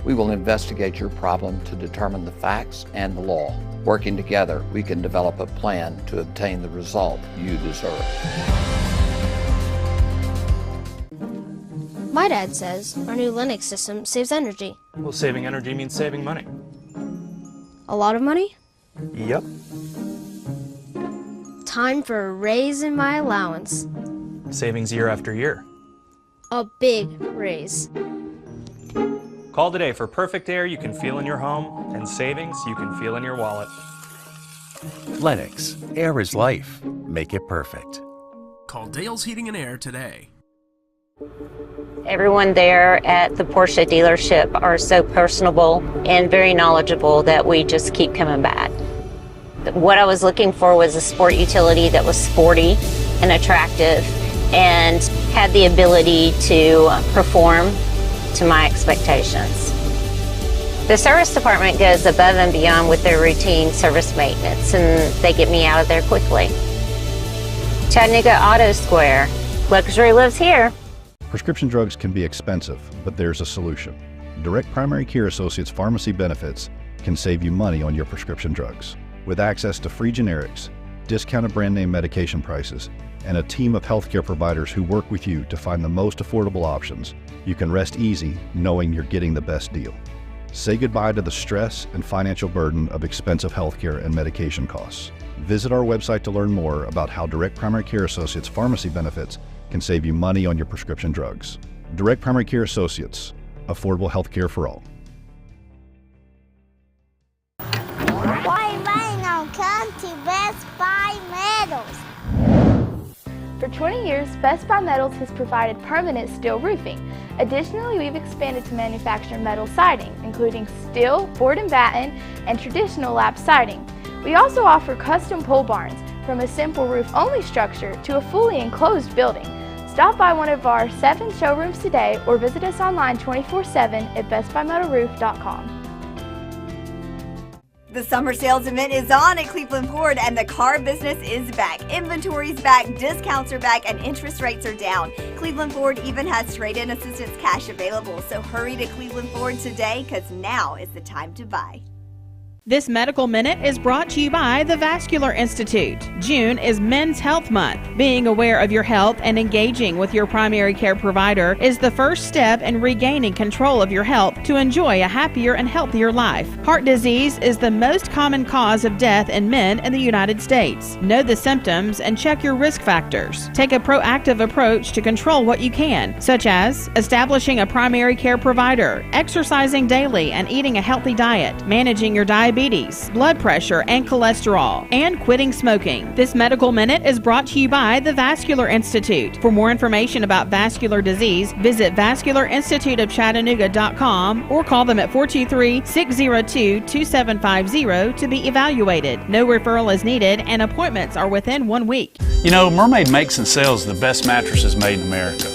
We will investigate your problem to determine the facts and the law. Working together, we can develop a plan to obtain the result you deserve. My dad says our new Linux system saves energy. Well, saving energy means saving money. A lot of money? Yep. Time for a raise in my allowance. Savings year after year. A big raise. Call today for perfect air you can feel in your home and savings you can feel in your wallet. Lennox, air is life. Make it perfect. Call Dale's Heating and Air today. Everyone there at the Porsche dealership are so personable and very knowledgeable that we just keep coming back. What I was looking for was a sport utility that was sporty and attractive and had the ability to perform to my expectations. The service department goes above and beyond with their routine service maintenance, and they get me out of there quickly. Chattanooga Auto Square. Luxury lives here. Prescription drugs can be expensive, but there's a solution. Direct Primary Care Associates Pharmacy Benefits can save you money on your prescription drugs. With access to free generics, discounted brand name medication prices, and a team of healthcare providers who work with you to find the most affordable options, you can rest easy knowing you're getting the best deal. Say goodbye to the stress and financial burden of expensive healthcare and medication costs. Visit our website to learn more about how Direct Primary Care Associates Pharmacy Benefits can save you money on your prescription drugs. Direct Primary Care Associates, affordable health care for all. Why rain on come to Best Buy Metals? For 20 years, Best Buy Metals has provided permanent steel roofing. Additionally, we've expanded to manufacture metal siding, including steel, board and batten, and traditional lap siding. We also offer custom pole barns, from a simple roof-only structure to a fully enclosed building. Stop by one of our 7 showrooms today or visit us online 24/7 at bestbuymetalroof.com. The summer sales event is on at Cleveland Ford and the car business is back. Inventory's back, discounts are back, and interest rates are down. Cleveland Ford even has trade-in assistance cash available, so hurry to Cleveland Ford today because now is the time to buy. This Medical Minute is brought to you by the Vascular Institute. June is Men's Health Month. Being aware of your health and engaging with your primary care provider is the first step in regaining control of your health to enjoy a happier and healthier life. Heart disease is the most common cause of death in men in the United States. Know the symptoms and check your risk factors. Take a proactive approach to control what you can, such as establishing a primary care provider, exercising daily and eating a healthy diet, managing your diabetes, blood pressure, and cholesterol, and quitting smoking. This Medical Minute is brought to you by the Vascular Institute. For more information about vascular disease, visit vascularinstituteofchattanooga.com or call them at 423-602-2750 to be evaluated. No referral is needed and appointments are within 1 week. You know, Mermaid makes and sells the best mattresses made in America.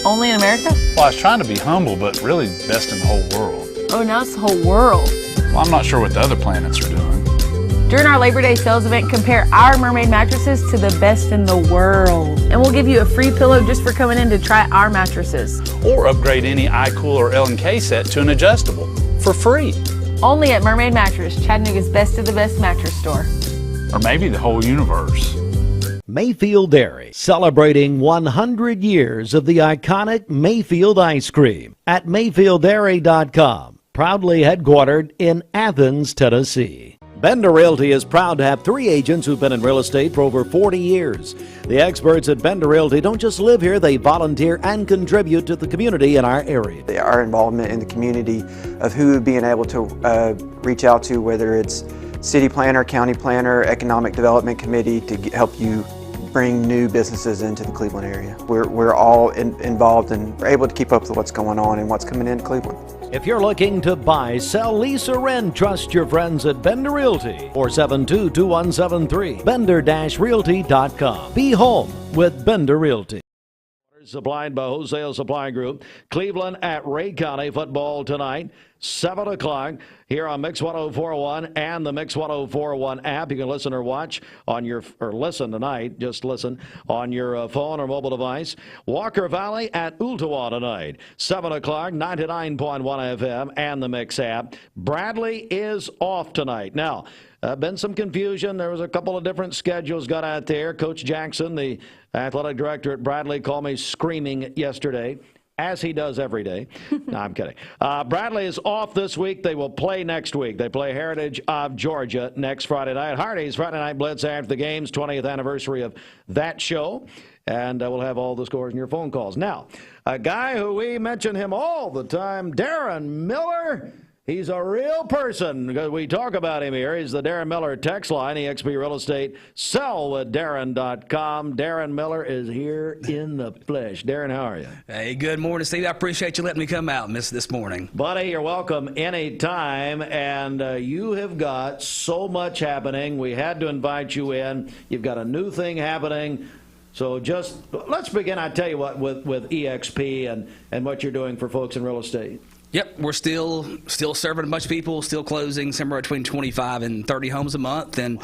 Only in America? Well, I was trying to be humble, but really best in the whole world. Oh, now it's the whole world. Well, I'm not sure what the other planets are doing. During our Labor Day sales event, compare our Mermaid mattresses to the best in the world. And we'll give you a free pillow just for coming in to try our mattresses. Or upgrade any iCool or L&K set to an adjustable for free. Only at Mermaid Mattress, Chattanooga's best of the best mattress store. Or maybe the whole universe. Mayfield Dairy, celebrating 100 years of the iconic Mayfield ice cream at MayfieldDairy.com. Proudly headquartered in Athens, Tennessee. Bender Realty is proud to have 3 agents who've been in real estate for over 40 years. The experts at Bender Realty don't just live here, they volunteer and contribute to the community in our area. Our involvement in the community of who being able to reach out to, whether it's city planner, county planner, economic development committee to help you bring new businesses into the Cleveland area. We're all involved and we're able to keep up with what's going on and what's coming into Cleveland. If you're looking to buy, sell, lease, or rent, trust your friends at Bender Realty, 472-2173, bender-realty.com. Be home with Bender Realty. Supplied by Wholesale Supply Group. Cleveland at Ray County football tonight, 7 o'clock here on Mix 104.1 and the Mix 104.1 app. You can listen or watch on your, or listen tonight, just listen on your phone or mobile device. Walker Valley at Ooltewah tonight, 7 o'clock, 99.1 FM and the Mix app. Bradley is off tonight. Now, been some confusion. There was a couple of different schedules got out there. Coach Jackson, the athletic director at Bradley, called me screaming yesterday, as he does every day. No, I'm kidding. Bradley is off this week. They will play next week. They play Heritage of Georgia next Friday night. Hardy's Friday Night Blitz after the games, 20th anniversary of that show. And we'll have all the scores in your phone calls. Now, a guy who we mention him all the time, Darren Miller. He's a real person because we talk about him here. He's the Darren Miller text line, EXP Real Estate, sellwithdarren.com. Darren Miller is here in the flesh. Darren, how are you? Hey, good morning, Steve. I appreciate you letting me come out this morning. Buddy, you're welcome anytime, and you have got so much happening. We had to invite you in. You've got a new thing happening. So just let's begin, I tell you what, with EXP and what you're doing for folks in real estate. Yep, we're still serving a bunch of people, still closing somewhere between 25 and 30 homes a month, and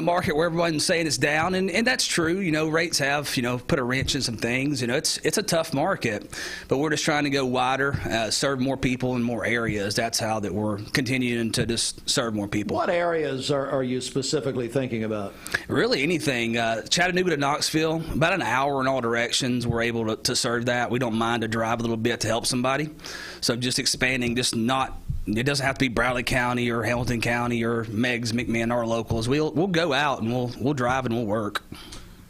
market where everyone's saying it's down, and that's true. Rates have put a wrench in some things. It's a tough market, but we're just trying to go wider, serve more people in more areas. That's how that we're continuing to just serve more people. What areas are you specifically thinking about? Really anything. Chattanooga to Knoxville, about an hour in all directions. We're able to serve that. We don't mind to drive a little bit to help somebody. So just expanding, it doesn't have to be Bradley County or Hamilton County or Meigs, McMinn, our locals. We'll go out and we'll drive and we'll work.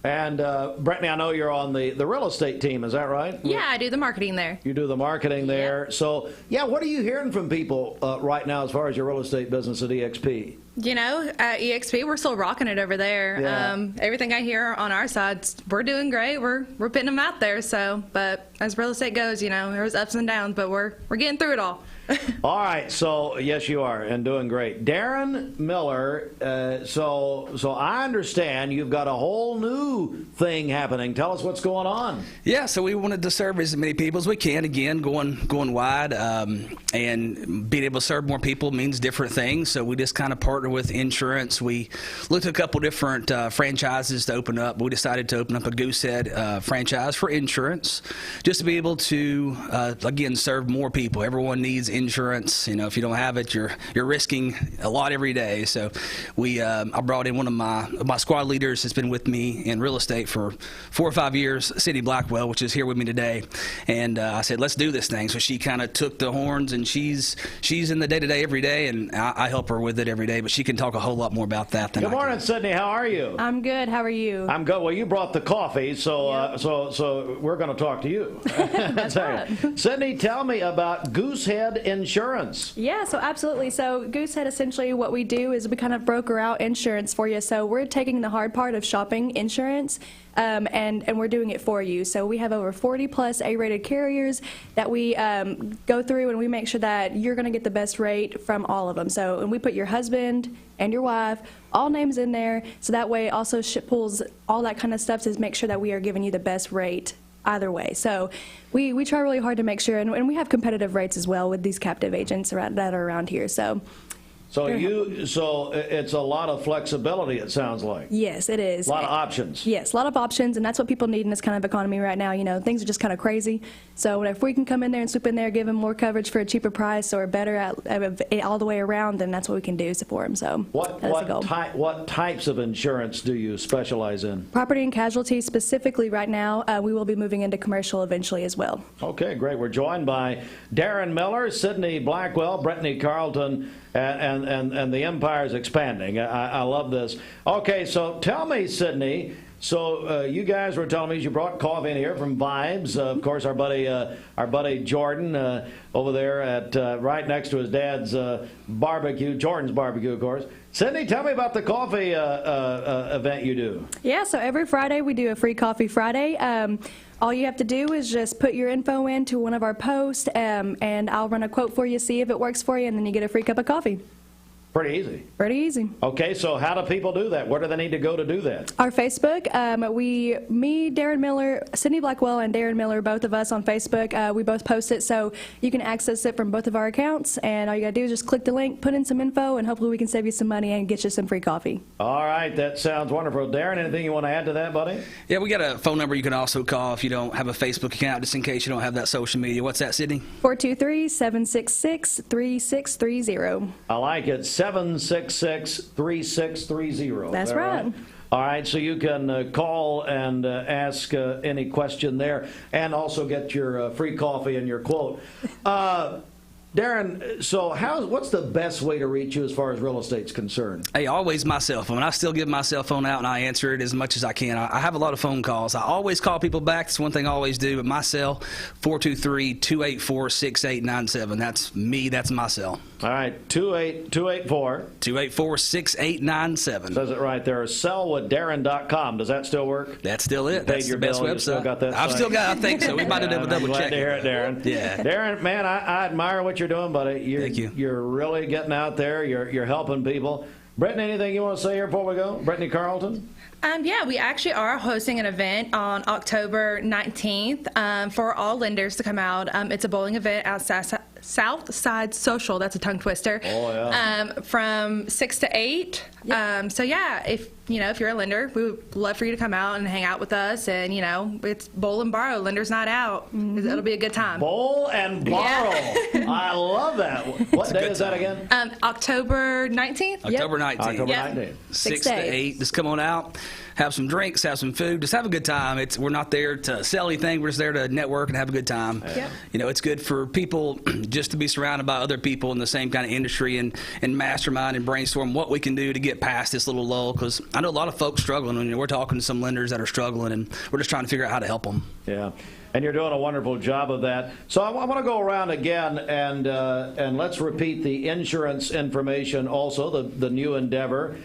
And Brittany, I know you're on the real estate team, is that right? Yeah, I do the marketing there. You do the marketing there. Yep. So, what are you hearing from people right now as far as your real estate business at EXP? At EXP, we're still rocking it over there. Yeah. Everything I hear on our side, we're doing great. We're putting them out there. So, but as real estate goes, there's ups and downs, but we're getting through it all. All right, so yes, you are, and doing great. Darren Miller, so I understand you've got a whole new thing happening. Tell us what's going on. Yeah, so we wanted to serve as many people as we can, again, going wide, and being able to serve more people means different things, so we just kind of partner with insurance. We looked at a couple different franchises to open up. We decided to open up a Goosehead franchise for insurance, just to be able to, again, serve more people. Everyone needs insurance. If you don't have it, you're risking a lot every day. So I brought in one of my squad leaders that's been with me in real estate for 4 or 5 years, Cindy Blackwell, which is here with me today. And I said, let's do this thing. So she kind of took the horns, and she's in the day-to-day every day, and I help her with it every day, but she can talk a whole lot more about that than I can. Good morning, Sydney. How are you? I'm good. How are you? I'm good. Well, you brought the coffee, so so we're going to talk to you. That's right. Sydney, tell me about Goosehead Insurance. Yeah, so absolutely. So Goosehead, essentially what we do is we kind of broker out insurance for you. So we're taking the hard part of shopping insurance, and we're doing it for you. So we have over 40 plus A-rated carriers that we go through, and we make sure that you're going to get the best rate from all of them. So, and we put your husband and your wife, all names in there, so that way also pulls all that kind of stuff to make sure that we are giving you the best rate either way. So we try really hard to make sure, and we have competitive rates as well with these captive agents that are around here. So it's a lot of flexibility, it sounds like. Yes, it is. A lot of options. Yes, a lot of options, and that's what people need in this kind of economy right now. Things are just kind of crazy. So if we can come in there and swoop in there, give them more coverage for a cheaper price or better all the way around, then that's what we can do for them. So that's the goal. What types of insurance do you specialize in? Property and casualty specifically right now. We will be moving into commercial eventually as well. Okay, great. We're joined by Darren Miller, Sydney Blackwell, Brittany Carlton, and the empire's expanding. I love this. Okay, so tell me, Sydney, So you guys were telling me you brought coffee in here from Vibes. Of course, our buddy Jordan over there at right next to his dad's barbecue, Jordan's barbecue, of course. Sydney, tell me about the coffee event you do. Yeah, so every Friday we do a free coffee Friday. All you have to do is just put your info into one of our posts, and I'll run a quote for you, see if it works for you, and then you get a free cup of coffee. Pretty easy. Pretty easy. Okay, so how do people do that? Where do they need to go to do that? Our Facebook, me, Darren Miller, Sydney Blackwell, and Darren Miller, both of us on Facebook, we both post it, so you can access it from both of our accounts, and all you gotta do is just click the link, put in some info, and hopefully we can save you some money and get you some free coffee. All right, that sounds wonderful. Darren, anything you want to add to that, buddy? Yeah, we got a phone number you can also call if you don't have a Facebook account, just in case you don't have that social media. What's that, Sydney? 423-766-3630. I like it. 766-3630. That's right. All right, so you can call and ask any question there and also get your free coffee and your quote. Darren, so what's the best way to reach you as far as real estate's concerned? Hey, always my cell phone. I still give my cell phone out, and I answer it as much as I can. I have a lot of phone calls. I always call people back. That's one thing I always do. But my cell, 423-284-6897. That's me. That's my cell. All right, 284. 284-6897. Says it right there. Sellwithdarren.com. Does that still work? That's still it. That's the best website. Still got that I've site? still got. I think so. We might have double check. Glad to hear it, Darren. Yeah, Darren, man, I admire what you're doing, buddy. Thank you. You're really getting out there. You're helping people. Brittany, anything you want to say here before we go? Brittany Carlton? Yeah, we actually are hosting an event on October 19th for all lenders to come out. It's a bowling event at Southside Social. That's a tongue twister. Oh, yeah. From 6 to 8. Yep. So, yeah, if you're a lender, we would love for you to come out and hang out with us. And, it's bowl and borrow, lenders night out. Mm-hmm. It'll be a good time. Bowl and borrow. Yeah. I love that. What day is that again? October 19th. October 19th. October 19th. 6 to 8. Just come on out. Have some drinks, have some food, just have a good time. We're not there to sell anything. We're just there to network and have a good time. Yep. It's good for people just to be surrounded by other people in the same kind of industry and mastermind and brainstorm what we can do to get past this little lull. Because I know a lot of folks struggling. And we're talking to some lenders that are struggling, and we're just trying to figure out how to help them. Yeah. And you're doing a wonderful job of that. So I want to go around again and let's repeat the insurance information also, the new endeavor.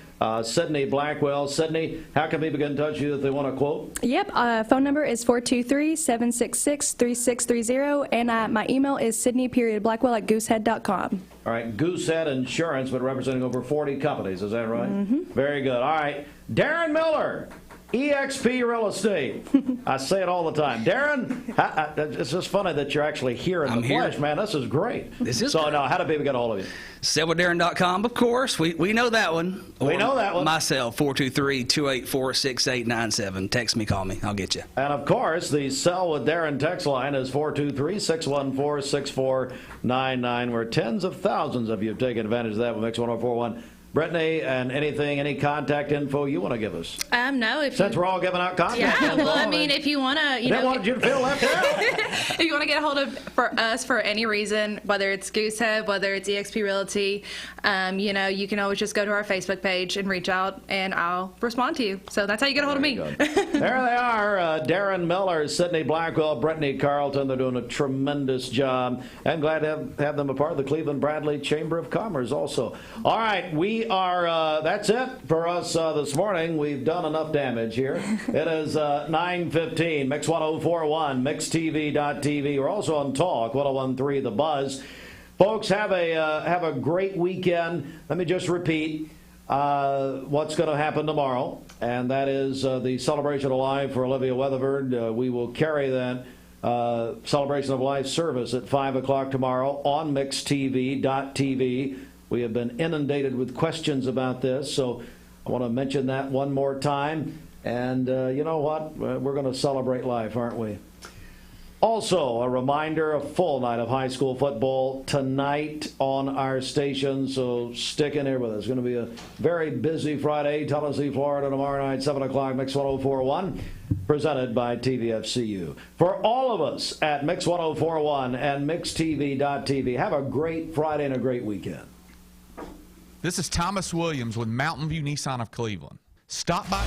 Sydney Blackwell. Sydney, how can people get in touch with you if they want a quote? Yep. Phone number is 423-766-3630, and my email is sydney.blackwell@goosehead.com. All right, Goosehead Insurance, but representing over 40 companies. Is that right? Mm-hmm. Very good. All right, Darren Miller. EXP Real Estate. I say it all the time. Darren, it's just funny that you're actually here in the flesh, man. This is great. This is so great. Now, how do people get a hold of you? Sellwithdarren.com, of course. We know that one. We know that one. My cell, 423-284-6897. Text me, call me. I'll get you. And, of course, the Sell with Darren text line is 423-614-6499, where tens of thousands of you have taken advantage of that with Mix 1041. Brittany, and any contact info you want to give us? No. Since we're all giving out contact info. Well, I mean, if you want to, They wanted you to feel left out. If you want to get a hold of us for any reason, whether it's Goosehead, whether it's EXP Realty, you can always just go to our Facebook page and reach out, and I'll respond to you. So that's how you get a hold of me. There they are, Darren Miller, Sydney Blackwell, Brittany Carlton. They're doing a tremendous job. And glad to have them a part of the Cleveland Bradley Chamber of Commerce also. All right, we are, that's it for us this morning. We've done enough damage here. It is 9:15, Mix 1041, MixTV.tv. We're also on Talk 1013 The Buzz. Folks, have a great weekend. Let me just repeat what's going to happen tomorrow, and that is the Celebration of Life for Olivia Weatherford. We will carry that Celebration of Life service at 5 o'clock tomorrow on MixTV.tv. We have been inundated with questions about this, so I want to mention that one more time. And you know what? We're going to celebrate life, aren't we? Also, a reminder, a full night of high school football tonight on our station, so stick in here with us. It's going to be a very busy Friday. Tennessee, Florida, tomorrow night, 7 o'clock, Mix 1041, presented by TVFCU. For all of us at Mix 1041 and MixTV.tv, have a great Friday and a great weekend. This is Thomas Williams with Mountain View Nissan of Cleveland. Stop by.